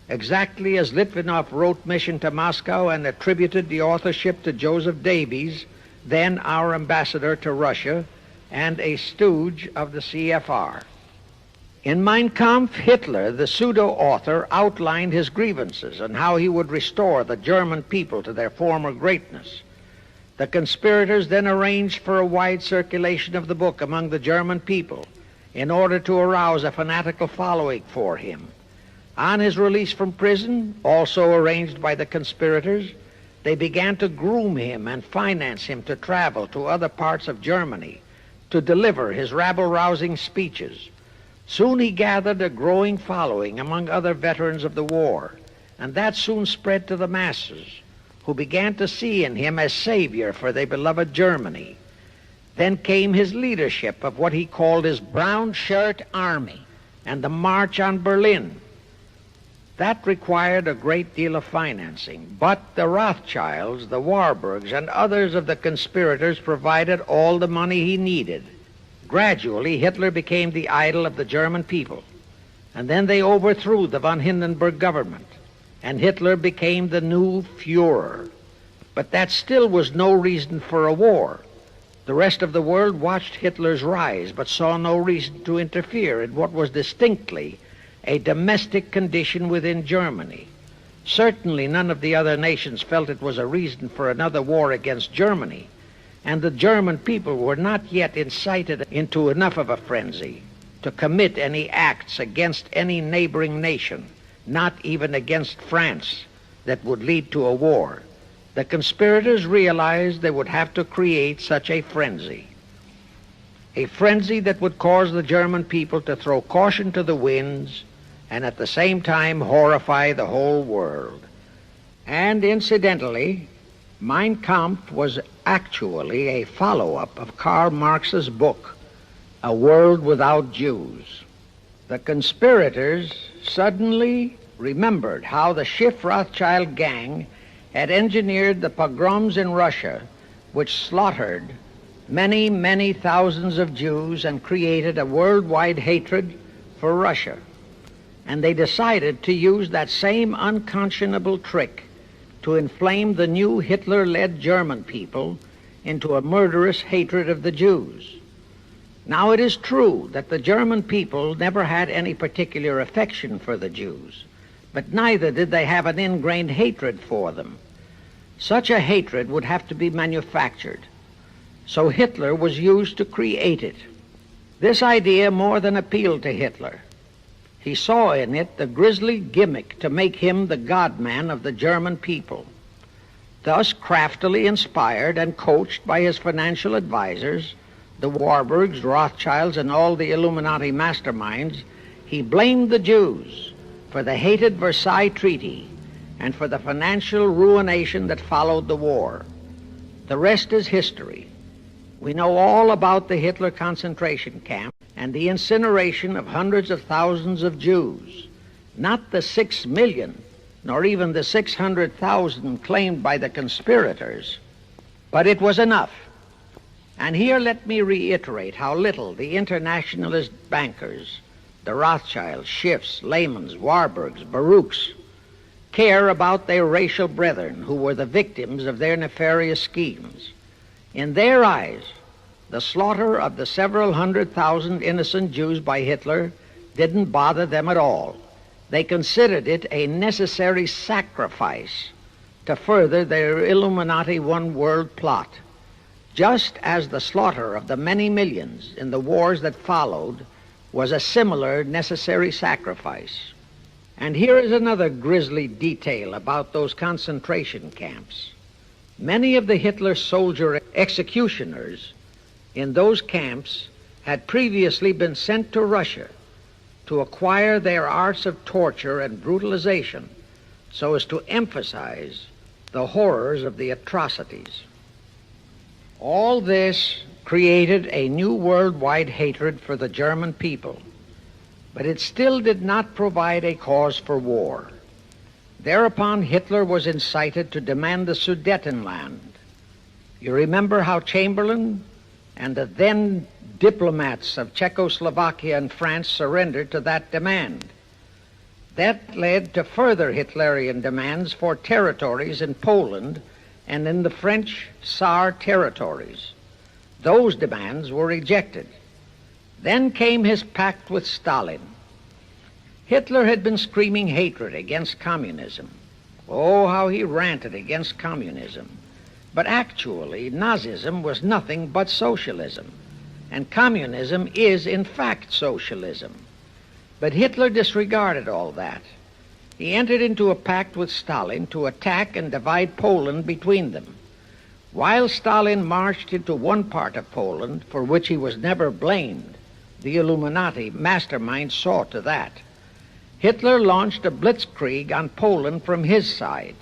exactly as Litvinov wrote Mission to Moscow and attributed the authorship to Joseph Davies, then our ambassador to Russia and a stooge of the CFR. In Mein Kampf, Hitler, the pseudo-author, outlined his grievances and how he would restore the German people to their former greatness. The conspirators then arranged for a wide circulation of the book among the German people in order to arouse a fanatical following for him. On his release from prison, also arranged by the conspirators, they began to groom him and finance him to travel to other parts of Germany to deliver his rabble-rousing speeches. Soon he gathered a growing following among other veterans of the war, and that soon spread to the masses, who began to see in him a savior for their beloved Germany. Then came his leadership of what he called his Brown Shirt Army and the March on Berlin. That required a great deal of financing, but the Rothschilds, the Warburgs, and others of the conspirators provided all the money he needed. Gradually, Hitler became the idol of the German people, and then they overthrew the von Hindenburg government, and Hitler became the new Führer. But that still was no reason for a war. The rest of the world watched Hitler's rise, but saw no reason to interfere in what was distinctly a domestic condition within Germany. Certainly none of the other nations felt it was a reason for another war against Germany, and the German people were not yet incited into enough of a frenzy to commit any acts against any neighboring nation, not even against France, that would lead to a war. The conspirators realized they would have to create such a frenzy that would cause the German people to throw caution to the winds and at the same time horrify the whole world. And incidentally, Mein Kampf was actually a follow-up of Karl Marx's book, A World Without Jews. The conspirators suddenly remembered how the Schiff Rothschild gang had engineered the pogroms in Russia, which slaughtered many, many thousands of Jews and created a worldwide hatred for Russia. And they decided to use that same unconscionable trick to inflame the new Hitler-led German people into a murderous hatred of the Jews. Now, it is true that the German people never had any particular affection for the Jews, but neither did they have an ingrained hatred for them. Such a hatred would have to be manufactured, so Hitler was used to create it. This idea more than appealed to Hitler. He saw in it the grisly gimmick to make him the God-man of the German people. Thus, craftily inspired and coached by his financial advisors, the Warburgs, Rothschilds, and all the Illuminati masterminds, he blamed the Jews for the hated Versailles Treaty and for the financial ruination that followed the war. The rest is history. We know all about the Hitler concentration camp and the incineration of hundreds of thousands of Jews, not the 6 million, nor even the 600,000 claimed by the conspirators, but it was enough. And here let me reiterate how little the internationalist bankers, the Rothschilds, Schiffs, Lehmans, Warburgs, Baruchs, care about their racial brethren who were the victims of their nefarious schemes. In their eyes, the slaughter of the several 100,000 innocent Jews by Hitler didn't bother them at all. They considered it a necessary sacrifice to further their Illuminati one-world plot, just as the slaughter of the many millions in the wars that followed was a similar necessary sacrifice. And here is another grisly detail about those concentration camps. Many of the Hitler soldier executioners in those camps had previously been sent to Russia to acquire their arts of torture and brutalization so as to emphasize the horrors of the atrocities. All this created a new worldwide hatred for the German people, but it still did not provide a cause for war. Thereupon Hitler was incited to demand the Sudetenland. You remember how Chamberlain and the then diplomats of Czechoslovakia and France surrendered to that demand. That led to further Hitlerian demands for territories in Poland and in the French Saar territories. Those demands were rejected. Then came his pact with Stalin. Hitler had been screaming hatred against communism. Oh, how he ranted against communism. But actually, Nazism was nothing but socialism, and communism is, in fact, socialism. But Hitler disregarded all that. He entered into a pact with Stalin to attack and divide Poland between them. While Stalin marched into one part of Poland, for which he was never blamed, the Illuminati mastermind saw to that. Hitler launched a blitzkrieg on Poland from his side.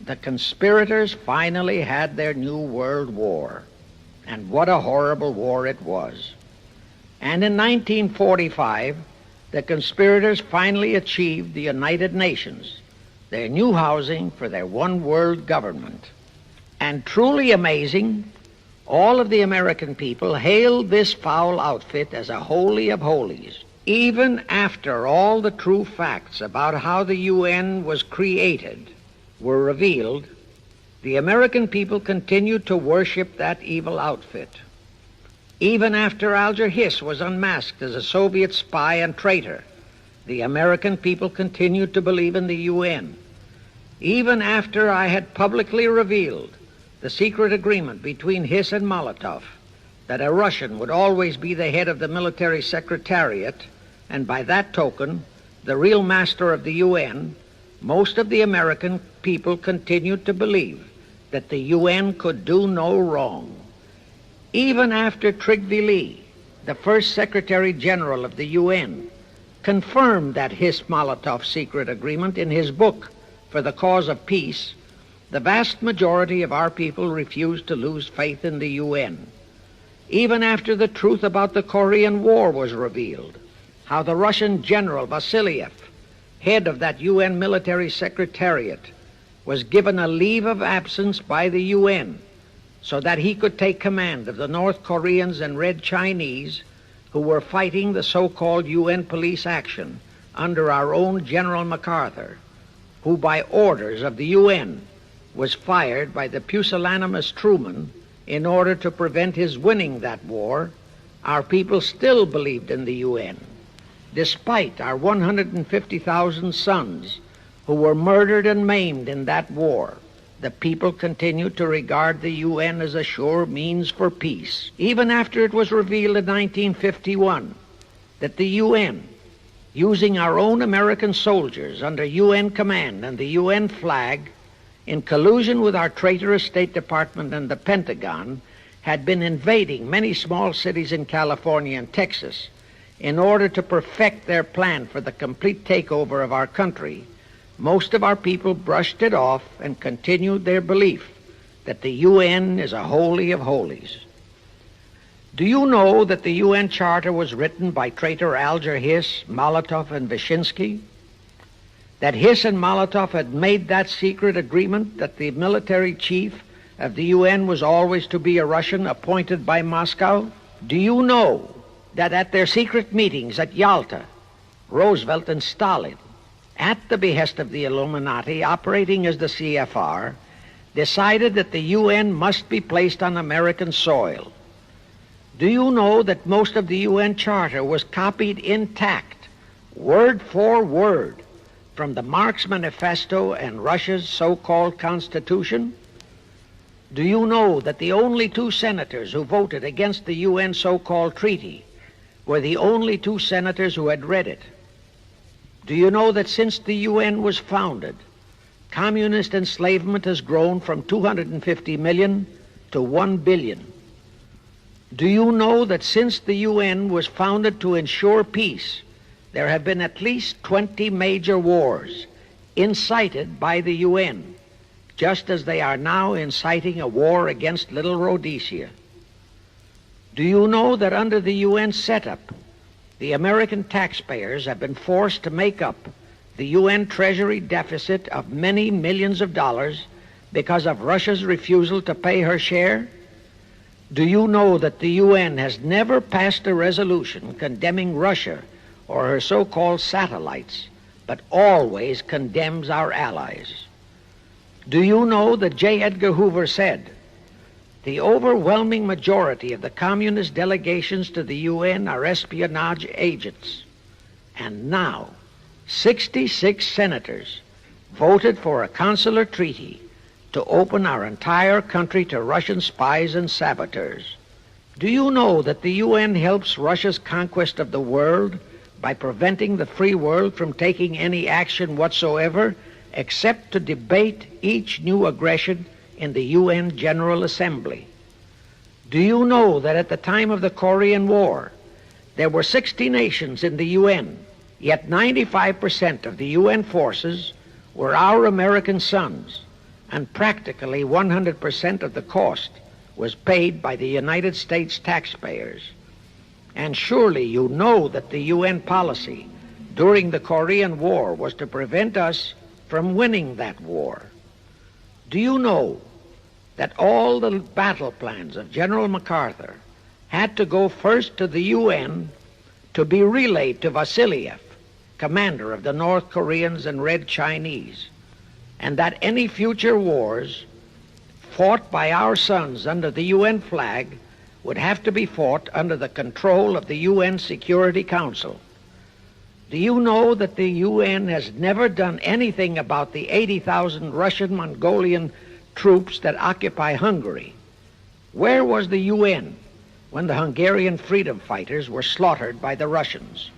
The conspirators finally had their new world war, and what a horrible war it was. And in 1945, the conspirators finally achieved the United Nations, their new housing for their one world government. And truly amazing, all of the American people hailed this foul outfit as a holy of holies. Even after all the true facts about how the UN was created were revealed, the American people continued to worship that evil outfit. Even after Alger Hiss was unmasked as a Soviet spy and traitor, the American people continued to believe in the UN. Even after I had publicly revealed the secret agreement between Hiss and Molotov that a Russian would always be the head of the military secretariat, and by that token, the real master of the UN, most of the American people continued to believe that the UN could do no wrong. Even after Trygve Lie, the first Secretary General of the UN, confirmed that Hiss-Molotov secret agreement in his book For the Cause of Peace, the vast majority of our people refused to lose faith in the UN. Even after the truth about the Korean War was revealed, how the Russian General Vasiliev, head of that UN military secretariat, was given a leave of absence by the UN so that he could take command of the North Koreans and Red Chinese who were fighting the so-called UN police action under our own General MacArthur, who by orders of the UN was fired by the pusillanimous Truman in order to prevent his winning that war. Our people still believed in the UN. Despite our 150,000 sons who were murdered and maimed in that war, the people continued to regard the UN as a sure means for peace. Even after it was revealed in 1951 that the UN, using our own American soldiers under UN command and the UN flag, in collusion with our traitorous State Department and the Pentagon, had been invading many small cities in California and Texas in order to perfect their plan for the complete takeover of our country, most of our people brushed it off and continued their belief that the UN is a holy of holies. Do you know that the UN Charter was written by traitor Alger Hiss, Molotov, and Wyszynski? That Hiss and Molotov had made that secret agreement that the military chief of the UN was always to be a Russian appointed by Moscow? Do you know that at their secret meetings at Yalta, Roosevelt and Stalin, at the behest of the Illuminati operating as the CFR, decided that the UN must be placed on American soil? Do you know that most of the UN Charter was copied intact, word for word, from the Marx Manifesto and Russia's so-called Constitution? Do you know that the only two senators who voted against the UN so-called treaty were the only two senators who had read it? Do you know that since the UN was founded, communist enslavement has grown from 250 million to 1 billion? Do you know that since the UN was founded to ensure peace, there have been at least 20 major wars incited by the UN, just as they are now inciting a war against Little Rhodesia? Do you know that under the UN setup, the American taxpayers have been forced to make up the UN Treasury deficit of many millions of dollars because of Russia's refusal to pay her share? Do you know that the UN has never passed a resolution condemning Russia or her so-called satellites, but always condemns our allies? Do you know that J. Edgar Hoover said, "The overwhelming majority of the communist delegations to the UN are espionage agents"? And now, 66 senators voted for a consular treaty to open our entire country to Russian spies and saboteurs. Do you know that the UN helps Russia's conquest of the world by preventing the free world from taking any action whatsoever except to debate each new aggression in the UN General Assembly? Do you know that at the time of the Korean War, there were 60 nations in the UN, yet 95% of the UN forces were our American sons, and practically 100% of the cost was paid by the United States taxpayers? And surely you know that the UN policy during the Korean War was to prevent us from winning that war. Do you know that all the battle plans of General MacArthur had to go first to the UN to be relayed to Vasiliev, commander of the North Koreans and Red Chinese, and that any future wars fought by our sons under the UN flag would have to be fought under the control of the UN Security Council? Do you know that the UN has never done anything about the 80,000 Russian Mongolian troops that occupy Hungary? Where was the UN when the Hungarian freedom fighters were slaughtered by the Russians?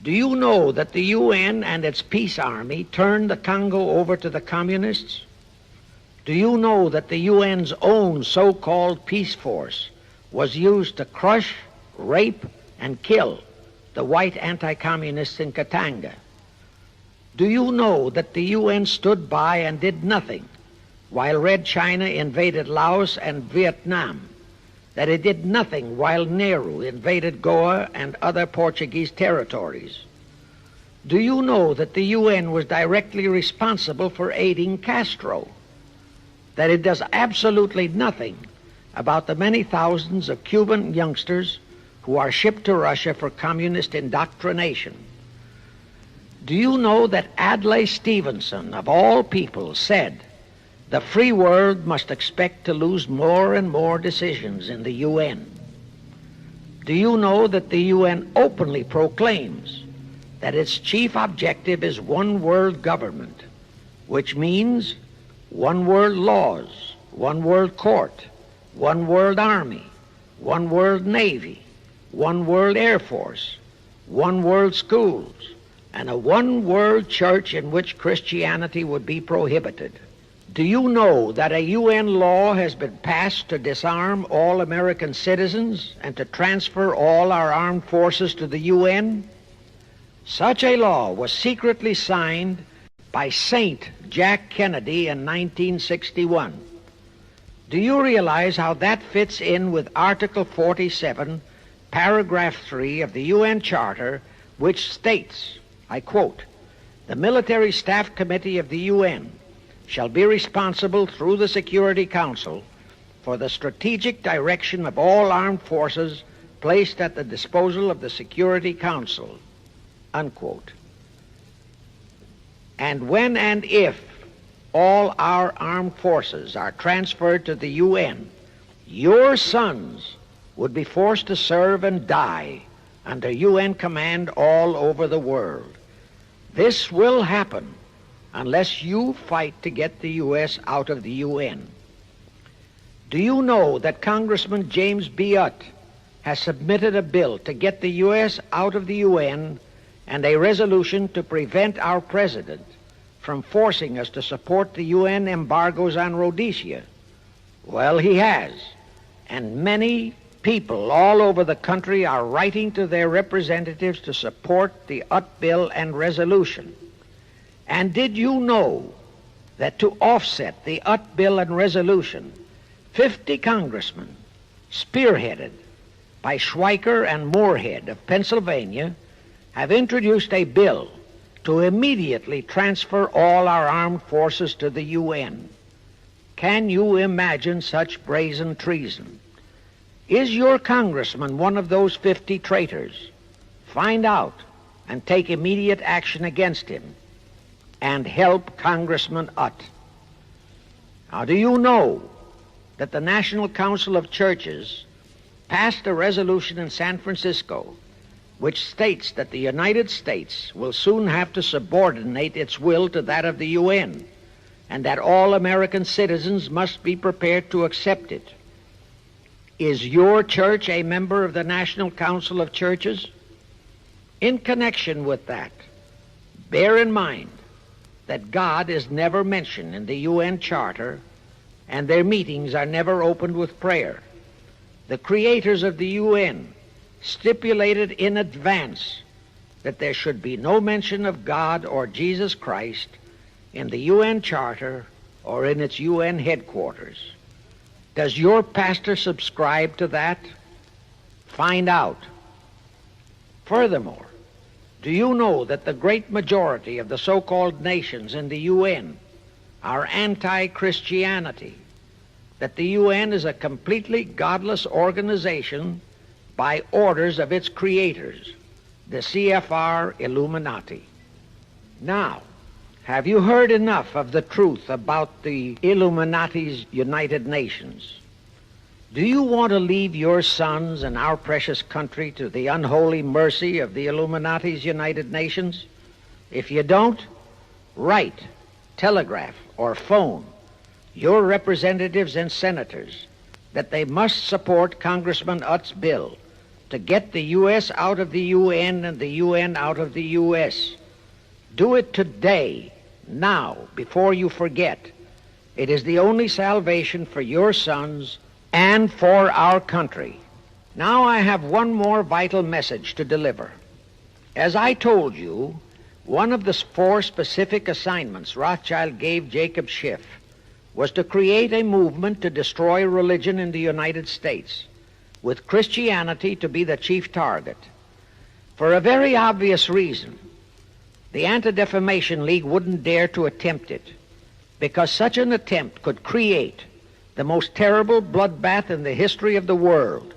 Do you know that the UN and its peace army turned the Congo over to the communists? Do you know that the UN's own so-called peace force was used to crush, rape, and kill the white anti-communists in Katanga? Do you know that the UN stood by and did nothing while Red China invaded Laos and Vietnam? That it did nothing while Nehru invaded Goa and other Portuguese territories? Do you know that the UN was directly responsible for aiding Castro? That it does absolutely nothing about the many thousands of Cuban youngsters who are shipped to Russia for communist indoctrination? Do you know that Adlai Stevenson, of all people, said the free world must expect to lose more and more decisions in the UN? Do you know that the UN openly proclaims that its chief objective is one world government, which means one world laws, one world court, one world army, one world navy, one world air force, one world schools, and a one world church in which Christianity would be prohibited? Do you know that a UN law has been passed to disarm all American citizens and to transfer all our armed forces to the UN? Such a law was secretly signed by Saint Jack Kennedy in 1961. Do you realize how that fits in with Article 47, Paragraph 3 of the UN Charter, which states, I quote, "The Military Staff Committee of the UN shall be responsible through the Security Council for the strategic direction of all armed forces placed at the disposal of the Security Council," unquote. And when and if all our armed forces are transferred to the UN, your sons would be forced to serve and die under UN command all over the world. This will happen unless you fight to get the U.S. out of the UN. Do you know that Congressman James B. Utt has submitted a bill to get the U.S. out of the UN and a resolution to prevent our president from forcing us to support the UN embargoes on Rhodesia? Well, he has, and many people all over the country are writing to their representatives to support the Utt bill and resolution. And did you know that to offset the Utt bill and resolution, 50 congressmen, spearheaded by Schweiker and Moorhead of Pennsylvania, have introduced a bill to immediately transfer all our armed forces to the UN? Can you imagine such brazen treason? Is your congressman one of those 50 traitors? Find out and take immediate action against him, and help Congressman Utt. Now, do you know that the National Council of Churches passed a resolution in San Francisco which states that the United States will soon have to subordinate its will to that of the UN, and that all American citizens must be prepared to accept it? Is your church a member of the National Council of Churches? In connection with that, bear in mind that God is never mentioned in the UN Charter, and their meetings are never opened with prayer. The creators of the UN stipulated in advance that there should be no mention of God or Jesus Christ in the UN Charter or in its UN headquarters. Does your pastor subscribe to that? Find out. Furthermore, do you know that the great majority of the so-called nations in the UN are anti-Christianity? That the UN is a completely godless organization by orders of its creators, the CFR Illuminati? Now, have you heard enough of the truth about the Illuminati's United Nations? Do you want to leave your sons and our precious country to the unholy mercy of the Illuminati's United Nations? If you don't, write, telegraph, or phone your representatives and senators that they must support Congressman Utt's bill to get the U.S. out of the UN and the UN out of the U.S. Do it today, now, before you forget. It is the only salvation for your sons and for our country. Now I have one more vital message to deliver. As I told you, one of the 4 specific assignments Rothschild gave Jacob Schiff was to create a movement to destroy religion in the United States, with Christianity to be the chief target. For a very obvious reason, the Anti-Defamation League wouldn't dare to attempt it, because such an attempt could create the most terrible bloodbath in the history of the world,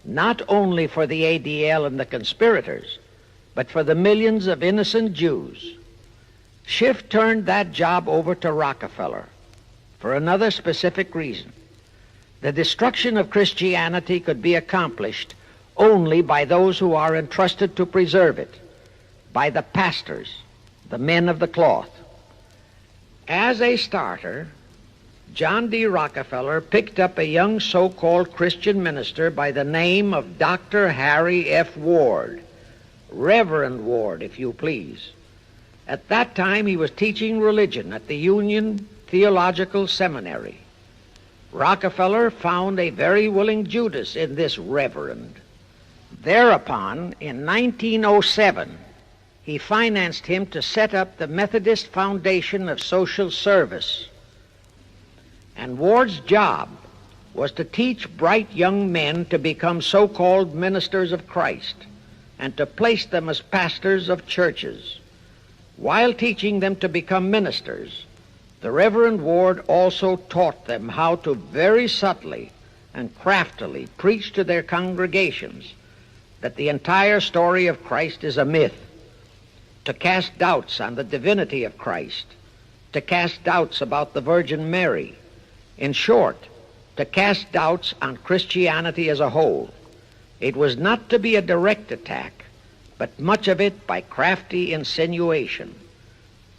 not only for the ADL and the conspirators, but for the millions of innocent Jews. Schiff turned that job over to Rockefeller for another specific reason. The destruction of Christianity could be accomplished only by those who are entrusted to preserve it, by the pastors, the men of the cloth. As a starter, John D. Rockefeller picked up a young so-called Christian minister by the name of Dr. Harry F. Ward, Reverend Ward, if you please. At that time, he was teaching religion at the Union Theological Seminary. Rockefeller found a very willing Judas in this reverend. Thereupon, in 1907, he financed him to set up the Methodist Foundation of Social Service. And Ward's job was to teach bright young men to become so-called ministers of Christ and to place them as pastors of churches. While teaching them to become ministers, the Reverend Ward also taught them how to very subtly and craftily preach to their congregations that the entire story of Christ is a myth, to cast doubts on the divinity of Christ, to cast doubts about the Virgin Mary. In short, to cast doubts on Christianity as a whole. It was not to be a direct attack, but much of it by crafty insinuation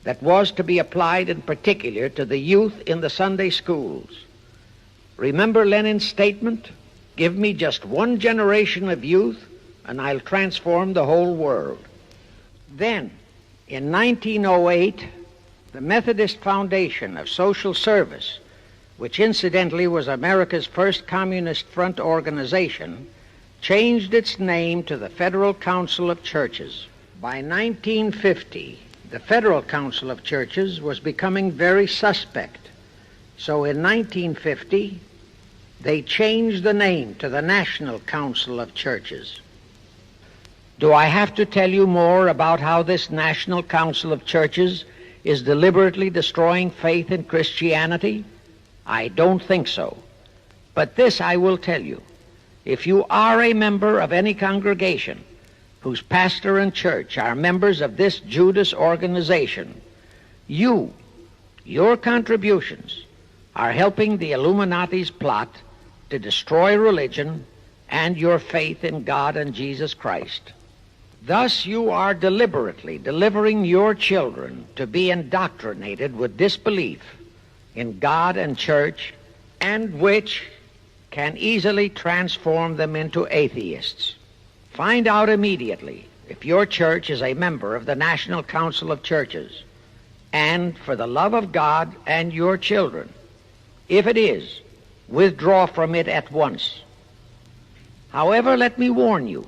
that was to be applied in particular to the youth in the Sunday schools. Remember Lenin's statement, "Give me just one generation of youth and I'll transform the whole world." Then, in 1908, the Methodist Foundation of Social Service, which incidentally was America's first Communist Front organization, changed its name to the Federal Council of Churches. By 1950, the Federal Council of Churches was becoming very suspect. So in 1950, they changed the name to the National Council of Churches. Do I have to tell you more about how this National Council of Churches is deliberately destroying faith in Christianity? I don't think so. But this I will tell you. If you are a member of any congregation whose pastor and church are members of this Judas organization, your contributions are helping the Illuminati's plot to destroy religion and your faith in God and Jesus Christ. Thus you are deliberately delivering your children to be indoctrinated with disbelief in God and church, and which can easily transform them into atheists. Find out immediately if your church is a member of the National Council of Churches, and for the love of God and your children, if it is, withdraw from it at once. However, let me warn you,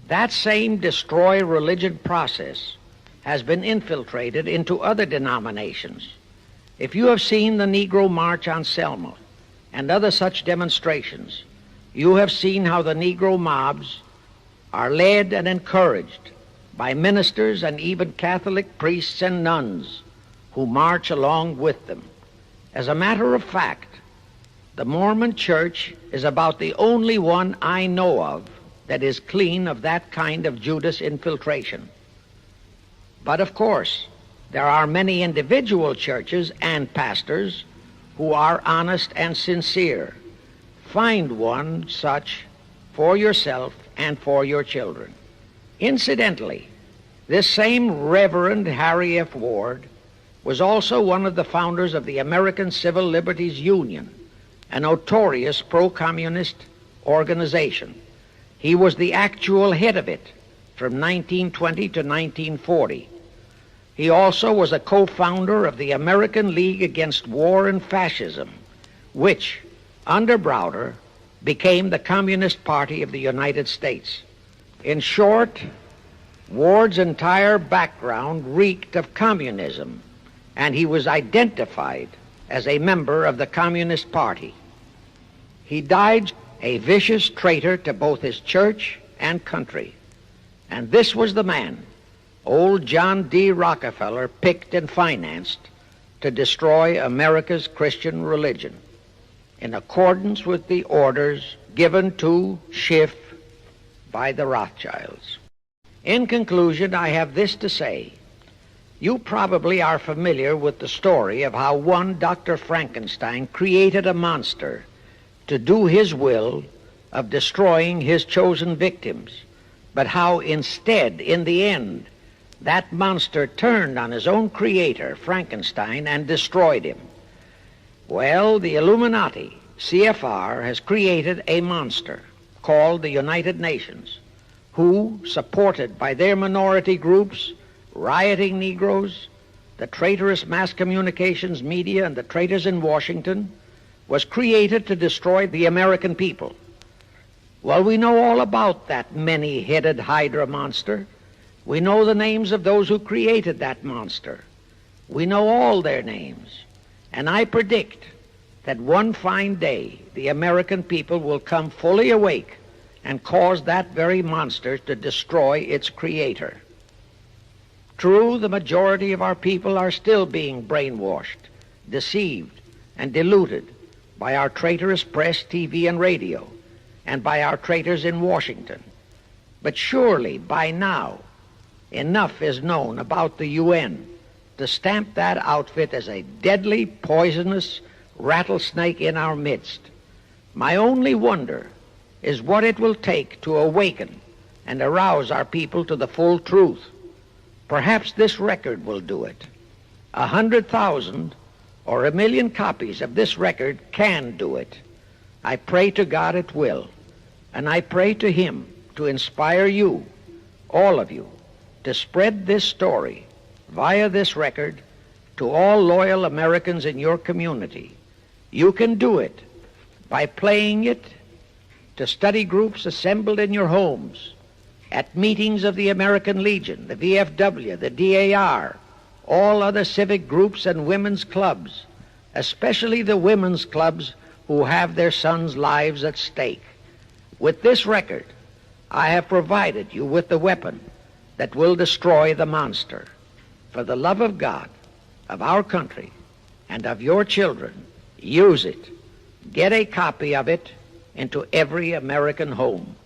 that same destroy religion process has been infiltrated into other denominations. If you have seen the Negro March on Selma and other such demonstrations, you have seen how the Negro mobs are led and encouraged by ministers and even Catholic priests and nuns who march along with them. As a matter of fact, the Mormon Church is about the only one I know of that is clean of that kind of Judas infiltration. But of course, there are many individual churches and pastors who are honest and sincere, find one such for yourself and for your children. Incidentally, this same Reverend Harry F. Ward was also one of the founders of the American Civil Liberties Union, a notorious pro-communist organization. He was the actual head of it from 1920 to 1940. He also was a co-founder of the American League Against War and Fascism, which, under Browder, became the Communist Party of the United States. In short, Ward's entire background reeked of communism, and he was identified as a member of the Communist Party. He died a vicious traitor to both his church and country. And this was the man old John D. Rockefeller picked and financed to destroy America's Christian religion, in accordance with the orders given to Schiff by the Rothschilds. In conclusion, I have this to say. You probably are familiar with the story of how one Dr. Frankenstein created a monster to do his will of destroying his chosen victims, but how instead, in the end, that monster turned on his own creator, Frankenstein, and destroyed him. Well, the Illuminati, CFR, has created a monster called the United Nations, who, supported by their minority groups, rioting Negroes, the traitorous mass communications media, and the traitors in Washington, was created to destroy the American people. Well, we know all about that many-headed Hydra monster. We know the names of those who created that monster. We know all their names. And I predict that one fine day the American people will come fully awake and cause that very monster to destroy its creator. True, the majority of our people are still being brainwashed, deceived, and deluded by our traitorous press, TV, and radio, and by our traitors in Washington. But surely, by now, enough is known about the UN to stamp that outfit as a deadly, poisonous rattlesnake in our midst. My only wonder is what it will take to awaken and arouse our people to the full truth. Perhaps this record will do it. 100,000 or 1,000,000 copies of this record can do it. I pray to God it will, and I pray to Him to inspire you, all of you, to spread this story via this record to all loyal Americans in your community. You can do it by playing it to study groups assembled in your homes, at meetings of the American Legion, the VFW, the DAR, all other civic groups and women's clubs, especially the women's clubs who have their sons' lives at stake. With this record, I have provided you with the weapon that will destroy the monster. For the love of God, of our country, and of your children, use it. Get a copy of it into every American home.